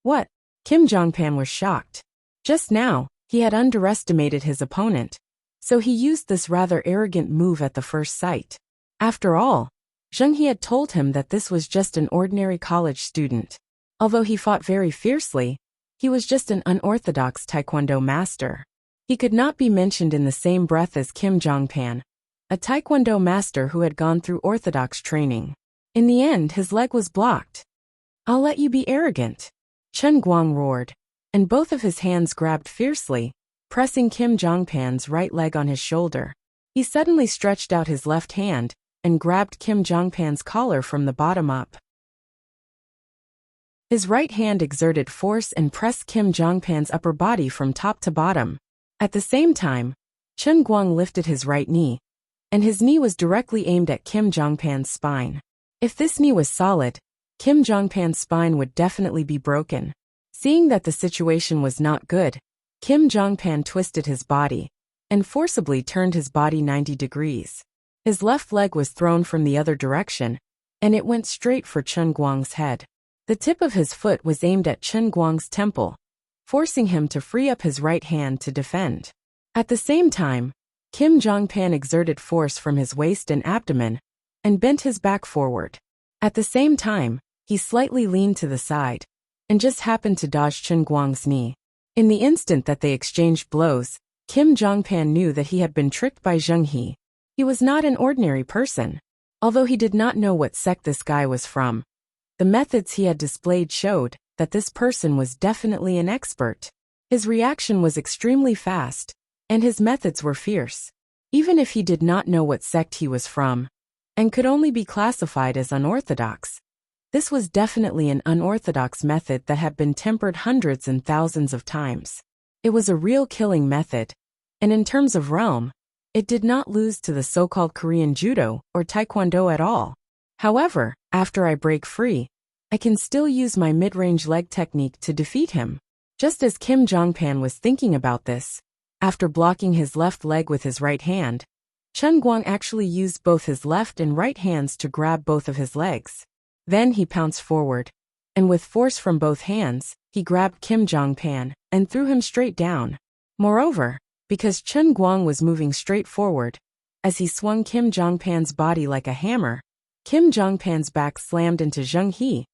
What? Kim Jongpan was shocked. Just now, he had underestimated his opponent, so he used this rather arrogant move at the first sight. After all, Zheng He had told him that this was just an ordinary college student. Although he fought very fiercely, he was just an unorthodox taekwondo master. He could not be mentioned in the same breath as Kim Jongpan, a taekwondo master who had gone through orthodox training. In the end, his leg was blocked. I'll let you be arrogant, Chen Guang roared, and both of his hands grabbed fiercely, pressing Kim Jongpan's right leg on his shoulder. He suddenly stretched out his left hand and grabbed Kim Jongpan's collar from the bottom up. His right hand exerted force and pressed Kim Jongpan's upper body from top to bottom. At the same time, Chen Guang lifted his right knee, and his knee was directly aimed at Kim Jongpan's spine. If this knee was solid, Kim Jongpan's spine would definitely be broken. Seeing that the situation was not good, Kim Jongpan twisted his body and forcibly turned his body 90 degrees. His left leg was thrown from the other direction, and it went straight for Chen Guang's head. The tip of his foot was aimed at Chen Guang's temple, forcing him to free up his right hand to defend. At the same time, Kim Jongpan exerted force from his waist and abdomen and bent his back forward. At the same time, he slightly leaned to the side and just happened to dodge Chen Guang's knee. In the instant that they exchanged blows, Kim Jongpan knew that he had been tricked by Zheng He. He was not an ordinary person. Although he did not know what sect this guy was from, the methods he had displayed showed that this person was definitely an expert. His reaction was extremely fast, and his methods were fierce. Even if he did not know what sect he was from, and could only be classified as unorthodox, this was definitely an unorthodox method that had been tempered hundreds and thousands of times. It was a real killing method, and in terms of realm, it did not lose to the so-called Korean judo or taekwondo at all. However, after I break free, I can still use my mid-range leg technique to defeat him. Just as Kim Jongpan was thinking about this, after blocking his left leg with his right hand, Chen Guang actually used both his left and right hands to grab both of his legs. Then he pounced forward, and with force from both hands, he grabbed Kim Jongpan and threw him straight down. Moreover, because Chen Guang was moving straight forward, as he swung Kim Jongpan's body like a hammer, Kim Jongpan's back slammed into Zheng He,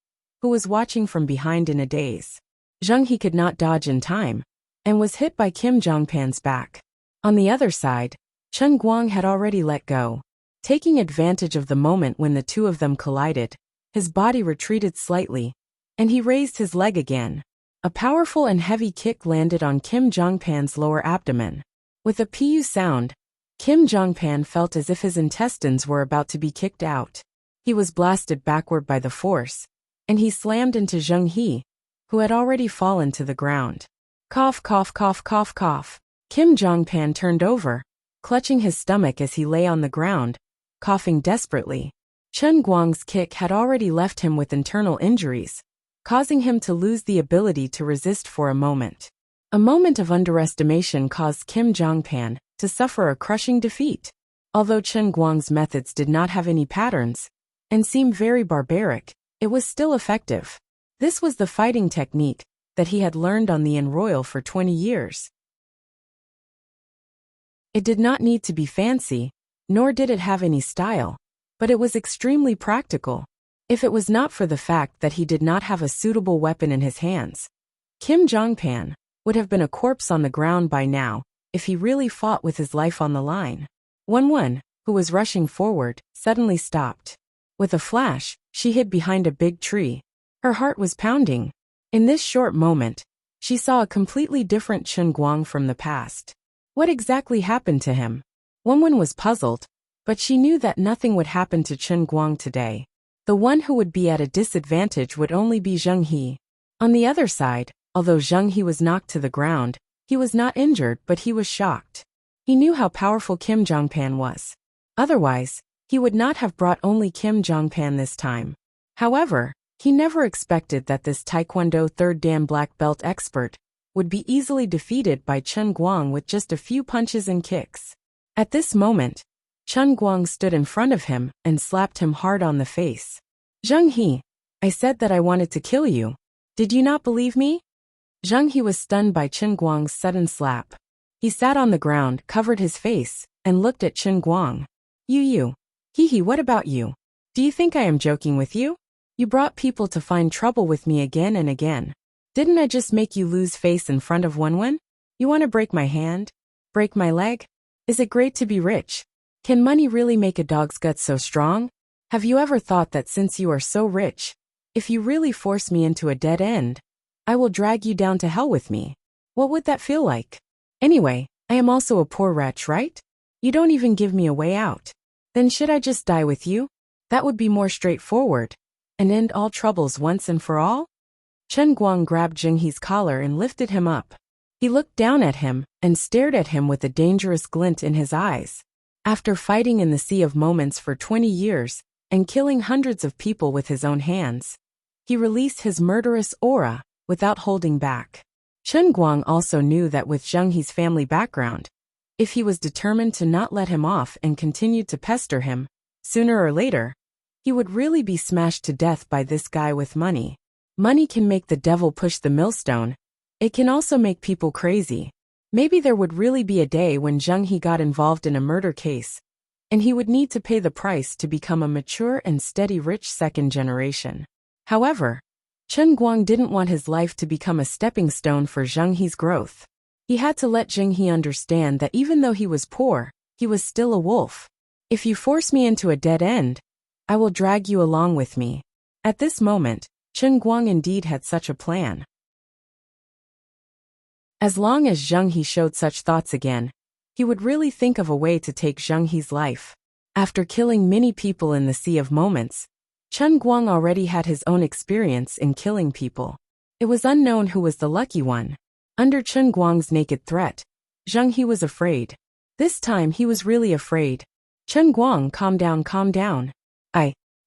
who was watching from behind in a daze. Zheng He could not dodge in time, and was hit by Kim Jongpan's back. On the other side, Chen Guang had already let go. Taking advantage of the moment when the two of them collided, his body retreated slightly, and he raised his leg again. A powerful and heavy kick landed on Kim Jongpan's lower abdomen. With a pu sound, Kim Jongpan felt as if his intestines were about to be kicked out. He was blasted backward by the force, and he slammed into Zheng He, who had already fallen to the ground. Cough, cough, cough, cough, cough. Kim Jongpan turned over, clutching his stomach as he lay on the ground, coughing desperately. Chen Guang's kick had already left him with internal injuries, causing him to lose the ability to resist for a moment. A moment of underestimation caused Kim Jongpan to suffer a crushing defeat. Although Chen Guang's methods did not have any patterns and seemed very barbaric, it was still effective. This was the fighting technique that he had learned on the Inn Royal for 20 years. It did not need to be fancy, nor did it have any style, but it was extremely practical. If it was not for the fact that he did not have a suitable weapon in his hands, Kim Jongpan would have been a corpse on the ground by now if he really fought with his life on the line. 1-1. who was rushing forward, suddenly stopped. With a flash, she hid behind a big tree. Her heart was pounding. In this short moment, she saw a completely different Chen Guang from the past. What exactly happened to him? Wenwen was puzzled, but she knew that nothing would happen to Chen Guang today. The one who would be at a disadvantage would only be Zheng He. On the other side, although Zheng He was knocked to the ground, he was not injured but he was shocked. He knew how powerful Kim Jongpan was. Otherwise, he would not have brought only Kim Jongpan this time. However, he never expected that this Taekwondo third Dan black belt expert would be easily defeated by Chen Guang with just a few punches and kicks. At this moment, Chen Guang stood in front of him and slapped him hard on the face. Zheng He, I said that I wanted to kill you. Did you not believe me? Zheng He was stunned by Chen Guang's sudden slap. He sat on the ground, covered his face, and looked at Chen Guang. You. He, what about you? Do you think I am joking with you? You brought people to find trouble with me again and again. Didn't I just make you lose face in front of Wenwen? You want to break my hand? Break my leg? Is it great to be rich? Can money really make a dog's gut so strong? Have you ever thought that since you are so rich, if you really force me into a dead end, I will drag you down to hell with me? What would that feel like? Anyway, I am also a poor wretch, right? You don't even give me a way out. Then should I just die with you? That would be more straightforward, and end all troubles once and for all? Chen Guang grabbed Zheng He's collar and lifted him up. He looked down at him and stared at him with a dangerous glint in his eyes. After fighting in the Sea of Moments for 20 years and killing hundreds of people with his own hands, he released his murderous aura without holding back. Chen Guang also knew that with Zheng He's family background, if he was determined to not let him off and continued to pester him, sooner or later, he would really be smashed to death by this guy with money. Money can make the devil push the millstone. It can also make people crazy. Maybe there would really be a day when Zheng He got involved in a murder case, and he would need to pay the price to become a mature and steady rich second generation. However, Chen Guang didn't want his life to become a stepping stone for Zheng He's growth. He had to let Zheng He understand that even though he was poor, he was still a wolf. If you force me into a dead end, I will drag you along with me. At this moment, Chen Guang indeed had such a plan. As long as Zheng He showed such thoughts again, he would really think of a way to take Zheng He's life. After killing many people in the Sea of Moments, Chen Guang already had his own experience in killing people. It was unknown who was the lucky one. Under Chen Guang's naked threat, Zheng He was afraid. This time he was really afraid. Chen Guang, calm down, calm down.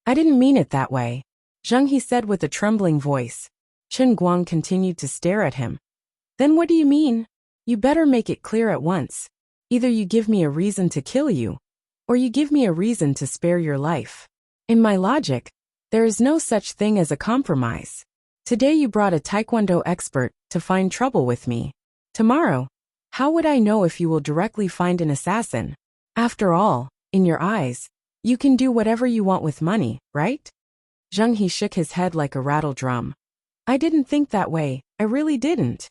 I didn't mean it that way, Zheng He said with a trembling voice. Chen Guang continued to stare at him. Then what do you mean? You better make it clear at once. Either you give me a reason to kill you, or you give me a reason to spare your life. In my logic, there is no such thing as a compromise. Today you brought a Taekwondo expert to find trouble with me. Tomorrow, how would I know if you will directly find an assassin? After all, in your eyes, you can do whatever you want with money, right? Zheng He shook his head like a rattle drum. I didn't think that way, I really didn't.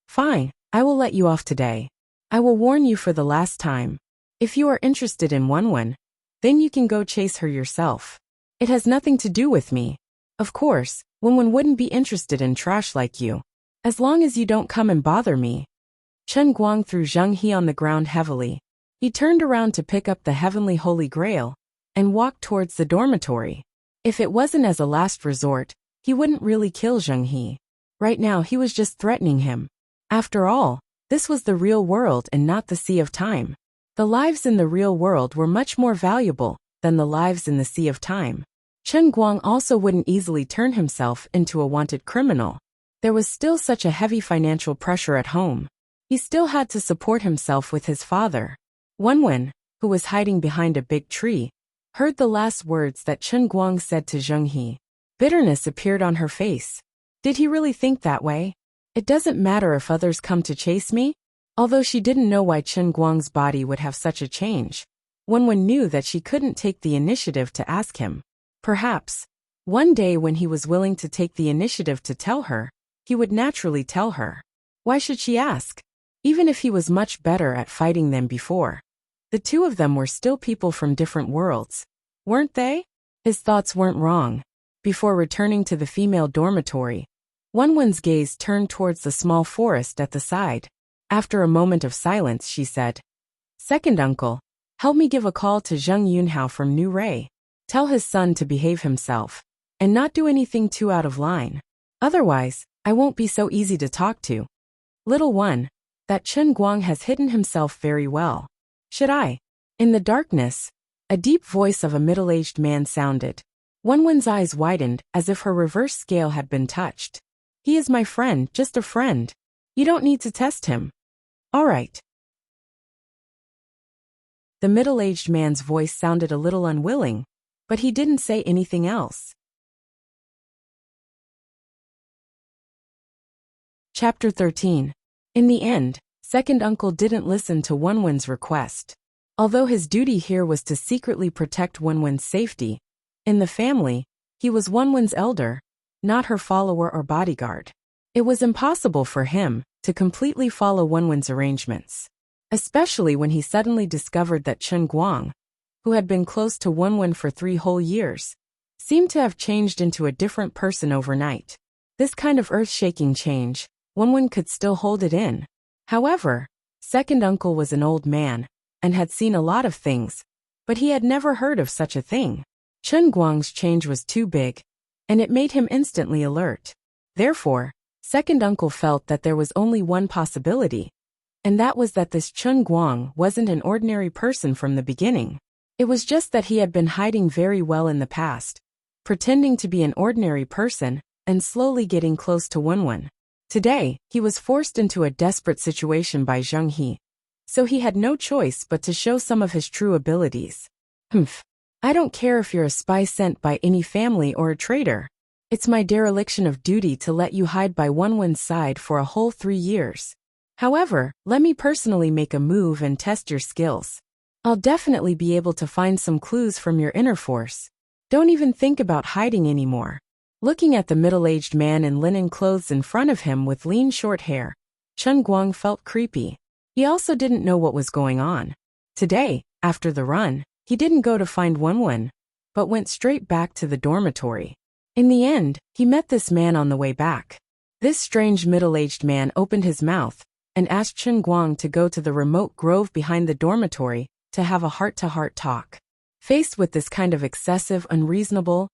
Fine, I will let you off today. I will warn you for the last time. If you are interested in Wenwen, then you can go chase her yourself. It has nothing to do with me. Of course, Wenwen wouldn't be interested in trash like you. As long as you don't come and bother me. Chen Guang threw Zheng He on the ground heavily. He turned around to pick up the heavenly holy grail and walked towards the dormitory. If it wasn't as a last resort, he wouldn't really kill Zheng He. Right now he was just threatening him. After all, this was the real world and not the Sea of Time. The lives in the real world were much more valuable than the lives in the Sea of Time. Chen Guang also wouldn't easily turn himself into a wanted criminal. There was still such a heavy financial pressure at home. He still had to support himself with his father. Wenwen, who was hiding behind a big tree, heard the last words that Chen Guang said to Zheng He. Bitterness appeared on her face. Did he really think that way? It doesn't matter if others come to chase me? Although she didn't know why Chen Guang's body would have such a change, Wenwen knew that she couldn't take the initiative to ask him. Perhaps, one day when he was willing to take the initiative to tell her, he would naturally tell her. Why should she ask? Even if he was much better at fighting than before. The two of them were still people from different worlds, weren't they? His thoughts weren't wrong. Before returning to the female dormitory, Wenwen's gaze turned towards the small forest at the side. After a moment of silence, she said, "Second uncle, help me give a call to Zheng Yunhao from New Ray. Tell his son to behave himself, and not do anything too out of line. Otherwise, I won't be so easy to talk to. Little one, that Chen Guang has hidden himself very well. Should I?" In the darkness, a deep voice of a middle-aged man sounded. Wenwen's eyes widened as if her reverse scale had been touched. "He is my friend, just a friend. You don't need to test him." "All right." The middle-aged man's voice sounded a little unwilling, but he didn't say anything else. Chapter 13. In the end, second uncle didn't listen to Wenwen's request. Although his duty here was to secretly protect Wenwen's safety, in the family, he was Wenwen's elder, not her follower or bodyguard. It was impossible for him to completely follow Wenwen's arrangements, especially when he suddenly discovered that Chen Guang, who had been close to Wenwen for 3 whole years, seemed to have changed into a different person overnight. This kind of earth-shaking change, Wenwen could still hold it in. However, second uncle was an old man, and had seen a lot of things, but he had never heard of such a thing. Chen Guang's change was too big, and it made him instantly alert. Therefore, second uncle felt that there was only one possibility, and that was that this Chen Guang wasn't an ordinary person from the beginning. It was just that he had been hiding very well in the past, pretending to be an ordinary person, and slowly getting close to Wenwen. Today, he was forced into a desperate situation by Zheng He, so he had no choice but to show some of his true abilities. "Humph. I don't care if you're a spy sent by any family or a traitor. It's my dereliction of duty to let you hide by Wenwen's side for a whole 3 years. However, let me personally make a move and test your skills. I'll definitely be able to find some clues from your inner force. Don't even think about hiding anymore." Looking at the middle-aged man in linen clothes in front of him with lean short hair, Chen Guang felt creepy. He also didn't know what was going on. Today, after the run, he didn't go to find Wenwen, but went straight back to the dormitory. In the end, he met this man on the way back. This strange middle-aged man opened his mouth and asked Chen Guang to go to the remote grove behind the dormitory to have a heart-to-heart talk. Faced with this kind of excessive, unreasonable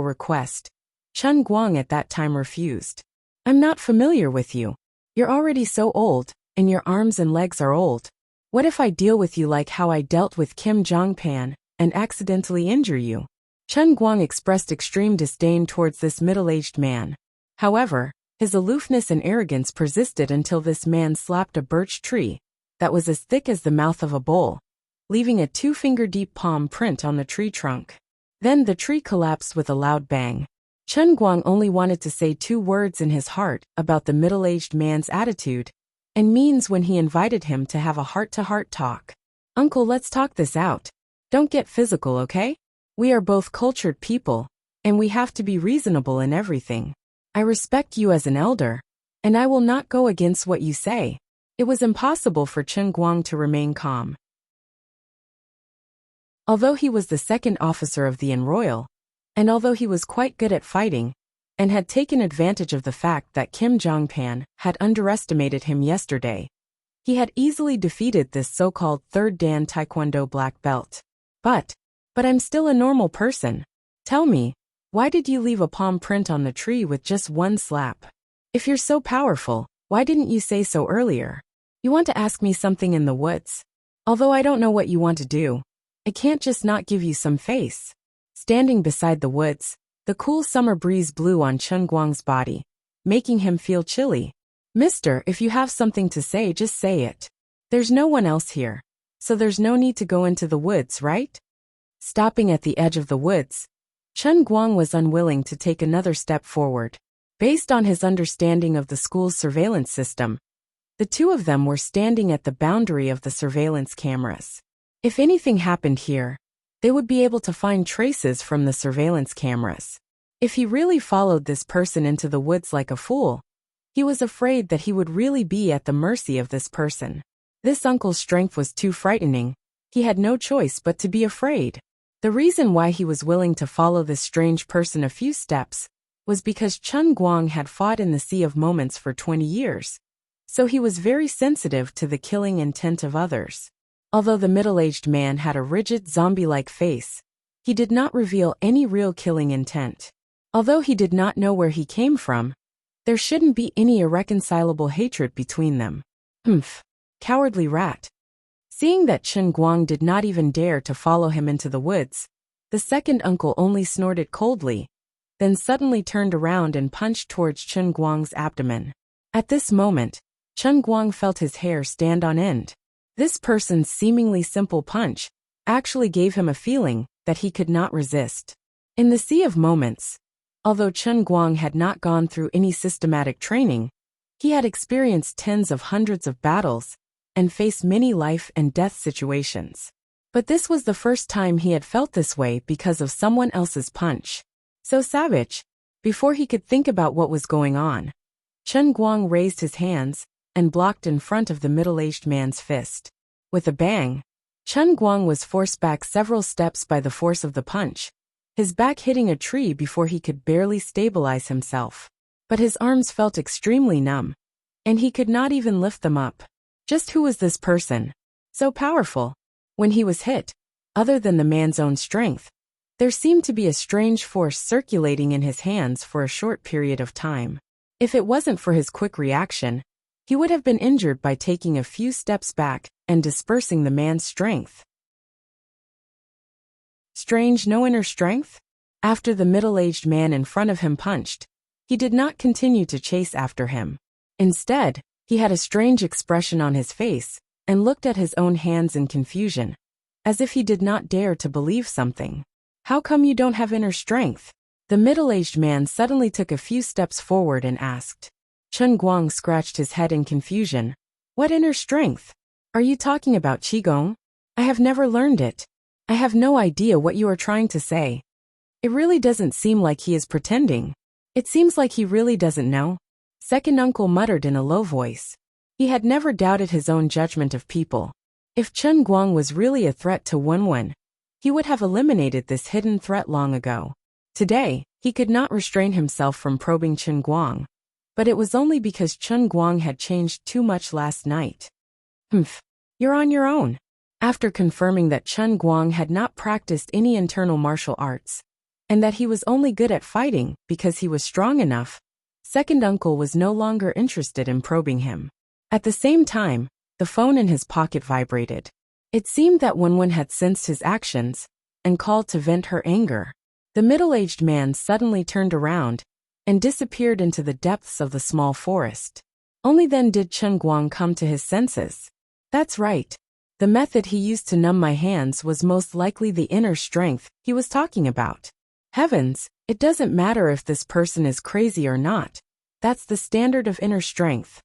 request, Chen Guang at that time refused. "I'm not familiar with you. You're already so old, and your arms and legs are old. What if I deal with you like how I dealt with Kim Jongpan and accidentally injure you?" Chen Guang expressed extreme disdain towards this middle-aged man. However, his aloofness and arrogance persisted until this man slapped a birch tree that was as thick as the mouth of a bowl, leaving a 2-finger-deep palm print on the tree trunk. Then the tree collapsed with a loud bang. Chen Guang only wanted to say 2 words in his heart about the middle-aged man's attitude and means when he invited him to have a heart-to-heart talk. "Uncle, let's talk this out. Don't get physical, okay? We are both cultured people, and we have to be reasonable in everything. I respect you as an elder, and I will not go against what you say." It was impossible for Chen Guang to remain calm. Although he was the second officer of the Royal, and although he was quite good at fighting, and had taken advantage of the fact that Kim Jongpan had underestimated him yesterday, he had easily defeated this so-called third Dan Taekwondo black belt. But I'm still a normal person. Tell me, why did you leave a palm print on the tree with just 1 slap? If you're so powerful, why didn't you say so earlier? You want to ask me something in the woods? Although I don't know what you want to do, I can't just not give you some face. Standing beside the woods, the cool summer breeze blew on Chen Guang's body, making him feel chilly. "Mister, if you have something to say, just say it. There's no one else here, so there's no need to go into the woods, right?" Stopping at the edge of the woods, Chen Guang was unwilling to take another step forward. Based on his understanding of the school's surveillance system, the two of them were standing at the boundary of the surveillance cameras. If anything happened here, they would be able to find traces from the surveillance cameras. If he really followed this person into the woods like a fool, he was afraid that he would really be at the mercy of this person. This uncle's strength was too frightening. He had no choice but to be afraid. The reason why he was willing to follow this strange person a few steps was because Chun Guang had fought in the Sea of Moments for 20 years. So he was very sensitive to the killing intent of others. Although the middle-aged man had a rigid zombie-like face, he did not reveal any real killing intent. Although he did not know where he came from, there shouldn't be any irreconcilable hatred between them. Humph. Cowardly rat. Seeing that Chun Guang did not even dare to follow him into the woods, the second uncle only snorted coldly, then suddenly turned around and punched towards Chun Guang's abdomen. At this moment, Chun Guang felt his hair stand on end. This person's seemingly simple punch actually gave him a feeling that he could not resist. In the Sea of Moments, although Chun Guang had not gone through any systematic training, he had experienced tens of hundreds of battles and faced many life and death situations. But this was the first time he had felt this way because of someone else's punch. So savage. Before he could think about what was going on, Chun Guang raised his hands and blocked in front of the middle-aged man's fist. With a bang, Chun Guang was forced back several steps by the force of the punch, his back hitting a tree before he could barely stabilize himself. But his arms felt extremely numb, and he could not even lift them up. Just who was this person? So powerful. When he was hit, other than the man's own strength, there seemed to be a strange force circulating in his hands for a short period of time. If it wasn't for his quick reaction, he would have been injured by taking a few steps back and dispersing the man's strength. Strange, no inner strength? After the middle-aged man in front of him punched, he did not continue to chase after him. Instead, he had a strange expression on his face and looked at his own hands in confusion, as if he did not dare to believe something. How come you don't have inner strength? The middle-aged man suddenly took a few steps forward and asked. Chun Guang scratched his head in confusion. What inner strength? Are you talking about Qigong? I have never learned it. I have no idea what you are trying to say. It really doesn't seem like he is pretending. It seems like he really doesn't know. Second uncle muttered in a low voice. He had never doubted his own judgment of people. If Chun Guang was really a threat to Wenwen, he would have eliminated this hidden threat long ago. Today, he could not restrain himself from probing Chun Guang, but it was only because Chun Guang had changed too much last night. Humph, you're on your own. After confirming that Chun Guang had not practiced any internal martial arts, and that he was only good at fighting because he was strong enough, second uncle was no longer interested in probing him. At the same time, the phone in his pocket vibrated. It seemed that Wenwen had sensed his actions and called to vent her anger. The middle-aged man suddenly turned around and disappeared into the depths of the small forest. Only then did Chun Guang come to his senses. That's right. The method he used to numb my hands was most likely the inner strength he was talking about. Heavens, it doesn't matter if this person is crazy or not. That's the standard of inner strength.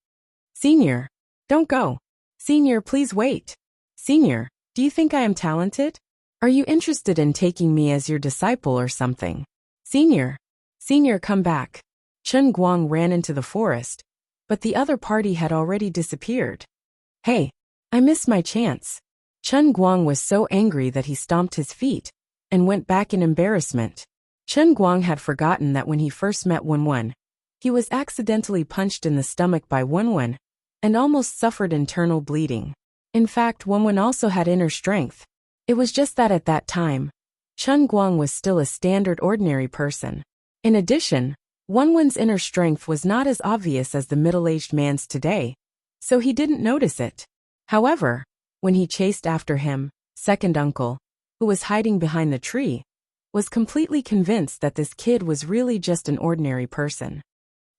Senior, don't go. Senior, please wait. Senior, do you think I am talented? Are you interested in taking me as your disciple or something? Senior, come back. Chun Guang ran into the forest, but the other party had already disappeared. Hey, I missed my chance. Chun Guang was so angry that he stomped his feet and went back in embarrassment. Chun Guang had forgotten that when he first met Wenwen, he was accidentally punched in the stomach by Wenwen and almost suffered internal bleeding. In fact, Wenwen also had inner strength. It was just that at that time, Chun Guang was still a standard ordinary person. In addition, Wenwen's inner strength was not as obvious as the middle-aged man's today, so he didn't notice it. However, when he chased after him, second uncle, who was hiding behind the tree, was completely convinced that this kid was really just an ordinary person.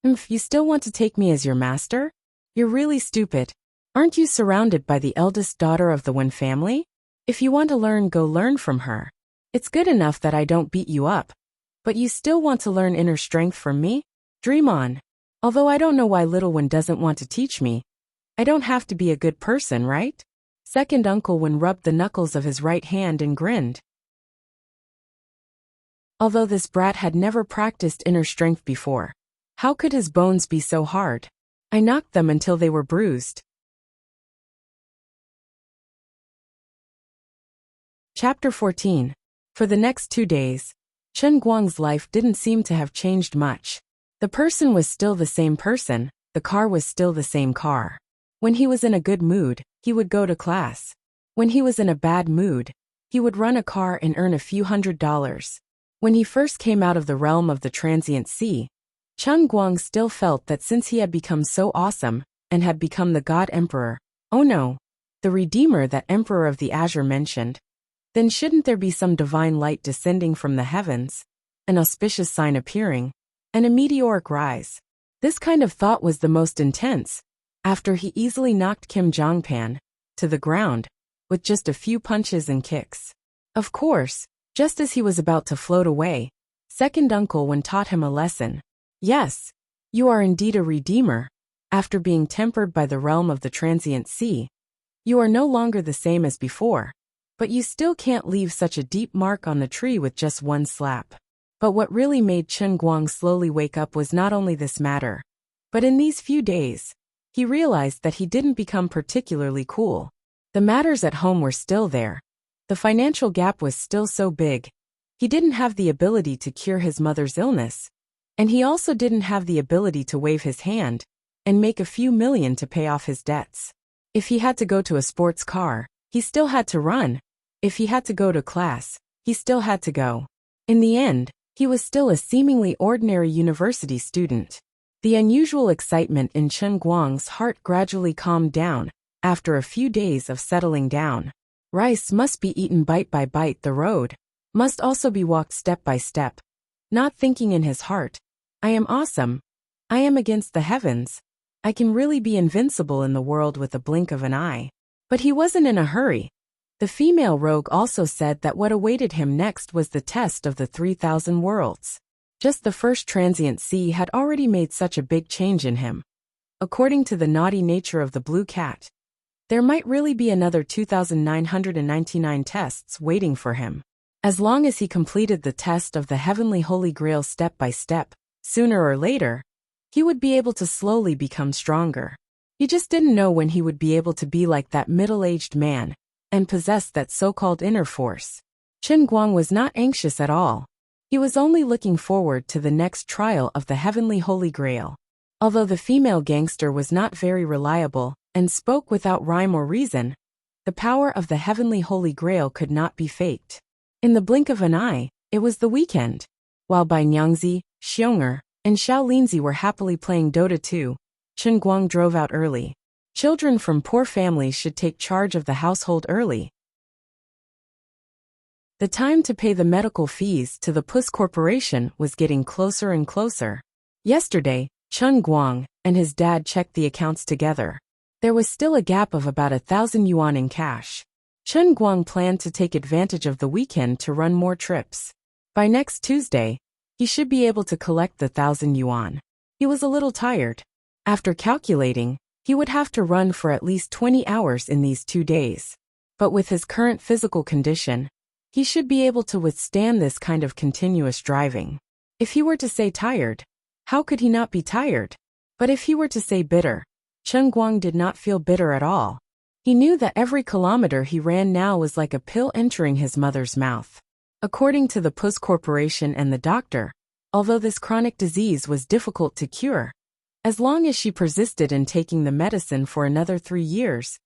You still want to take me as your master? You're really stupid. Aren't you surrounded by the eldest daughter of the Wen family? If you want to learn, go learn from her. It's good enough that I don't beat you up. But you still want to learn inner strength from me? Dream on. Although I don't know why little one doesn't want to teach me. I don't have to be a good person, right? Second uncle Wen rubbed the knuckles of his right hand and grinned. Although this brat had never practiced inner strength before, how could his bones be so hard? I knocked them until they were bruised. Chapter 14. For the next 2 days, Chen Guang's life didn't seem to have changed much. The person was still the same person, the car was still the same car. When he was in a good mood, he would go to class. When he was in a bad mood, he would run a car and earn a few $100s. When he first came out of the realm of the transient sea, Chen Guang still felt that since he had become so awesome, and had become the God Emperor, oh no, the Redeemer that Emperor of the Azure mentioned, then shouldn't there be some divine light descending from the heavens, an auspicious sign appearing, and a meteoric rise? This kind of thought was the most intense, after he easily knocked Kim Jongpan to the ground with just a few punches and kicks. Of course, just as he was about to float away, Second Uncle Wen taught him a lesson. Yes, you are indeed a redeemer. After being tempered by the realm of the transient sea, you are no longer the same as before. But you still can't leave such a deep mark on the tree with just one slap. But what really made Chen Guang slowly wake up was not only this matter, but in these few days, he realized that he didn't become particularly cool. The matters at home were still there. The financial gap was still so big. He didn't have the ability to cure his mother's illness. And he also didn't have the ability to wave his hand and make a few million to pay off his debts. If he had to go to a sports car, he still had to run. If he had to go to class, he still had to go. In the end, he was still a seemingly ordinary university student. The unusual excitement in Chen Guang's heart gradually calmed down after a few days of settling down. Rice must be eaten bite by bite. The road must also be walked step by step. Not thinking in his heart, I am awesome. I am against the heavens. I can really be invincible in the world with a blink of an eye. But he wasn't in a hurry. The female rogue also said that what awaited him next was the test of the 3,000 worlds. Just the first transient sea had already made such a big change in him. According to the naughty nature of the blue cat, there might really be another 2,999 tests waiting for him. As long as he completed the test of the heavenly Holy Grail step by step, sooner or later, he would be able to slowly become stronger. He just didn't know when he would be able to be like that middle-aged man and possess that so-called inner force. Chen Guang was not anxious at all. He was only looking forward to the next trial of the heavenly Holy Grail. Although the female gangster was not very reliable and spoke without rhyme or reason, the power of the heavenly Holy Grail could not be faked. In the blink of an eye, it was the weekend. While Bai Nyangzi, Xiong'er, and Xiao Linzi were happily playing Dota 2, Chen Guang drove out early. Children from poor families should take charge of the household early. The time to pay the medical fees to the Puss Corporation was getting closer and closer. Yesterday, Chen Guang and his dad checked the accounts together. There was still a gap of about 1,000 yuan in cash. Chen Guang planned to take advantage of the weekend to run more trips. By next Tuesday, he should be able to collect the 1,000 yuan. He was a little tired. After calculating, he would have to run for at least 20 hours in these 2 days. But with his current physical condition, he should be able to withstand this kind of continuous driving. If he were to say tired, how could he not be tired? But if he were to say bitter, Chen Guang did not feel bitter at all. He knew that every kilometer he ran now was like a pill entering his mother's mouth. According to the Puss Corporation and the doctor, although this chronic disease was difficult to cure, as long as she persisted in taking the medicine for another 3 years,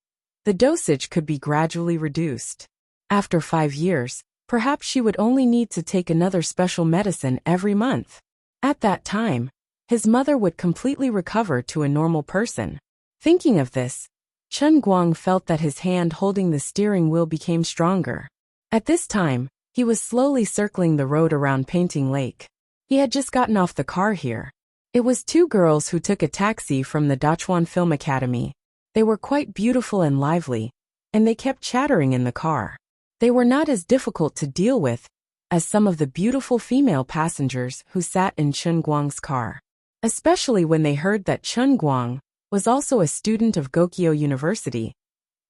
the dosage could be gradually reduced. After 5 years, perhaps she would only need to take another special medicine every month. At that time, his mother would completely recover to a normal person. Thinking of this, Chen Guang felt that his hand holding the steering wheel became stronger. At this time, he was slowly circling the road around Painting Lake. He had just gotten off the car here. It was 2 girls who took a taxi from the Dachuan Film Academy. They were quite beautiful and lively, and they kept chattering in the car. They were not as difficult to deal with as some of the beautiful female passengers who sat in Chen Guang's car. Especially when they heard that Chen Guang was also a student of Gokyo University.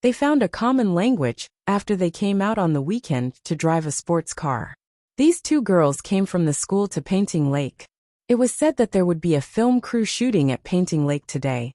They found a common language after they came out on the weekend to drive a sports car. These 2 girls came from the school to Painting Lake. It was said that there would be a film crew shooting at Painting Lake today,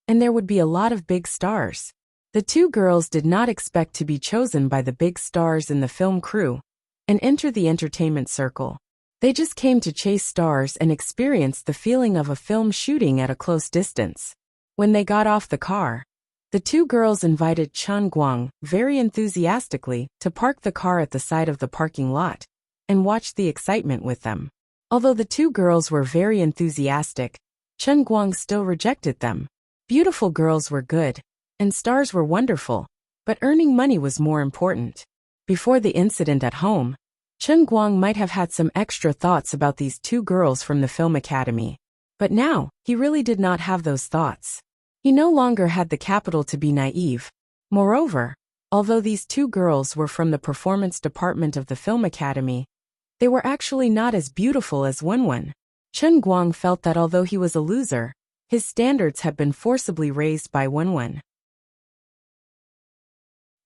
and there would be a lot of big stars. The two girls did not expect to be chosen by the big stars in the film crew and enter the entertainment circle. They just came to chase stars and experience the feeling of a film shooting at a close distance. When they got off the car, the two girls invited Chun Guang very enthusiastically to park the car at the side of the parking lot and watch the excitement with them. Although the two girls were very enthusiastic, Chun Guang still rejected them. Beautiful girls were good, and stars were wonderful, but earning money was more important. Before the incident at home, Chun Guang might have had some extra thoughts about these two girls from the film academy. But now, he really did not have those thoughts. He no longer had the capital to be naive. Moreover, although these two girls were from the performance department of the film academy, they were actually not as beautiful as Wenwen. Chun Guang felt that although he was a loser, his standards had been forcibly raised by Wenwen.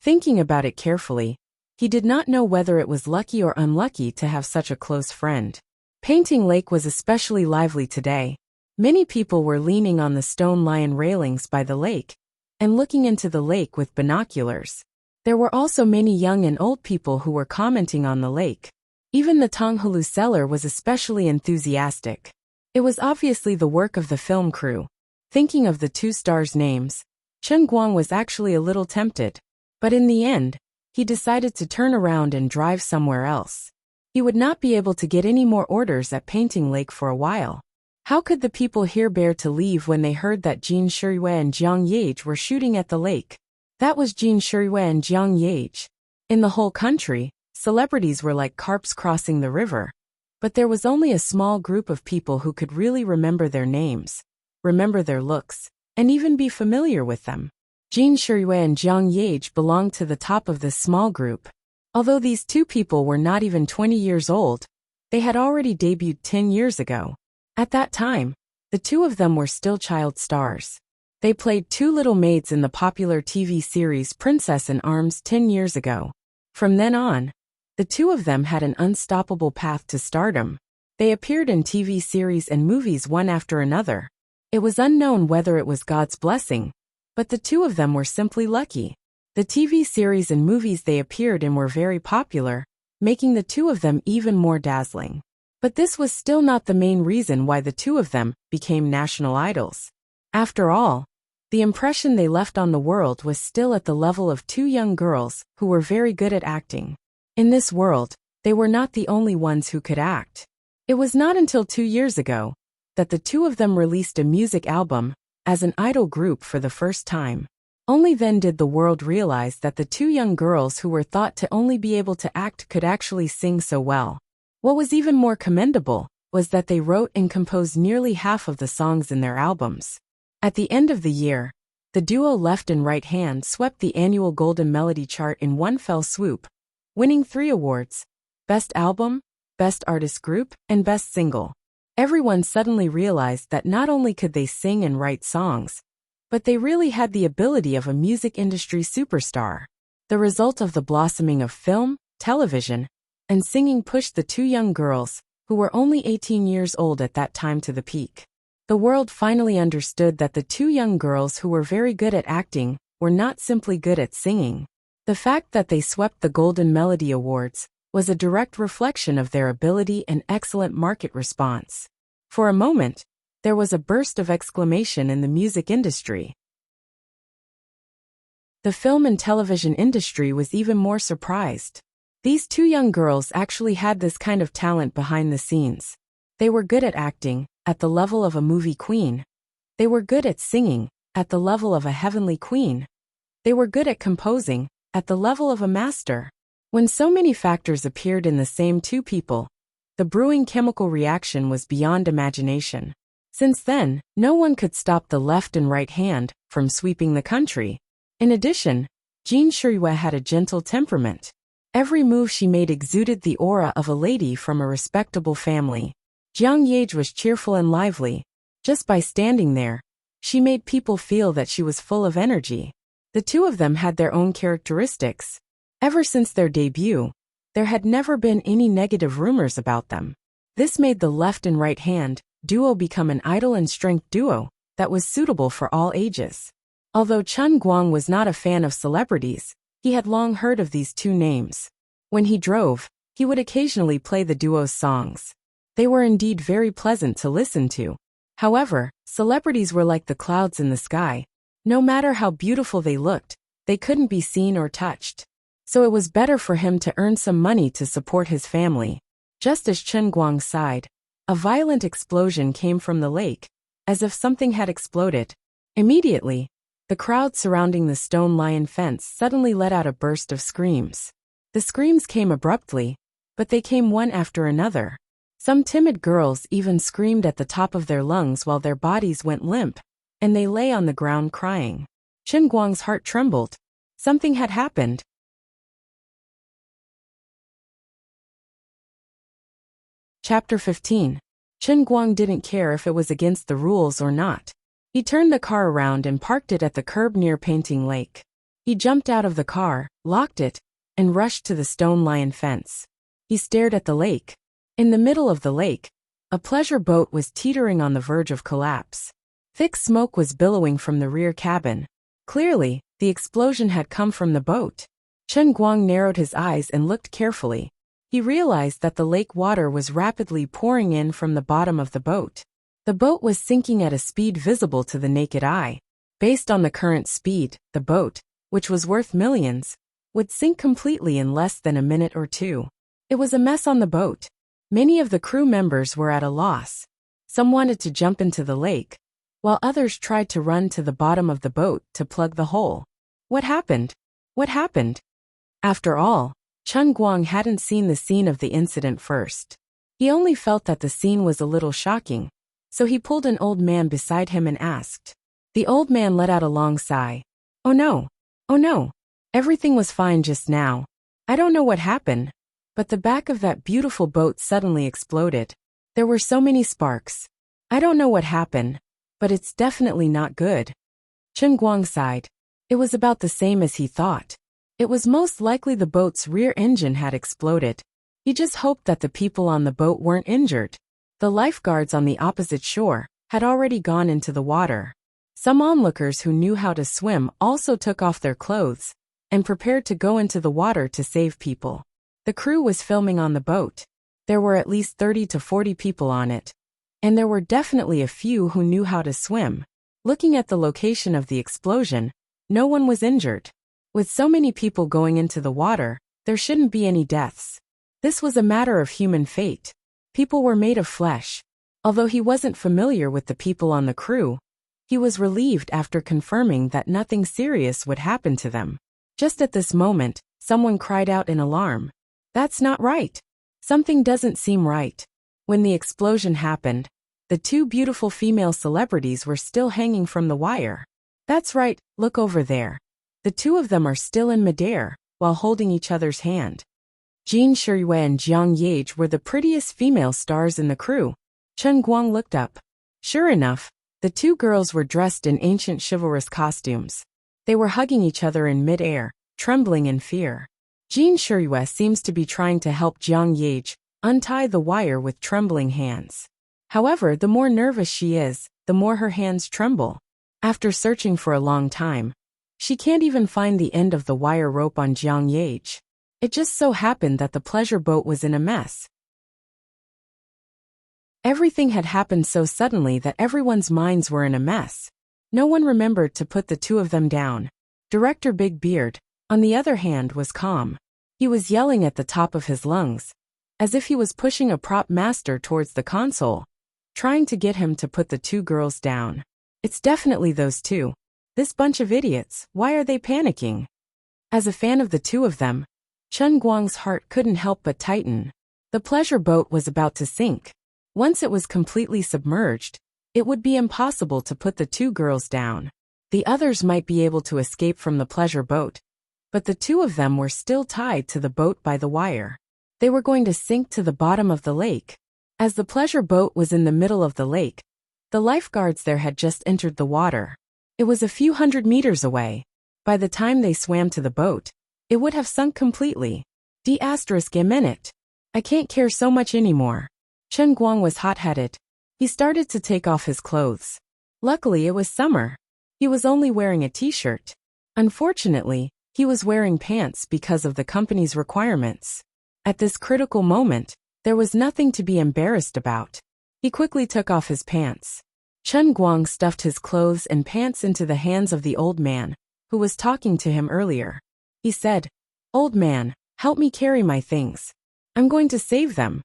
Thinking about it carefully, he did not know whether it was lucky or unlucky to have such a close friend. Painting Lake was especially lively today. Many people were leaning on the stone lion railings by the lake and looking into the lake with binoculars. There were also many young and old people who were commenting on the lake. Even the Tonghalu seller was especially enthusiastic. It was obviously the work of the film crew. Thinking of the two stars' names, Chun Guang was actually a little tempted. But in the end, he decided to turn around and drive somewhere else. He would not be able to get any more orders at Painting Lake for a while. How could the people here bear to leave when they heard that Jin Shiriyue and Jiang Yage were shooting at the lake? That was Jin Shiriyue and Jiang Yage. In the whole country, celebrities were like carps crossing the river. But there was only a small group of people who could really remember their names, remember their looks, and even be familiar with them. Jin Shiriyue and Jiang Yage belonged to the top of this small group. Although these two people were not even 20 years old, they had already debuted 10 years ago. At that time, the two of them were still child stars. They played two little maids in the popular TV series Princess in Arms 10 years ago. From then on, the two of them had an unstoppable path to stardom. They appeared in TV series and movies one after another. It was unknown whether it was God's blessing, but the two of them were simply lucky. The TV series and movies they appeared in were very popular, making the two of them even more dazzling. But this was still not the main reason why the two of them became national idols. After all, the impression they left on the world was still at the level of two young girls who were very good at acting. In this world, they were not the only ones who could act. It was not until 2 years ago that the two of them released a music album as an idol group for the first time. Only then did the world realize that the two young girls who were thought to only be able to act could actually sing so well. What was even more commendable was that they wrote and composed nearly half of the songs in their albums. At the end of the year, the duo Left and Right Hand swept the annual Golden Melody chart in one fell swoop, winning 3 awards: Best Album, Best Artist Group, and Best Single. Everyone suddenly realized that not only could they sing and write songs, but they really had the ability of a music industry superstar. The result of the blossoming of film, television, and singing pushed the two young girls, who were only 18 years old at that time, to the peak. The world finally understood that the two young girls who were very good at acting were not simply good at singing. The fact that they swept the Golden Melody Awards was a direct reflection of their ability and excellent market response. For a moment, there was a burst of exclamation in the music industry. The film and television industry was even more surprised. These two young girls actually had this kind of talent behind the scenes. They were good at acting, at the level of a movie queen. They were good at singing, at the level of a heavenly queen. They were good at composing, at the level of a master. When so many factors appeared in the same two people, the brewing chemical reaction was beyond imagination. Since then, no one could stop the Left and Right Hand from sweeping the country. In addition, Jin Shiriyue had a gentle temperament. Every move she made exuded the aura of a lady from a respectable family. Jiang Yage was cheerful and lively. Just by standing there, she made people feel that she was full of energy. The two of them had their own characteristics. Ever since their debut, there had never been any negative rumors about them. This made the Left and Right Hand duo become an idol and strength duo that was suitable for all ages. Although Chen Guang was not a fan of celebrities, he had long heard of these two names. When he drove, he would occasionally play the duo's songs. They were indeed very pleasant to listen to. However, celebrities were like the clouds in the sky. No matter how beautiful they looked, they couldn't be seen or touched. So it was better for him to earn some money to support his family. Just as Chen Guang sighed, a violent explosion came from the lake, as if something had exploded. Immediately, the crowd surrounding the stone lion fence suddenly let out a burst of screams. The screams came abruptly, but they came one after another. Some timid girls even screamed at the top of their lungs while their bodies went limp, and they lay on the ground crying. Chen Guang's heart trembled. Something had happened. Chapter 15. Chen Guang didn't care if it was against the rules or not. He turned the car around and parked it at the curb near Painting Lake. He jumped out of the car, locked it, and rushed to the stone lion fence. He stared at the lake. In the middle of the lake, a pleasure boat was teetering on the verge of collapse. Thick smoke was billowing from the rear cabin. Clearly, the explosion had come from the boat. Chen Guang narrowed his eyes and looked carefully. He realized that the lake water was rapidly pouring in from the bottom of the boat. The boat was sinking at a speed visible to the naked eye. Based on the current speed, the boat, which was worth millions, would sink completely in less than a minute or two. It was a mess on the boat. Many of the crew members were at a loss. Some wanted to jump into the lake, while others tried to run to the bottom of the boat to plug the hole. What happened? What happened? After all, Chen Guang hadn't seen the scene of the incident first. He only felt that the scene was a little shocking, so he pulled an old man beside him and asked. The old man let out a long sigh. Oh no. Oh no. Everything was fine just now. I don't know what happened, but the back of that beautiful boat suddenly exploded. There were so many sparks. I don't know what happened, but it's definitely not good. Chen Guang sighed. It was about the same as he thought. It was most likely the boat's rear engine had exploded. He just hoped that the people on the boat weren't injured. The lifeguards on the opposite shore had already gone into the water. Some onlookers who knew how to swim also took off their clothes and prepared to go into the water to save people. The crew was filming on the boat. There were at least 30 to 40 people on it, and there were definitely a few who knew how to swim. Looking at the location of the explosion, no one was injured. With so many people going into the water, there shouldn't be any deaths. This was a matter of human fate. People were made of flesh. Although he wasn't familiar with the people on the crew, he was relieved after confirming that nothing serious would happen to them. Just at this moment, someone cried out in alarm. That's not right. Something doesn't seem right. When the explosion happened, the two beautiful female celebrities were still hanging from the wire. That's right, look over there. The two of them are still in midair, while holding each other's hand. Jin Shiyue and Jiang Yage were the prettiest female stars in the crew. Chen Guang looked up. Sure enough, the two girls were dressed in ancient chivalrous costumes. They were hugging each other in midair, trembling in fear. Jin Shiyue seems to be trying to help Jiang Yage untie the wire with trembling hands. However, the more nervous she is, the more her hands tremble. After searching for a long time, she can't even find the end of the wire rope on Jiang Yage. It just so happened that the pleasure boat was in a mess. Everything had happened so suddenly that everyone's minds were in a mess. No one remembered to put the two of them down. Director Big Beard, on the other hand, was calm. He was yelling at the top of his lungs, as if he was pushing a prop master towards the console, trying to get him to put the two girls down. It's definitely those two. This bunch of idiots, why are they panicking? As a fan of the two of them, Chen Guang's heart couldn't help but tighten. The pleasure boat was about to sink. Once it was completely submerged, it would be impossible to put the two girls down. The others might be able to escape from the pleasure boat, but the two of them were still tied to the boat by the wire. They were going to sink to the bottom of the lake. As the pleasure boat was in the middle of the lake, the lifeguards there had just entered the water. It was a few hundred meters away. By the time they swam to the boat, it would have sunk completely. A minute. I can't care so much anymore. Chen Guang was hot-headed. He started to take off his clothes. Luckily it was summer. He was only wearing a t-shirt. Unfortunately, he was wearing pants because of the company's requirements. At this critical moment, there was nothing to be embarrassed about. He quickly took off his pants. Chen Guang stuffed his clothes and pants into the hands of the old man, who was talking to him earlier. He said, "Old man, help me carry my things. I'm going to save them."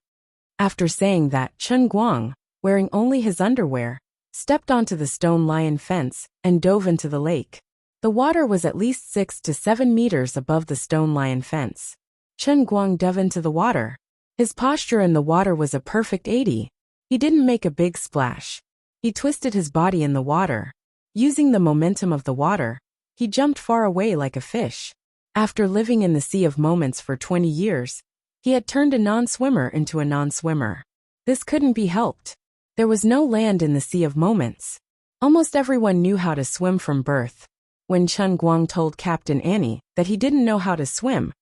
After saying that, Chen Guang, wearing only his underwear, stepped onto the stone lion fence and dove into the lake. The water was at least 6 to 7 meters above the stone lion fence. Chen Guang dove into the water. His posture in the water was a perfect 80. He didn't make a big splash. He twisted his body in the water. Using the momentum of the water, he jumped far away like a fish. After living in the Sea of Moments for 20 years, he had turned a non-swimmer into a non-swimmer. This couldn't be helped. There was no land in the Sea of Moments. Almost everyone knew how to swim from birth. When Chen Guang told Captain Annie that he didn't know how to swim,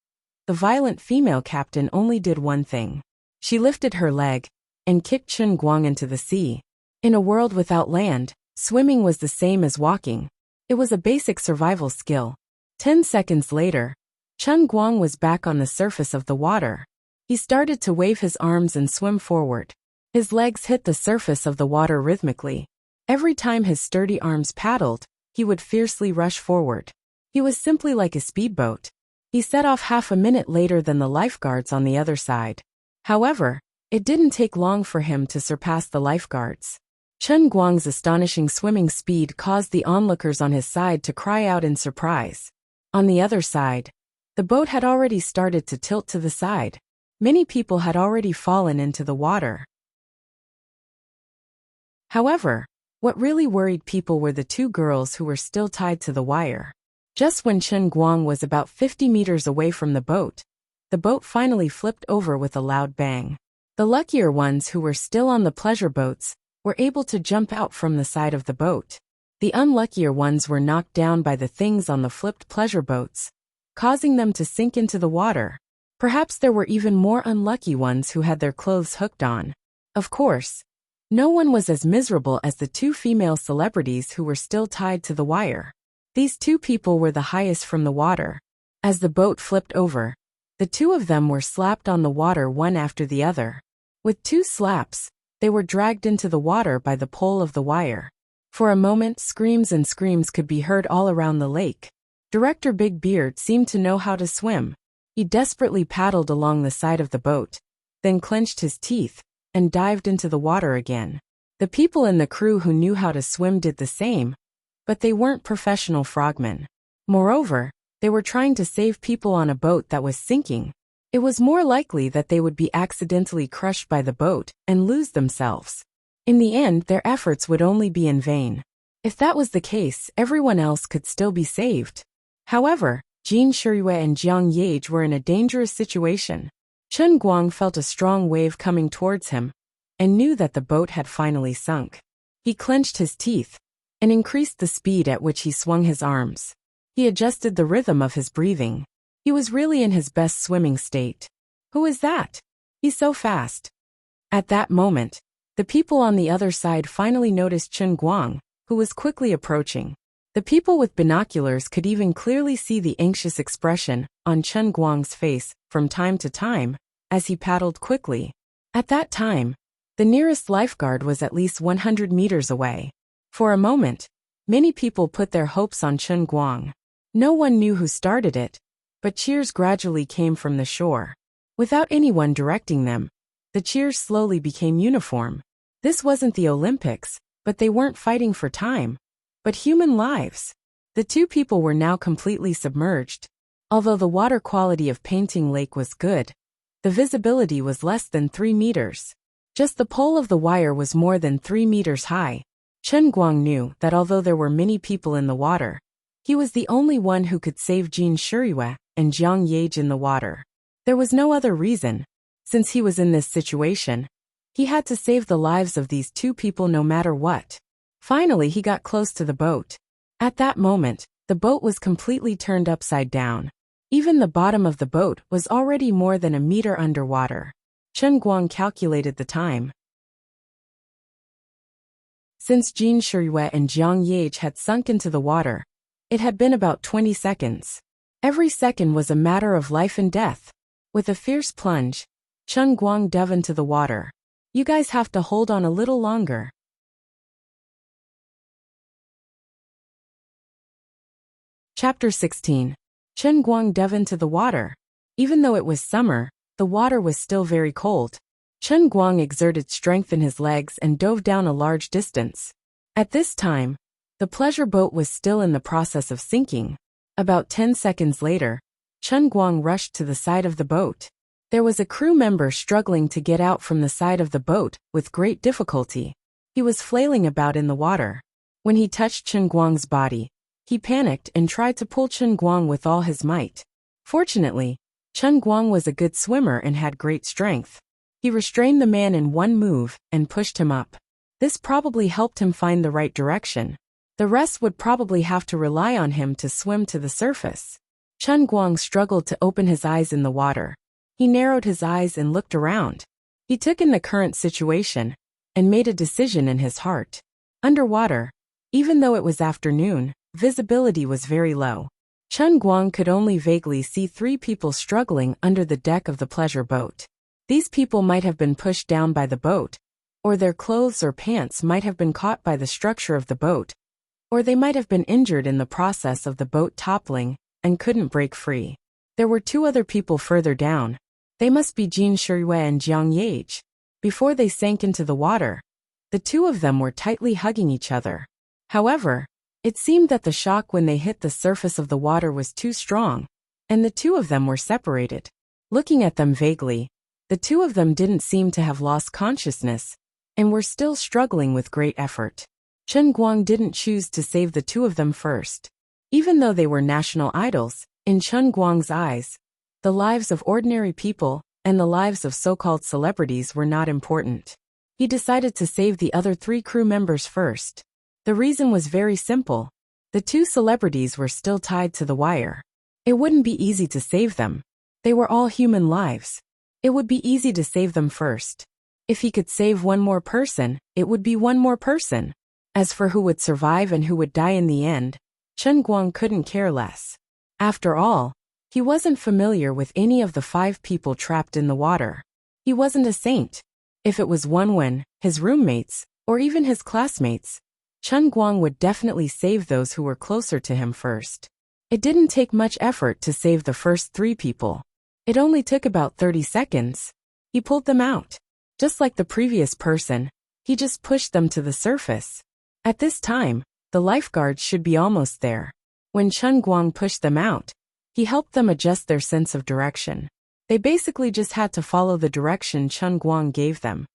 the violent female captain only did one thing. She lifted her leg and kicked Chen Guang into the sea. In a world without land, swimming was the same as walking. It was a basic survival skill. 10 seconds later, Chen Guang was back on the surface of the water. He started to wave his arms and swim forward. His legs hit the surface of the water rhythmically. Every time his sturdy arms paddled, he would fiercely rush forward. He was simply like a speedboat. He set off half a minute later than the lifeguards on the other side. However, it didn't take long for him to surpass the lifeguards. Chen Guang's astonishing swimming speed caused the onlookers on his side to cry out in surprise. On the other side, the boat had already started to tilt to the side. Many people had already fallen into the water. However, what really worried people were the two girls who were still tied to the wire. Just when Chen Guang was about 50 meters away from the boat finally flipped over with a loud bang. The luckier ones who were still on the pleasure boats were able to jump out from the side of the boat. The unluckier ones were knocked down by the things on the flipped pleasure boats, causing them to sink into the water. Perhaps there were even more unlucky ones who had their clothes hooked on. Of course, no one was as miserable as the two female celebrities who were still tied to the wire. These two people were the highest from the water. As the boat flipped over, the two of them were slapped on the water one after the other. With 2 slaps, they were dragged into the water by the pole of the wire. For a moment, screams and screams could be heard all around the lake. Director Big Beard seemed to know how to swim. He desperately paddled along the side of the boat, then clenched his teeth and dived into the water again. The people in the crew who knew how to swim did the same, but they weren't professional frogmen. Moreover, they were trying to save people on a boat that was sinking. It was more likely that they would be accidentally crushed by the boat and lose themselves. In the end, their efforts would only be in vain. If that was the case, everyone else could still be saved. However, Jin Shirue and Jiang Yage were in a dangerous situation. Chen Guang felt a strong wave coming towards him and knew that the boat had finally sunk. He clenched his teeth and increased the speed at which he swung his arms. He adjusted the rhythm of his breathing. He was really in his best swimming state. Who is that? He's so fast. At that moment, the people on the other side finally noticed Chen Guang, who was quickly approaching. The people with binoculars could even clearly see the anxious expression on Chen Guang's face from time to time as he paddled quickly. At that time, the nearest lifeguard was at least 100 meters away. For a moment, many people put their hopes on Chen Guang. No one knew who started it, but cheers gradually came from the shore. Without anyone directing them, the cheers slowly became uniform. This wasn't the Olympics, but they weren't fighting for time, but human lives. The two people were now completely submerged. Although the water quality of Painting Lake was good, the visibility was less than 3 meters. Just the pole of the wire was more than 3 meters high. Chen Guang knew that although there were many people in the water, he was the only one who could save Jin Shirue and Jiang Yage in the water. There was no other reason. Since he was in this situation, he had to save the lives of these two people no matter what. Finally, he got close to the boat. At that moment, the boat was completely turned upside down. Even the bottom of the boat was already more than a meter underwater. Chen Guang calculated the time. Since Jin Shirue and Jiang Yage had sunk into the water, it had been about 20 seconds. Every second was a matter of life and death. With a fierce plunge, Chen Guang dove into the water. You guys have to hold on a little longer. Chapter 16. Chen Guang dove into the water. Even though it was summer, the water was still very cold. Chen Guang exerted strength in his legs and dove down a large distance. At this time, the pleasure boat was still in the process of sinking. About 10 seconds later, Chen Guang rushed to the side of the boat. There was a crew member struggling to get out from the side of the boat with great difficulty. He was flailing about in the water. When he touched Chen Guang's body, he panicked and tried to pull Chen Guang with all his might. Fortunately, Chen Guang was a good swimmer and had great strength. He restrained the man in one move and pushed him up. This probably helped him find the right direction. The rest would probably have to rely on him to swim to the surface. Chen Guang struggled to open his eyes in the water. He narrowed his eyes and looked around. He took in the current situation and made a decision in his heart. Underwater, even though it was afternoon, visibility was very low. Chen Guang could only vaguely see 3 people struggling under the deck of the pleasure boat. These people might have been pushed down by the boat, or their clothes or pants might have been caught by the structure of the boat, or they might have been injured in the process of the boat toppling and couldn't break free. There were 2 other people further down. They must be Jin Shirue and Jiang Yage. Before they sank into the water, the 2 of them were tightly hugging each other. However, it seemed that the shock when they hit the surface of the water was too strong, and the 2 of them were separated. Looking at them vaguely, the 2 of them didn't seem to have lost consciousness, and were still struggling with great effort. Chen Guang didn't choose to save the 2 of them first. Even though they were national idols, in Chen Guang's eyes, the lives of ordinary people and the lives of so-called celebrities were not important. He decided to save the other 3 crew members first. The reason was very simple. The 2 celebrities were still tied to the wire. It wouldn't be easy to save them. They were all human lives. It would be easy to save them first. If he could save one more person, it would be one more person. As for who would survive and who would die in the end, Chen Guang couldn't care less. After all, he wasn't familiar with any of the 5 people trapped in the water. He wasn't a saint. If it was Wenwen, his roommates, or even his classmates, Chen Guang would definitely save those who were closer to him first. It didn't take much effort to save the first 3 people. It only took about 30 seconds. He pulled them out. Just like the previous person, he just pushed them to the surface. At this time, the lifeguards should be almost there. When Chen Guang pushed them out, he helped them adjust their sense of direction. They basically just had to follow the direction Chen Guang gave them.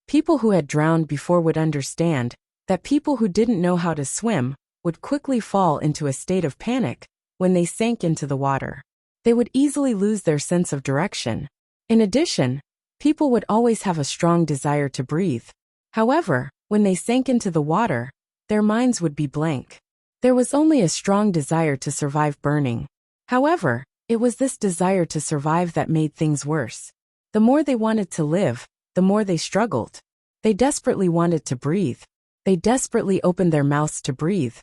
People who had drowned before would understand that people who didn't know how to swim would quickly fall into a state of panic when they sank into the water. They would easily lose their sense of direction. In addition, people would always have a strong desire to breathe. However, when they sank into the water, their minds would be blank. There was only a strong desire to survive burning. However, it was this desire to survive that made things worse. The more they wanted to live, the more they struggled. They desperately wanted to breathe. They desperately opened their mouths to breathe,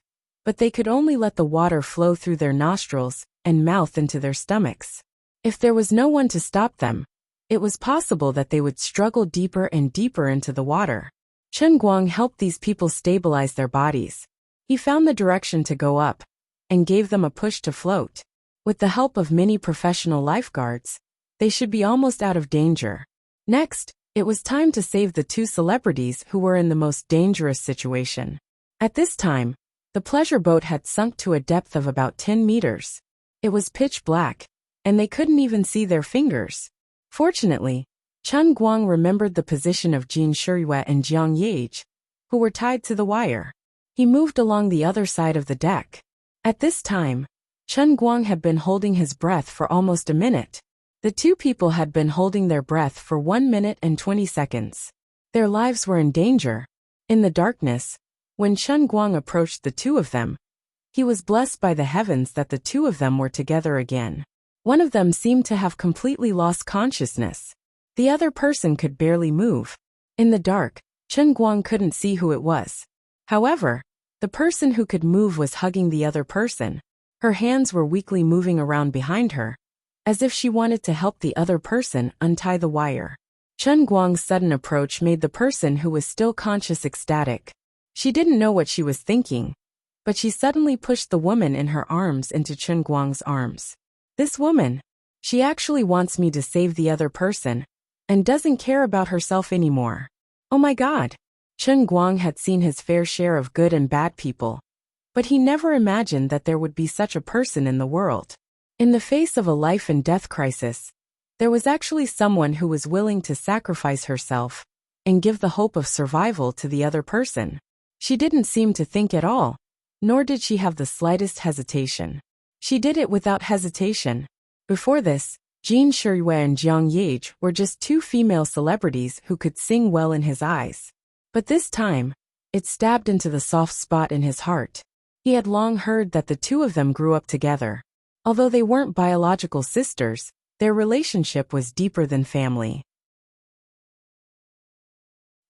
but they could only let the water flow through their nostrils and mouth into their stomachs. If there was no one to stop them, it was possible that they would struggle deeper and deeper into the water. Chen Guang helped these people stabilize their bodies. He found the direction to go up and gave them a push to float. With the help of many professional lifeguards, they should be almost out of danger. Next, it was time to save the 2 celebrities who were in the most dangerous situation. At this time, the pleasure boat had sunk to a depth of about 10 meters. It was pitch black, and they couldn't even see their fingers. Fortunately, Chen Guang remembered the position of Jin Shirue and Jiang Yage, who were tied to the wire. He moved along the other side of the deck. At this time, Chen Guang had been holding his breath for almost a minute. The 2 people had been holding their breath for 1 minute and 20 seconds. Their lives were in danger. In the darkness, when Chen Guang approached the 2 of them, he was blessed by the heavens that the 2 of them were together again. One of them seemed to have completely lost consciousness. The other person could barely move. In the dark, Chen Guang couldn't see who it was. However, the person who could move was hugging the other person. Her hands were weakly moving around behind her, as if she wanted to help the other person untie the wire. Chen Guang's sudden approach made the person who was still conscious ecstatic. She didn't know what she was thinking, but she suddenly pushed the woman in her arms into Chen Guang's arms. This woman, she actually wants me to save the other person, and doesn't care about herself anymore. Oh my God! Chen Guang had seen his fair share of good and bad people, but he never imagined that there would be such a person in the world. In the face of a life and death crisis, there was actually someone who was willing to sacrifice herself and give the hope of survival to the other person. She didn't seem to think at all, nor did she have the slightest hesitation. She did it without hesitation. Before this, Jin Shirui and Jiang Yage were just two female celebrities who could sing well in his eyes. But this time, it stabbed into the soft spot in his heart. He had long heard that the two of them grew up together. Although they weren't biological sisters, their relationship was deeper than family.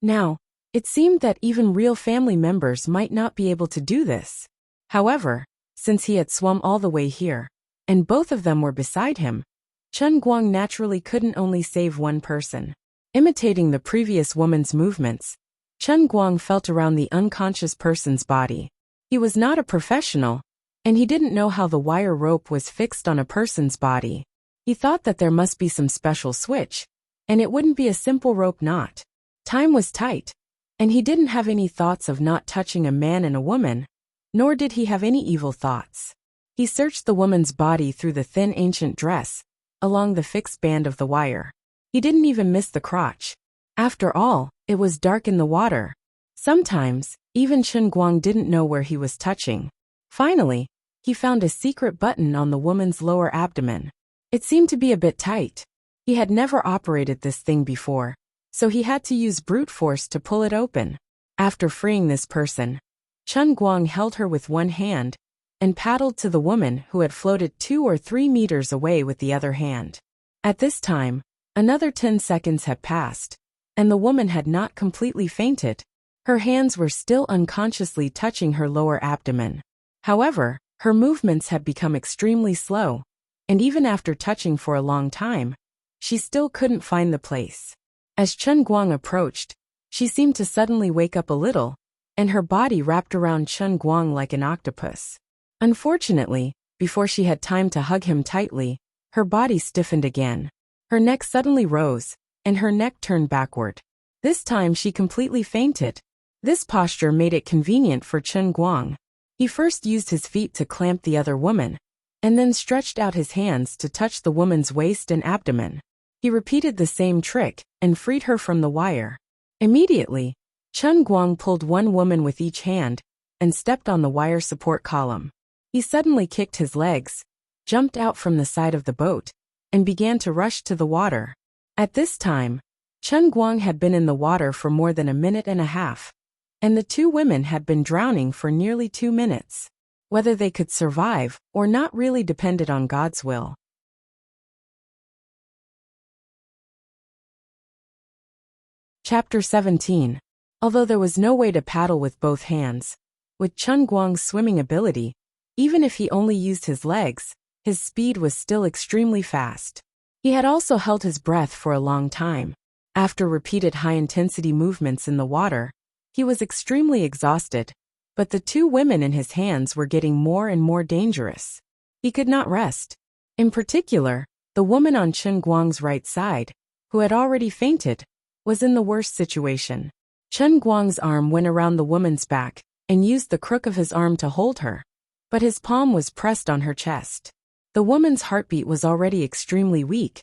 Now, it seemed that even real family members might not be able to do this. However, since he had swum all the way here, and both of them were beside him, Chen Guang naturally couldn't only save one person. Imitating the previous woman's movements, Chen Guang felt around the unconscious person's body. He was not a professional, and he didn't know how the wire rope was fixed on a person's body. He thought that there must be some special switch, and it wouldn't be a simple rope knot. Time was tight, and he didn't have any thoughts of not touching a man and a woman, nor did he have any evil thoughts. He searched the woman's body through the thin ancient dress, along the fixed band of the wire. He didn't even miss the crotch. After all, it was dark in the water. Sometimes, even Chen Guang didn't know where he was touching. Finally, he found a secret button on the woman's lower abdomen. It seemed to be a bit tight. He had never operated this thing before, so he had to use brute force to pull it open. After freeing this person, Chen Guang held her with one hand and paddled to the woman who had floated 2 or 3 meters away with the other hand. At this time, another 10 seconds had passed, and the woman had not completely fainted. Her hands were still unconsciously touching her lower abdomen. However, her movements had become extremely slow, and even after touching for a long time, she still couldn't find the place. As Chen Guang approached, she seemed to suddenly wake up a little, and her body wrapped around Chen Guang like an octopus. Unfortunately, before she had time to hug him tightly, her body stiffened again. Her neck suddenly rose, and her neck turned backward. This time she completely fainted. This posture made it convenient for Chen Guang. He first used his feet to clamp the other woman, and then stretched out his hands to touch the woman's waist and abdomen. He repeated the same trick and freed her from the wire. Immediately, Chen Guang pulled one woman with each hand and stepped on the wire support column. He suddenly kicked his legs, jumped out from the side of the boat, and began to rush to the water. At this time, Chen Guang had been in the water for more than a minute and a half, and the two women had been drowning for nearly 2 minutes. Whether they could survive or not really depended on God's will. Chapter 17. Although there was no way to paddle with both hands, with Chen Guang's swimming ability, even if he only used his legs, his speed was still extremely fast. He had also held his breath for a long time. After repeated high-intensity movements in the water, he was extremely exhausted, but the two women in his hands were getting more and more dangerous. He could not rest. In particular, the woman on Chen Guang's right side, who had already fainted, was in the worst situation. Chen Guang's arm went around the woman's back and used the crook of his arm to hold her, but his palm was pressed on her chest. The woman's heartbeat was already extremely weak,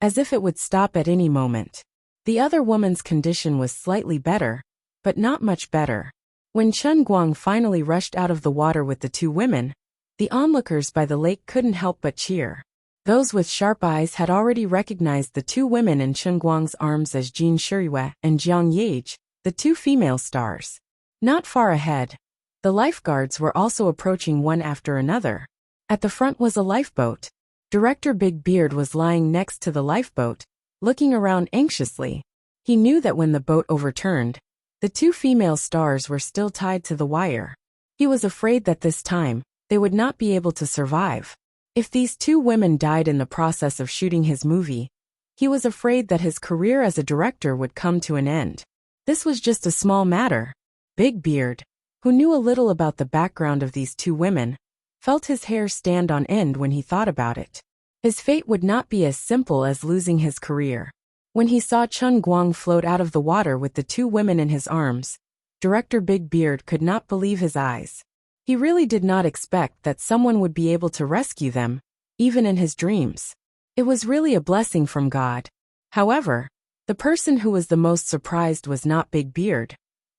as if it would stop at any moment. The other woman's condition was slightly better, but not much better. When Chen Guang finally rushed out of the water with the two women, the onlookers by the lake couldn't help but cheer. Those with sharp eyes had already recognized the two women in Chen Guang's arms as Jin Shirui and Jiang Yage, the two female stars. Not far ahead, the lifeguards were also approaching one after another. At the front was a lifeboat. Director Big Beard was lying next to the lifeboat, looking around anxiously. He knew that when the boat overturned, The two female stars were still tied to the wire. He was afraid that this time, they would not be able to survive. If these two women died in the process of shooting his movie, he was afraid that his career as a director would come to an end. This was just a small matter. Big Beard, who knew a little about the background of these two women, felt his hair stand on end when he thought about it. His fate would not be as simple as losing his career. When he saw Chen Guang float out of the water with the two women in his arms, director Big Beard could not believe his eyes. He really did not expect that someone would be able to rescue them, even in his dreams. It was really a blessing from God. However, the person who was the most surprised was not Big Beard,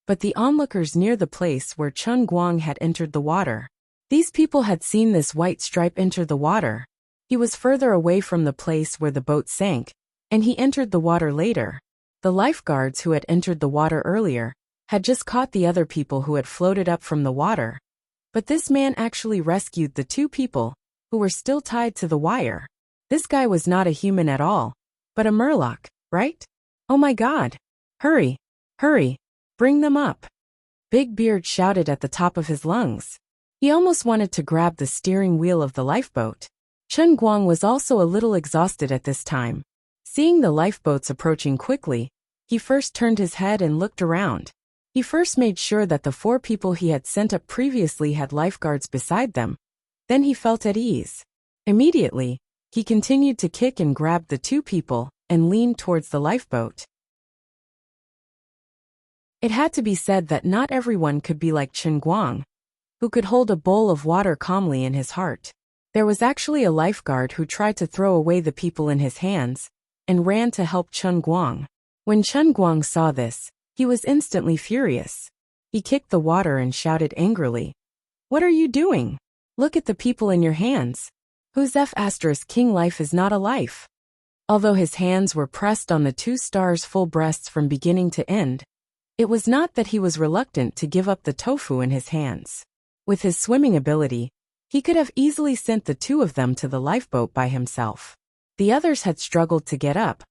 but the onlookers near the place where Chen Guang had entered the water. These people had seen this white stripe enter the water. He was further away from the place where the boat sank, and he entered the water later. The lifeguards who had entered the water earlier had just caught the other people who had floated up from the water. But this man actually rescued the two people who were still tied to the wire. This guy was not a human at all, but a Murloc, right? Oh my God! Hurry! Hurry! Bring them up! Big Beard shouted at the top of his lungs. He almost wanted to grab the steering wheel of the lifeboat. Chen Guang was also a little exhausted at this time. Seeing the lifeboats approaching quickly, he first turned his head and looked around. He first made sure that the four people he had sent up previously had lifeguards beside them. Then he felt at ease. Immediately, he continued to kick and grab the two people and leaned towards the lifeboat. It had to be said that not everyone could be like Chen Guang, who could hold a bowl of water calmly in his heart. There was actually a lifeguard who tried to throw away the people in his hands and ran to help Chen Guang. When Chen Guang saw this, he was instantly furious. He kicked the water and shouted angrily, "What are you doing? Look at the people in your hands. Whose F***king life is not a life?" Although his hands were pressed on the two stars' full breasts from beginning to end, it was not that he was reluctant to give up the tofu in his hands. With his swimming ability, he could have easily sent the two of them to the lifeboat by himself. The others had struggled to get up,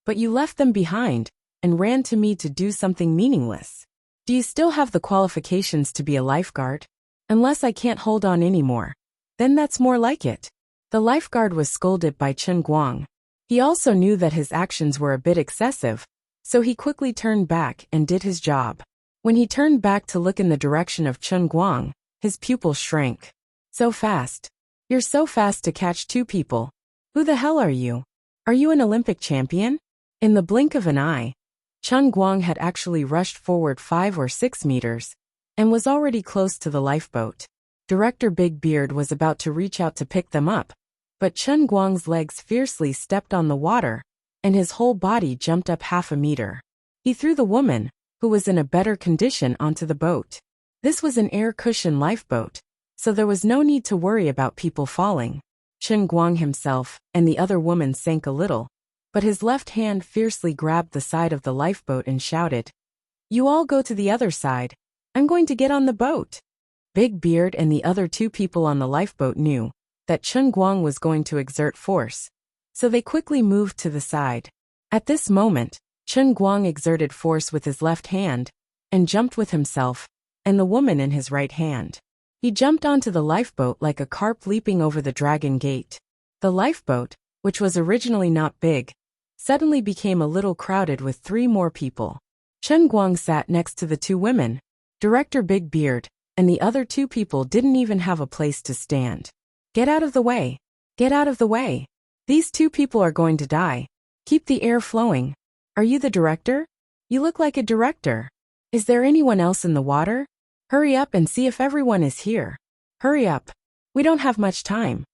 but you left them behind and ran to me to do something meaningless. Do you still have the qualifications to be a lifeguard? Unless I can't hold on anymore, then that's more like it. The lifeguard was scolded by Chen Guang. He also knew that his actions were a bit excessive, so he quickly turned back and did his job. When he turned back to look in the direction of Chen Guang, his pupil shrank. So fast. You're so fast to catch two people. Who the hell are you? Are you an Olympic champion? In the blink of an eye, Chen Guang had actually rushed forward 5 or 6 meters and was already close to the lifeboat. Director Big Beard was about to reach out to pick them up, but Chen Guang's legs fiercely stepped on the water, and his whole body jumped up 1/2 meter. He threw the woman, who was in a better condition, onto the boat. This was an air cushion lifeboat, so there was no need to worry about people falling. Chen Guang himself and the other woman sank a little, but his left hand fiercely grabbed the side of the lifeboat and shouted, "You all go to the other side. I'm going to get on the boat." Big Beard and the other two people on the lifeboat knew that Chen Guang was going to exert force, so they quickly moved to the side. At this moment, Chen Guang exerted force with his left hand and jumped with himself and the woman in his right hand. He jumped onto the lifeboat like a carp leaping over the dragon gate. The lifeboat, which was originally not big, suddenly became a little crowded with 3 more people. Chen Guang sat next to the two women. Director Big Beard and the other two people didn't even have a place to stand. "Get out of the way! Get out of the way! These two people are going to die. Keep the air flowing. Are you the director? You look like a director. Is there anyone else in the water? Hurry up and see if everyone is here. Hurry up. We don't have much time."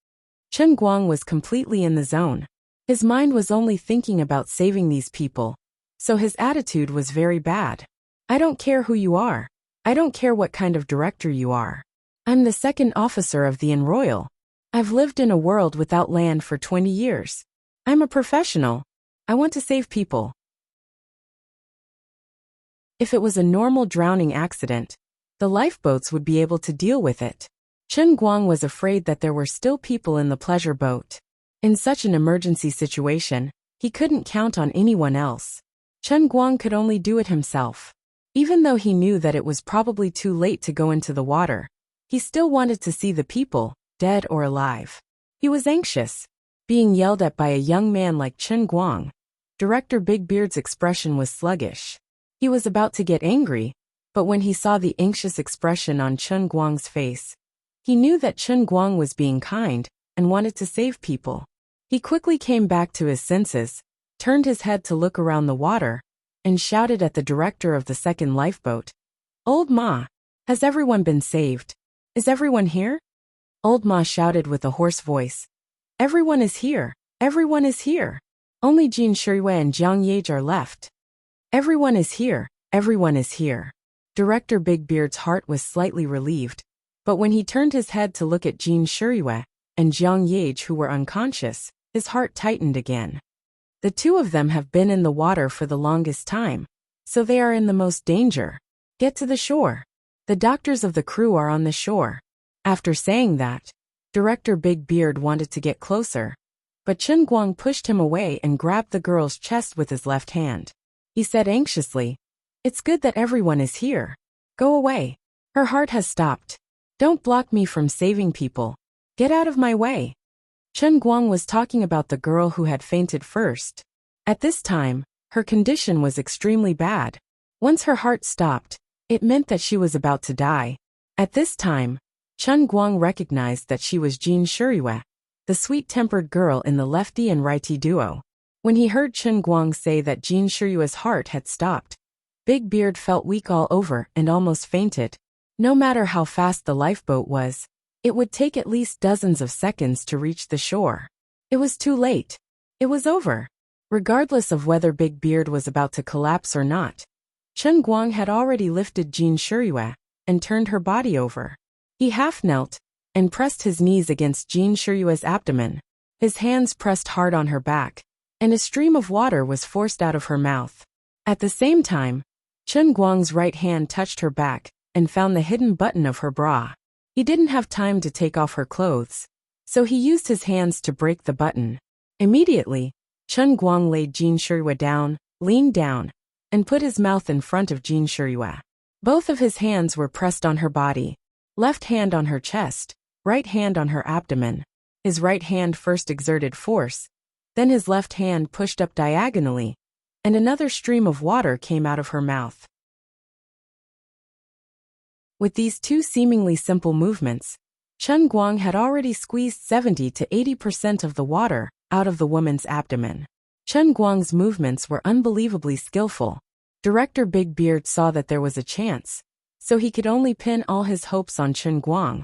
Chen Guang was completely in the zone. His mind was only thinking about saving these people, so his attitude was very bad. "I don't care who you are. I don't care what kind of director you are. I'm the second officer of the Enroyal. I've lived in a world without land for 20 years. I'm a professional. I want to save people." If it was a normal drowning accident, the lifeboats would be able to deal with it. Chen Guang was afraid that there were still people in the pleasure boat. In such an emergency situation, he couldn't count on anyone else. Chen Guang could only do it himself. Even though he knew that it was probably too late to go into the water, he still wanted to see the people, dead or alive. He was anxious. Being yelled at by a young man like Chen Guang, Director Big Beard's expression was sluggish. He was about to get angry, but when he saw the anxious expression on Chen Guang's face, he knew that Chen Guang was being kind and wanted to save people. He quickly came back to his senses, turned his head to look around the water, and shouted at the director of the second lifeboat. "Old Ma, has everyone been saved? Is everyone here?" Old Ma shouted with a hoarse voice. "Everyone is here. Everyone is here. Only Jin Shirui and Jiang Yage are left. Everyone is here. Everyone is here." Director Big Beard's heart was slightly relieved, but when he turned his head to look at Jin Shirui and Jiang Yage who were unconscious, his heart tightened again. The two of them have been in the water for the longest time, so they are in the most danger. Get to the shore. The doctors of the crew are on the shore. After saying that, Director Big Beard wanted to get closer, but Chen Guang pushed him away and grabbed the girl's chest with his left hand. He said anxiously, "It's good that everyone is here. Go away. Her heart has stopped. Don't block me from saving people. Get out of my way." Chen Guang was talking about the girl who had fainted first. At this time, her condition was extremely bad. Once her heart stopped, it meant that she was about to die. At this time, Chen Guang recognized that she was Jin Shirui, the sweet-tempered girl in the lefty and righty duo. When he heard Chen Guang say that Jin Shirui's heart had stopped, Big Beard felt weak all over and almost fainted. No matter how fast the lifeboat was, it would take at least dozens of seconds to reach the shore. It was too late. It was over. Regardless of whether Big Beard was about to collapse or not, Chen Guang had already lifted Jin Shirui and turned her body over. He half-knelt and pressed his knees against Jin Shirui's abdomen. His hands pressed hard on her back, and a stream of water was forced out of her mouth. At the same time, Chen Guang's right hand touched her back and found the hidden button of her bra. He didn't have time to take off her clothes, so he used his hands to break the button. Immediately, Chen Guang laid Jin Shirui down, leaned down, and put his mouth in front of Jin Shirui. Both of his hands were pressed on her body. Left hand on her chest, right hand on her abdomen. His right hand first exerted force, then his left hand pushed up diagonally, and another stream of water came out of her mouth. With these two seemingly simple movements, Chen Guang had already squeezed 70 to 80% of the water out of the woman's abdomen. Chen Guang's movements were unbelievably skillful. Director Big Beard saw that there was a chance, so he could only pin all his hopes on Chen Guang,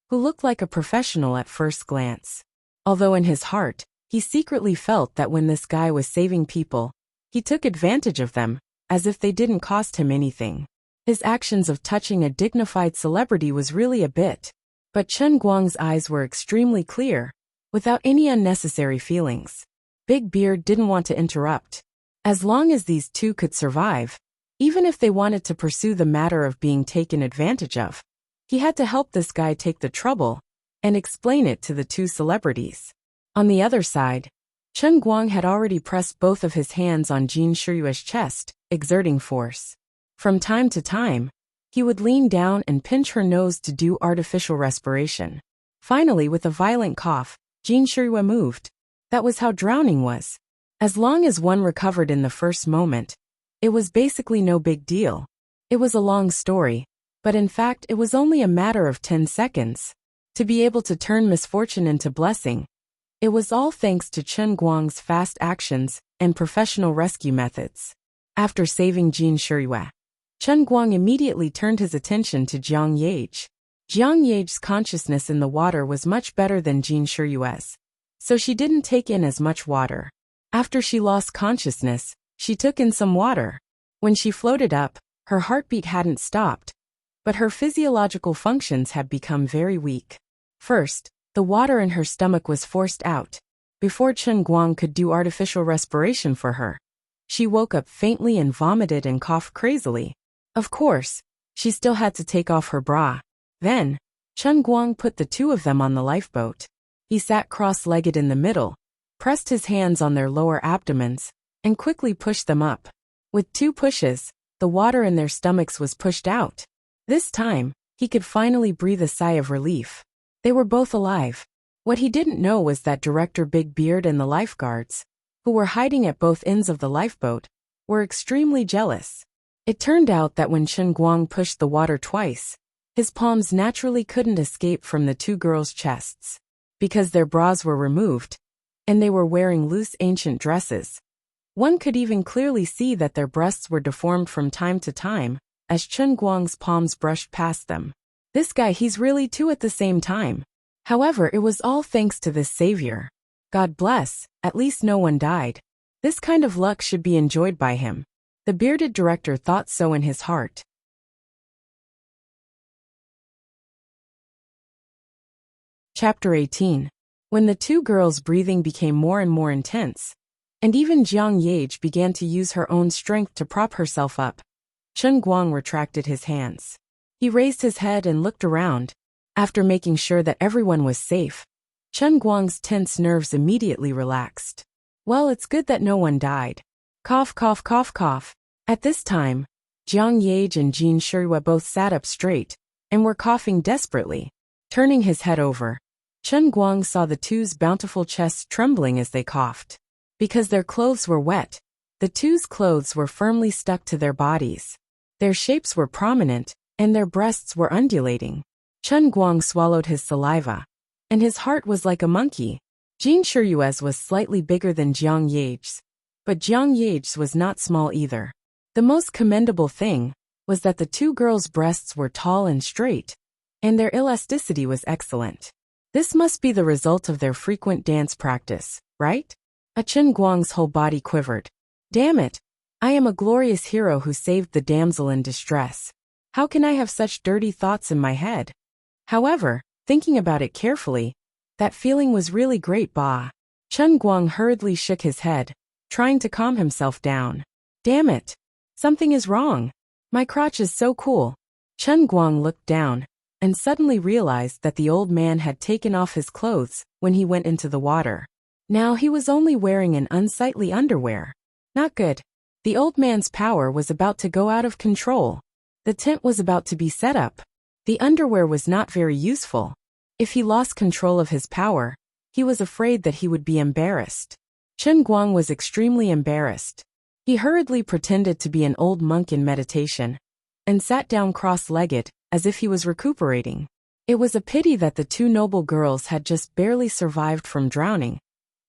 who looked like a professional at first glance. Although in his heart, he secretly felt that when this guy was saving people, he took advantage of them, as if they didn't cost him anything. His actions of touching a dignified celebrity was really a bit, but Chen Guang's eyes were extremely clear, without any unnecessary feelings. Big Beard didn't want to interrupt. As long as these two could survive, even if they wanted to pursue the matter of being taken advantage of, he had to help this guy take the trouble and explain it to the two celebrities. On the other side, Chen Guang had already pressed both of his hands on Jin Shirui's chest, exerting force. From time to time, he would lean down and pinch her nose to do artificial respiration. Finally, with a violent cough, Jin Shirui moved. That was how drowning was. As long as one recovered in the first moment, it was basically no big deal. It was a long story, but in fact it was only a matter of 10 seconds. To be able to turn misfortune into blessing, it was all thanks to Chen Guang's fast actions and professional rescue methods. After saving Jin Shirui, Chen Guang immediately turned his attention to Jiang Yage. Jiang Yage's consciousness in the water was much better than Jin Shirui's, so she didn't take in as much water. After she lost consciousness, she took in some water. When she floated up, her heartbeat hadn't stopped, but her physiological functions had become very weak. First, the water in her stomach was forced out. Before Chen Guang could do artificial respiration for her, she woke up faintly and vomited and coughed crazily. Of course, she still had to take off her bra. Then, Chen Guang put the two of them on the lifeboat. He sat cross-legged in the middle, pressed his hands on their lower abdomens, and quickly pushed them up. With 2 pushes, the water in their stomachs was pushed out. This time, he could finally breathe a sigh of relief. They were both alive. What he didn't know was that Director Big Beard and the lifeguards, who were hiding at both ends of the lifeboat, were extremely jealous. It turned out that when Chen Guang pushed the water twice, his palms naturally couldn't escape from the two girls' chests. Because their bras were removed, and they were wearing loose ancient dresses. One could even clearly see that their breasts were deformed from time to time, as Chen Guang's palms brushed past them. This guy, he's really two at the same time. However, it was all thanks to this savior. God bless, at least no one died. This kind of luck should be enjoyed by him. The bearded director thought so in his heart. Chapter 18. When the two girls' breathing became more and more intense, and even Jiang Yage began to use her own strength to prop herself up, Chen Guang retracted his hands. He raised his head and looked around. After making sure that everyone was safe, Chen Guang's tense nerves immediately relaxed. Well, it's good that no one died. Cough, cough, cough, cough. At this time, Jiang Yage and Jin Shirihua both sat up straight and were coughing desperately. Turning his head over, Chen Guang saw the two's bountiful chests trembling as they coughed. Because their clothes were wet, the two's clothes were firmly stuck to their bodies. Their shapes were prominent, and their breasts were undulating. Chen Guang swallowed his saliva, and his heart was like a monkey. Jin Shirua's was slightly bigger than Jiang Yage's, but Jiang Yage's was not small either. The most commendable thing was that the two girls' breasts were tall and straight, and their elasticity was excellent. This must be the result of their frequent dance practice, right? Chen Guang's whole body quivered. Damn it! I am a glorious hero who saved the damsel in distress. How can I have such dirty thoughts in my head? However, thinking about it carefully, that feeling was really great. Bah. Chen Guang hurriedly shook his head, trying to calm himself down. Damn it! Something is wrong. My crotch is so cool. Chen Guang looked down, and suddenly realized that the old man had taken off his clothes when he went into the water. Now he was only wearing an unsightly underwear. Not good. The old man's power was about to go out of control. The tent was about to be set up. The underwear was not very useful. If he lost control of his power, he was afraid that he would be embarrassed. Chen Guang was extremely embarrassed. He hurriedly pretended to be an old monk in meditation, and sat down cross-legged, as if he was recuperating. It was a pity that the two noble girls had just barely survived from drowning,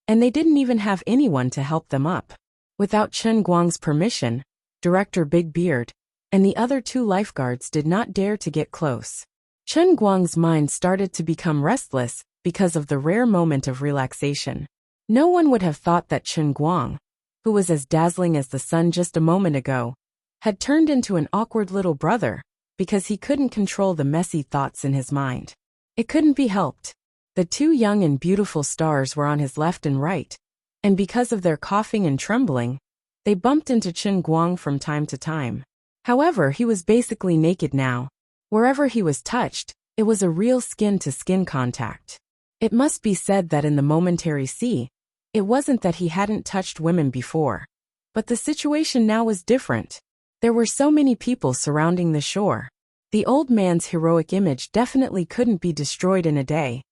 and they didn't even have anyone to help them up. Without Chen Guang's permission, Director Big Beard and the other two lifeguards did not dare to get close. Chen Guang's mind started to become restless because of the rare moment of relaxation. No one would have thought that Chen Guang, who was as dazzling as the sun just a moment ago, had turned into an awkward little brother, because he couldn't control the messy thoughts in his mind. It couldn't be helped. The two young and beautiful stars were on his left and right, and because of their coughing and trembling, they bumped into Chen Guang from time to time. However, he was basically naked now. Wherever he was touched, it was a real skin-to-skin contact. It must be said that in the momentary sea, it wasn't that he hadn't touched women before. But the situation now was different. There were so many people surrounding the shore. The old man's heroic image definitely couldn't be destroyed in a day.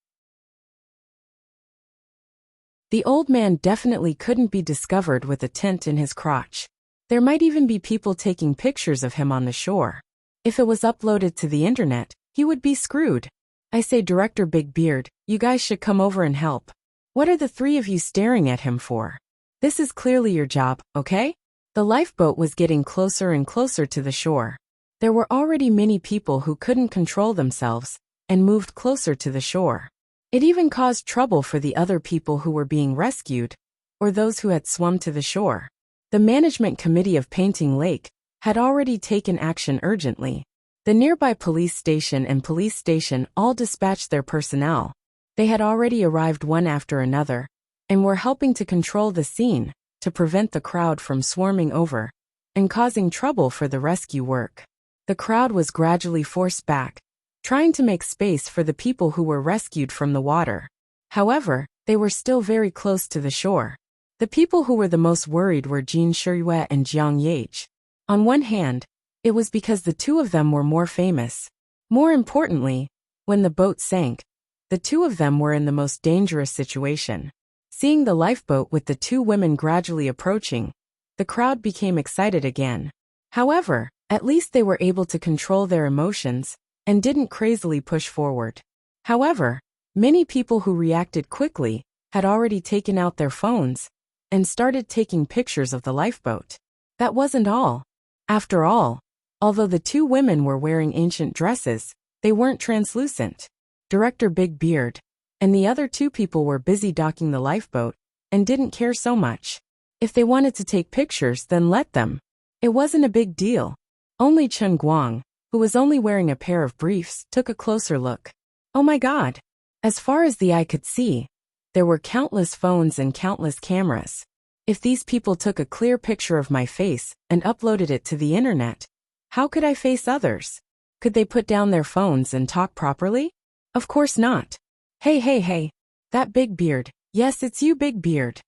The old man definitely couldn't be discovered with a tent in his crotch. There might even be people taking pictures of him on the shore. If it was uploaded to the internet, he would be screwed. I say, Director Big Beard, you guys should come over and help. What are the three of you staring at him for? This is clearly your job, okay? The lifeboat was getting closer and closer to the shore. There were already many people who couldn't control themselves and moved closer to the shore. It even caused trouble for the other people who were being rescued, or those who had swum to the shore. The management committee of Painting Lake had already taken action urgently. The nearby police station and police station all dispatched their personnel. They had already arrived one after another, and were helping to control the scene, to prevent the crowd from swarming over and causing trouble for the rescue work. The crowd was gradually forced back, trying to make space for the people who were rescued from the water. However, they were still very close to the shore. The people who were the most worried were Jin Shirihua and Jiang Yage. On one hand, it was because the two of them were more famous. More importantly, when the boat sank, the two of them were in the most dangerous situation. Seeing the lifeboat with the two women gradually approaching, the crowd became excited again. However, at least they were able to control their emotions and didn't crazily push forward. However, many people who reacted quickly had already taken out their phones and started taking pictures of the lifeboat. That wasn't all. After all, although the two women were wearing ancient dresses, they weren't translucent. Director Big Beard and the other two people were busy docking the lifeboat and didn't care so much. If they wanted to take pictures, then let them. It wasn't a big deal. Only Chen Guang, who was only wearing a pair of briefs, took a closer look. Oh my God! As far as the eye could see, there were countless phones and countless cameras. If these people took a clear picture of my face and uploaded it to the internet, how could I face others? Could they put down their phones and talk properly? Of course not. Hey, that Big Beard. Yes, it's you, Big Beard.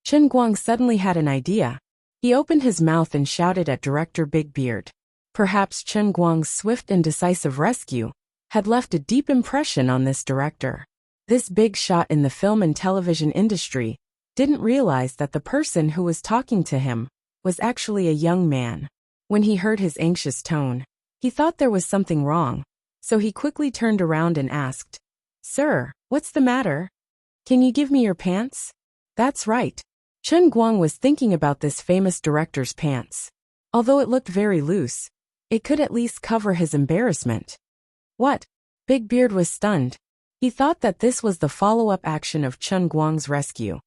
Chen Guang suddenly had an idea. He opened his mouth and shouted at Director Big Beard. Perhaps Chen Guang's swift and decisive rescue had left a deep impression on this director. This big shot in the film and television industry didn't realize that the person who was talking to him was actually a young man. When he heard his anxious tone, he thought there was something wrong, so he quickly turned around and asked, "Sir, what's the matter? Can you give me your pants?" That's right. Chen Guang was thinking about this famous director's pants. Although it looked very loose, it could at least cover his embarrassment. What? Big Beard was stunned. He thought that this was the follow-up action of Chen Guang's rescue.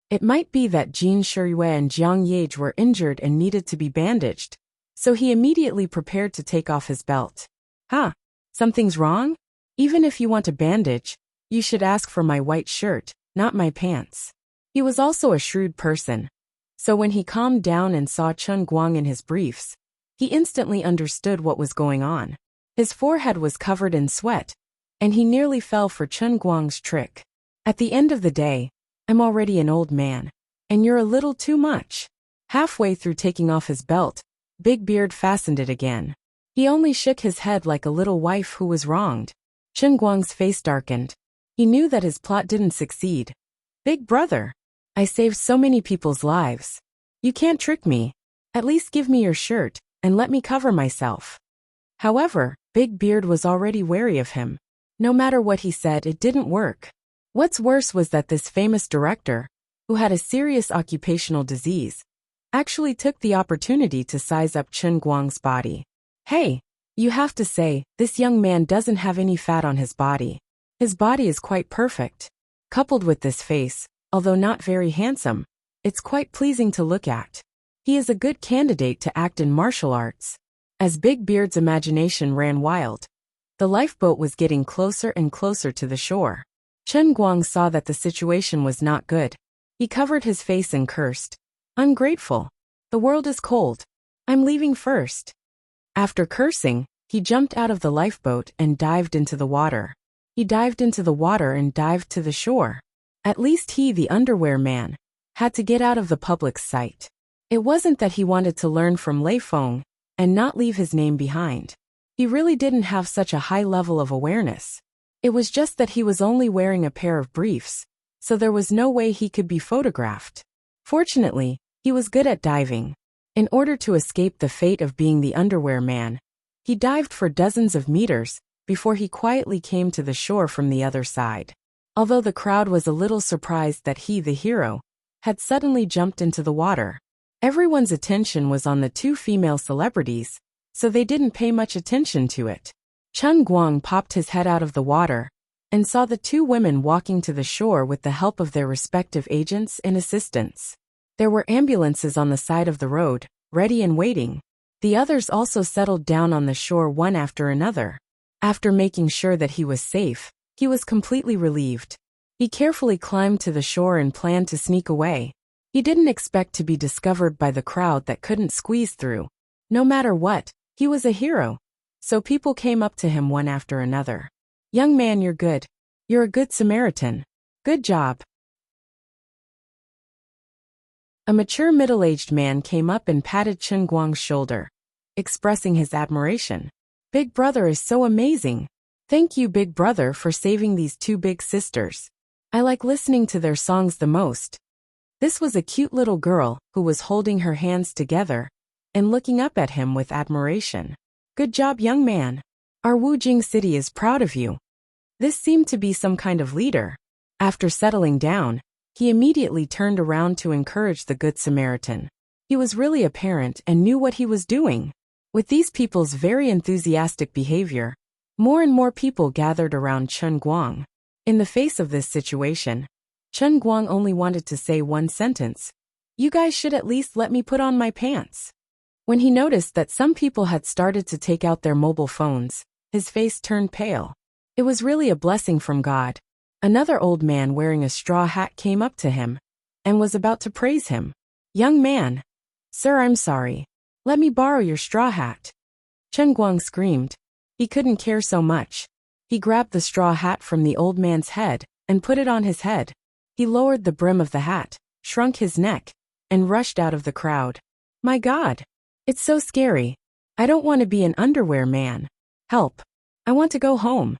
It might be that Jin Shiyue and Jiang Yage were injured and needed to be bandaged, so he immediately prepared to take off his belt. Huh? Something's wrong? Even if you want a bandage, you should ask for my white shirt, not my pants. He was also a shrewd person, so when he calmed down and saw Chen Guang in his briefs, he instantly understood what was going on. His forehead was covered in sweat, and he nearly fell for Chen Guang's trick. At the end of the day, I'm already an old man, and you're a little too much. Halfway through taking off his belt, Big Beard fastened it again. He only shook his head like a little wife who was wronged. Chen Guang's face darkened. He knew that his plot didn't succeed. Big brother, I saved so many people's lives. You can't trick me. At least give me your shirt, and let me cover myself. However, Big Beard was already wary of him. No matter what he said, it didn't work. What's worse was that this famous director, who had a serious occupational disease, actually took the opportunity to size up Chen Guang's body. Hey, you have to say, this young man doesn't have any fat on his body. His body is quite perfect. Coupled with this face, although not very handsome, it's quite pleasing to look at. He is a good candidate to act in martial arts. As Big Beard's imagination ran wild, the lifeboat was getting closer and closer to the shore. Chen Guang saw that the situation was not good. He covered his face and cursed. Ungrateful. The world is cold. I'm leaving first. After cursing, he jumped out of the lifeboat and dived into the water. He dived into the water and dived to the shore. At least he, the underwear man, had to get out of the public's sight. It wasn't that he wanted to learn from Lei Feng and not leave his name behind. He really didn't have such a high level of awareness. It was just that he was only wearing a pair of briefs, so there was no way he could be photographed. Fortunately, he was good at diving. In order to escape the fate of being the underwear man, he dived for dozens of meters before he quietly came to the shore from the other side. Although the crowd was a little surprised that he, the hero, had suddenly jumped into the water, everyone's attention was on the two female celebrities, so they didn't pay much attention to it. Chen Guang popped his head out of the water and saw the two women walking to the shore with the help of their respective agents and assistants. There were ambulances on the side of the road, ready and waiting. The others also settled down on the shore one after another. After making sure that he was safe, he was completely relieved. He carefully climbed to the shore and planned to sneak away. He didn't expect to be discovered by the crowd that couldn't squeeze through. No matter what, he was a hero. So people came up to him one after another. Young man, you're good. You're a good Samaritan. Good job. A mature middle-aged man came up and patted Chen Guang's shoulder, expressing his admiration. Big brother is so amazing. Thank you, big brother, for saving these two big sisters. I like listening to their songs the most. This was a cute little girl who was holding her hands together and looking up at him with admiration. Good job, young man. Our Wujing city is proud of you. This seemed to be some kind of leader. After settling down, he immediately turned around to encourage the Good Samaritan. He was really a parent and knew what he was doing. With these people's very enthusiastic behavior, more and more people gathered around Chen Guang. In the face of this situation, Chen Guang only wanted to say one sentence. You guys should at least let me put on my pants. When he noticed that some people had started to take out their mobile phones, his face turned pale. It was really a blessing from God. Another old man wearing a straw hat came up to him and was about to praise him. Young man. Sir, I'm sorry. Let me borrow your straw hat. Chen Guang screamed. He couldn't care so much. He grabbed the straw hat from the old man's head and put it on his head. He lowered the brim of the hat, shrunk his neck, and rushed out of the crowd. My God. It's so scary. I don't want to be an underwear man. Help. I want to go home.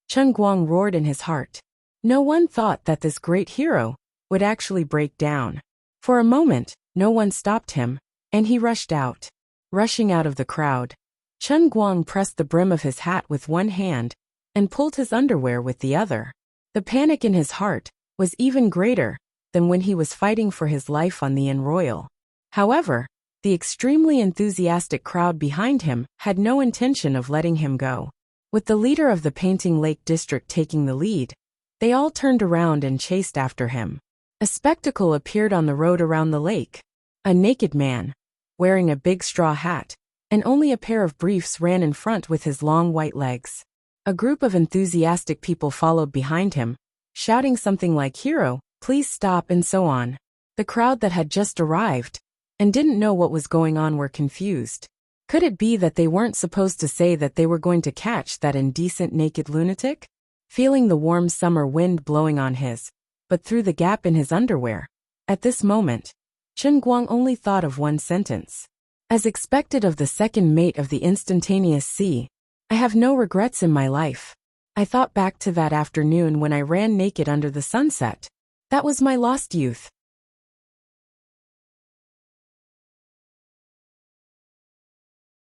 Chen Guang roared in his heart. No one thought that this great hero would actually break down. For a moment, no one stopped him, and he rushed out. Rushing out of the crowd, Chen Guang pressed the brim of his hat with one hand and pulled his underwear with the other. The panic in his heart was even greater than when he was fighting for his life on the Inn Royal. However, the extremely enthusiastic crowd behind him had no intention of letting him go. With the leader of the Painting Lake district taking the lead, they all turned around and chased after him. A spectacle appeared on the road around the lake. A naked man, wearing a big straw hat, and only a pair of briefs ran in front with his long white legs. A group of enthusiastic people followed behind him, shouting something like, Hero, please stop, and so on. The crowd that had just arrived and didn't know what was going on were confused. Could it be that they weren't supposed to say that they were going to catch that indecent naked lunatic? Feeling the warm summer wind blowing on his, but through the gap in his underwear. At this moment, Chen Guang only thought of one sentence. As expected of the second mate of the instantaneous sea, I have no regrets in my life. I thought back to that afternoon when I ran naked under the sunset. That was my lost youth.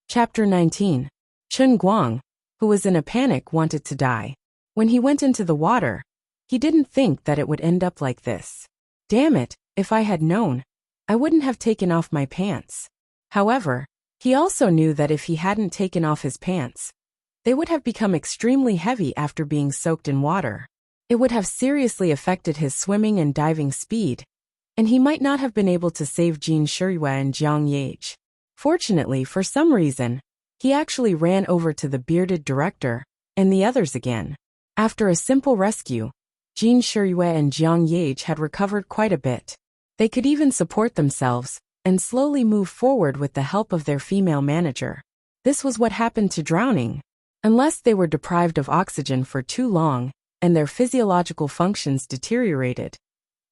Chapter 19. Chen Guang, who was in a panic, wanted to die. When he went into the water, he didn't think that it would end up like this. Damn it, if I had known, I wouldn't have taken off my pants. However, he also knew that if he hadn't taken off his pants, they would have become extremely heavy after being soaked in water. It would have seriously affected his swimming and diving speed, and he might not have been able to save Jin Shiyue and Jiang Yage. Fortunately, for some reason, he actually ran over to the bearded director and the others again. After a simple rescue, Jin Shiyue and Jiang Yage had recovered quite a bit. They could even support themselves and slowly move forward with the help of their female manager. This was what happened to drowning. Unless they were deprived of oxygen for too long and their physiological functions deteriorated.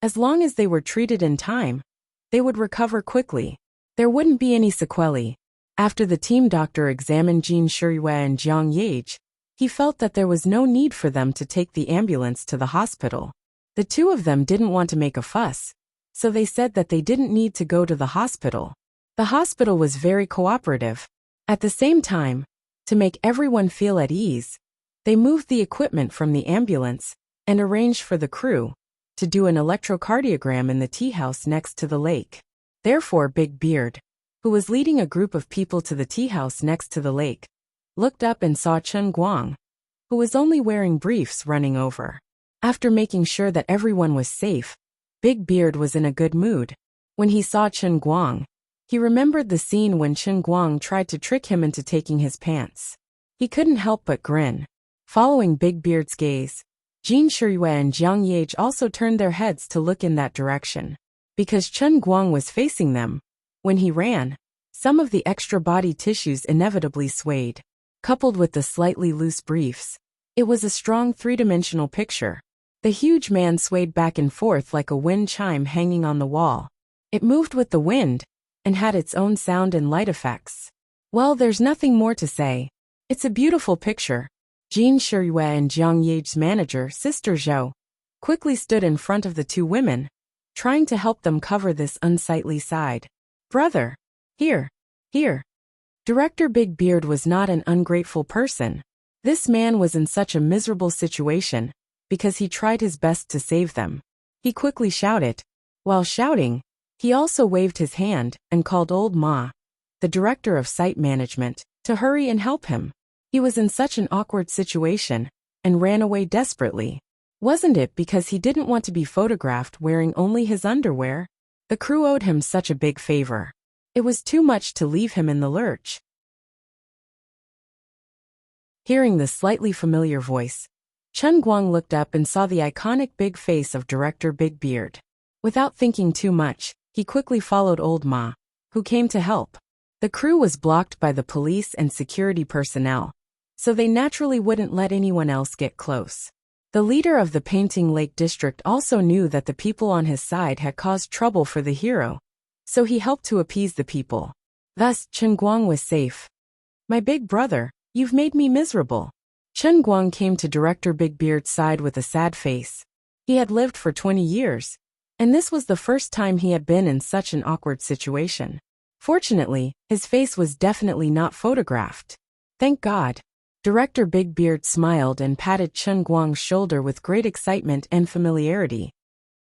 As long as they were treated in time, they would recover quickly. There wouldn't be any sequelae. After the team doctor examined Jin Shiyue and Jiang Yage, he felt that there was no need for them to take the ambulance to the hospital. The two of them didn't want to make a fuss, so they said that they didn't need to go to the hospital. The hospital was very cooperative. At the same time, to make everyone feel at ease, they moved the equipment from the ambulance and arranged for the crew to do an electrocardiogram in the tea house next to the lake. Therefore, Big Beard, who was leading a group of people to the tea house next to the lake, looked up and saw Chen Guang, who was only wearing briefs, running over. After making sure that everyone was safe, Big Beard was in a good mood. When he saw Chen Guang, he remembered the scene when Chen Guang tried to trick him into taking his pants. He couldn't help but grin. Following Big Beard's gaze, Jin Shiyue and Jiang Yage also turned their heads to look in that direction. Because Chen Guang was facing them, when he ran, some of the extra body tissues inevitably swayed. Coupled with the slightly loose briefs, it was a strong three-dimensional picture. The huge man swayed back and forth like a wind chime hanging on the wall. It moved with the wind and had its own sound and light effects. Well, there's nothing more to say. It's a beautiful picture. Jin Shirue and Jiang Ye's manager, Sister Zhou, quickly stood in front of the two women, trying to help them cover this unsightly side. Brother. Here. Director Big Beard was not an ungrateful person. This man was in such a miserable situation because he tried his best to save them. He quickly shouted. While shouting, he also waved his hand and called Old Ma, the director of site management, to hurry and help him. He was in such an awkward situation and ran away desperately. Wasn't it because he didn't want to be photographed wearing only his underwear? The crew owed him such a big favor. It was too much to leave him in the lurch. Hearing the slightly familiar voice, Chen Guang looked up and saw the iconic big face of Director Big Beard. Without thinking too much, he quickly followed Old Ma, who came to help. The crew was blocked by the police and security personnel, so they naturally wouldn't let anyone else get close. The leader of the Painting Lake district also knew that the people on his side had caused trouble for the hero, so he helped to appease the people. Thus, Chen Guang was safe. My big brother, you've made me miserable. Chen Guang came to Director Big Beard's side with a sad face. He had lived for 20 years, and this was the first time he had been in such an awkward situation. Fortunately, his face was definitely not photographed. Thank God. Director Big Beard smiled and patted Chen Guang's shoulder with great excitement and familiarity.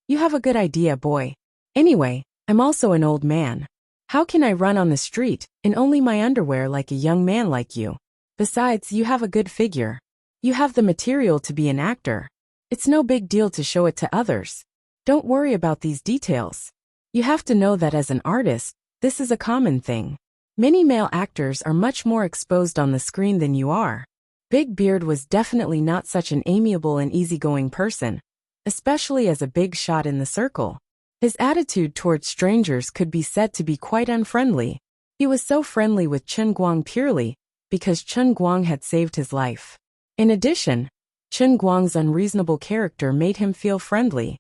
You have a good idea, boy. Anyway, I'm also an old man. How can I run on the street in only my underwear like a young man like you? Besides, you have a good figure. You have the material to be an actor. It's no big deal to show it to others. Don't worry about these details. You have to know that as an artist, this is a common thing. Many male actors are much more exposed on the screen than you are. Big Beard was definitely not such an amiable and easygoing person, especially as a big shot in the circle. His attitude towards strangers could be said to be quite unfriendly. He was so friendly with Chen Guang purely because Chen Guang had saved his life. In addition, Chen Guang's unreasonable character made him feel friendly.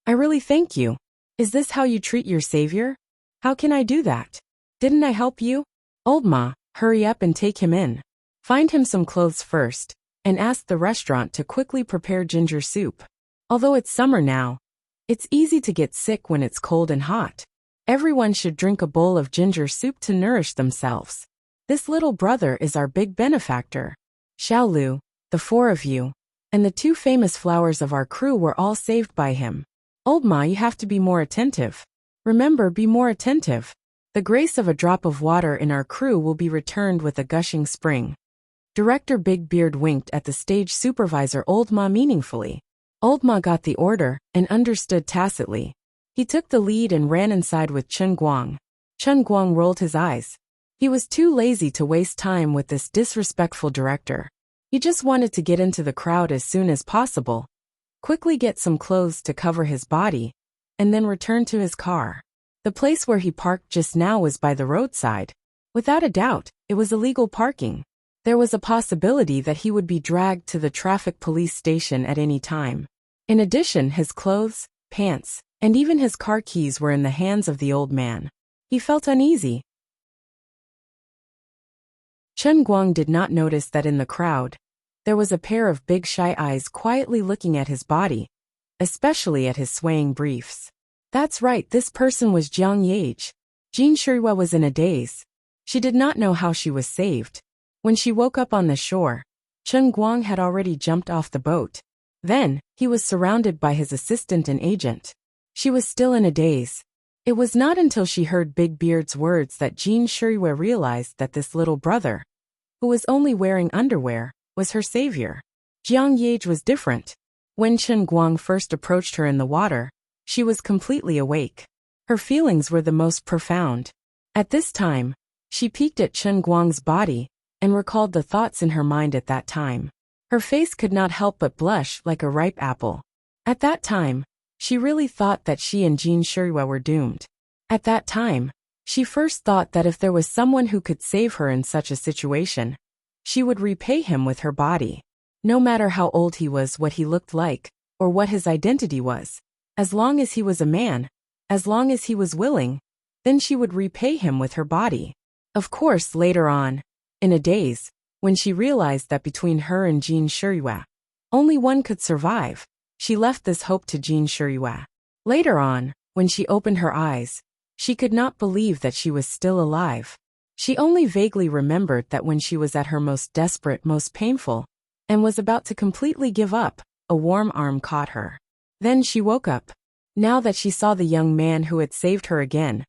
I really thank you. Is this how you treat your savior? How can I do that? Didn't I help you? Old Ma, hurry up and take him in. Find him some clothes first, and ask the restaurant to quickly prepare ginger soup. Although it's summer now, it's easy to get sick when it's cold and hot. Everyone should drink a bowl of ginger soup to nourish themselves. This little brother is our big benefactor. Xiaolu, the four of you, and the two famous flowers of our crew were all saved by him. Old Ma, you have to be more attentive. Remember, be more attentive. The grace of a drop of water in our crew will be returned with a gushing spring. Director Big Beard winked at the stage supervisor Old Ma meaningfully. Old Ma got the order and understood tacitly. He took the lead and ran inside with Chen Guang. Chen Guang rolled his eyes. He was too lazy to waste time with this disrespectful director. He just wanted to get into the crowd as soon as possible, quickly get some clothes to cover his body, and then return to his car. The place where he parked just now was by the roadside. Without a doubt, it was illegal parking. There was a possibility that he would be dragged to the traffic police station at any time. In addition, his clothes, pants, and even his car keys were in the hands of the old man. He felt uneasy. Chen Guang did not notice that in the crowd, there was a pair of big shy eyes quietly looking at his body, especially at his swaying briefs. That's right, this person was Jiang Ye. Jin Shirue was in a daze. She did not know how she was saved. When she woke up on the shore, Chen Guang had already jumped off the boat. Then, he was surrounded by his assistant and agent. She was still in a daze. It was not until she heard Big Beard's words that Jin Shirue realized that this little brother, who was only wearing underwear, was her savior. Jiang Ye was different. When Chen Guang first approached her in the water, she was completely awake. Her feelings were the most profound. At this time, she peeked at Chen Guang's body and recalled the thoughts in her mind at that time. Her face could not help but blush like a ripe apple. At that time, she really thought that she and Jin Shirue were doomed. At that time, she first thought that if there was someone who could save her in such a situation, she would repay him with her body. No matter how old he was, what he looked like, or what his identity was, as long as he was a man, as long as he was willing, then she would repay him with her body. Of course, later on, in a daze, when she realized that between her and Jin Shiyue, only one could survive, she left this hope to Jin Shiyue. Later on, when she opened her eyes, she could not believe that she was still alive. She only vaguely remembered that when she was at her most desperate, most painful, and was about to completely give up, a warm arm caught her. Then she woke up. Now that she saw the young man who had saved her again,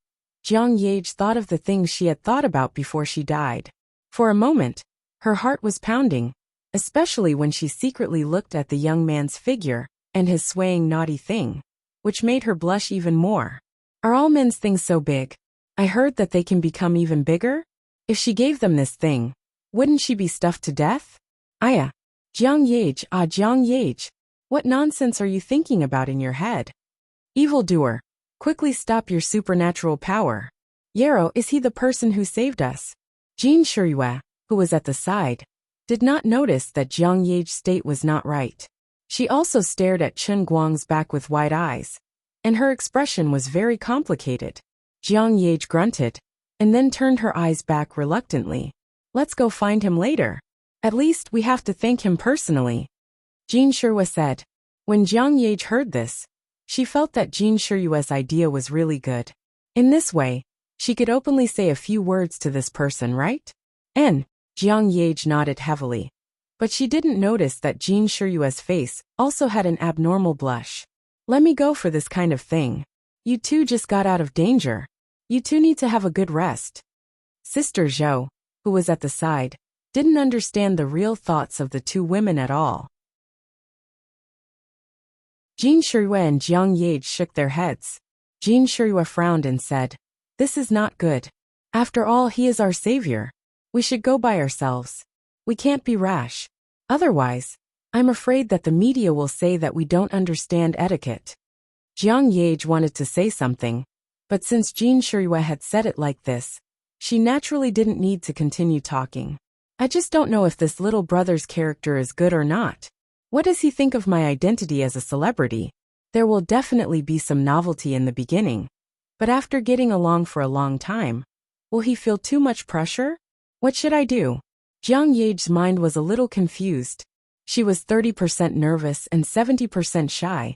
Jiang Yage thought of the things she had thought about before she died. For a moment, her heart was pounding, especially when she secretly looked at the young man's figure and his swaying naughty thing, which made her blush even more. Are all men's things so big? I heard that they can become even bigger? If she gave them this thing, wouldn't she be stuffed to death? Aya. Jiang Yage, what nonsense are you thinking about in your head? Evildoer, quickly stop your supernatural power. Yarrow, is he the person who saved us? Jin Shiyue, who was at the side, did not notice that Jiang Yage's state was not right. She also stared at Chen Guang's back with wide eyes, and her expression was very complicated. Jiang Yage grunted, and then turned her eyes back reluctantly. Let's go find him later. At least we have to thank him personally. Jin Shiyue said. When Jiang Yage heard this, she felt that Jin Shiyue's idea was really good. In this way, she could openly say a few words to this person, right? And Jiang Yage nodded heavily. But she didn't notice that Jin Shiyue's face also had an abnormal blush. Let me go for this kind of thing. You two just got out of danger. You two need to have a good rest. Sister Zhou, who was at the side, didn't understand the real thoughts of the two women at all. Jin Shiyue and Jiang Yage shook their heads. Jin Shiyue frowned and said, This is not good. After all, he is our savior. We should go by ourselves. We can't be rash. Otherwise, I'm afraid that the media will say that we don't understand etiquette. Jiang Yage wanted to say something, but since Jin Shiyue had said it like this, she naturally didn't need to continue talking. I just don't know if this little brother's character is good or not. What does he think of my identity as a celebrity? There will definitely be some novelty in the beginning, but after getting along for a long time, will he feel too much pressure? What should I do? Jiang Yage's mind was a little confused. She was 30% nervous and 70% shy.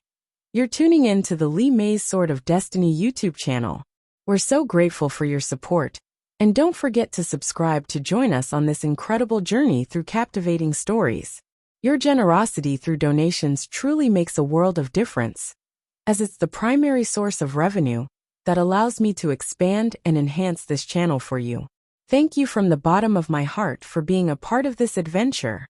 You're tuning in to the Li Mei's Sword of Destiny YouTube channel. We're so grateful for your support, and don't forget to subscribe to join us on this incredible journey through captivating stories. Your generosity through donations truly makes a world of difference, as it's the primary source of revenue that allows me to expand and enhance this channel for you. Thank you from the bottom of my heart for being a part of this adventure.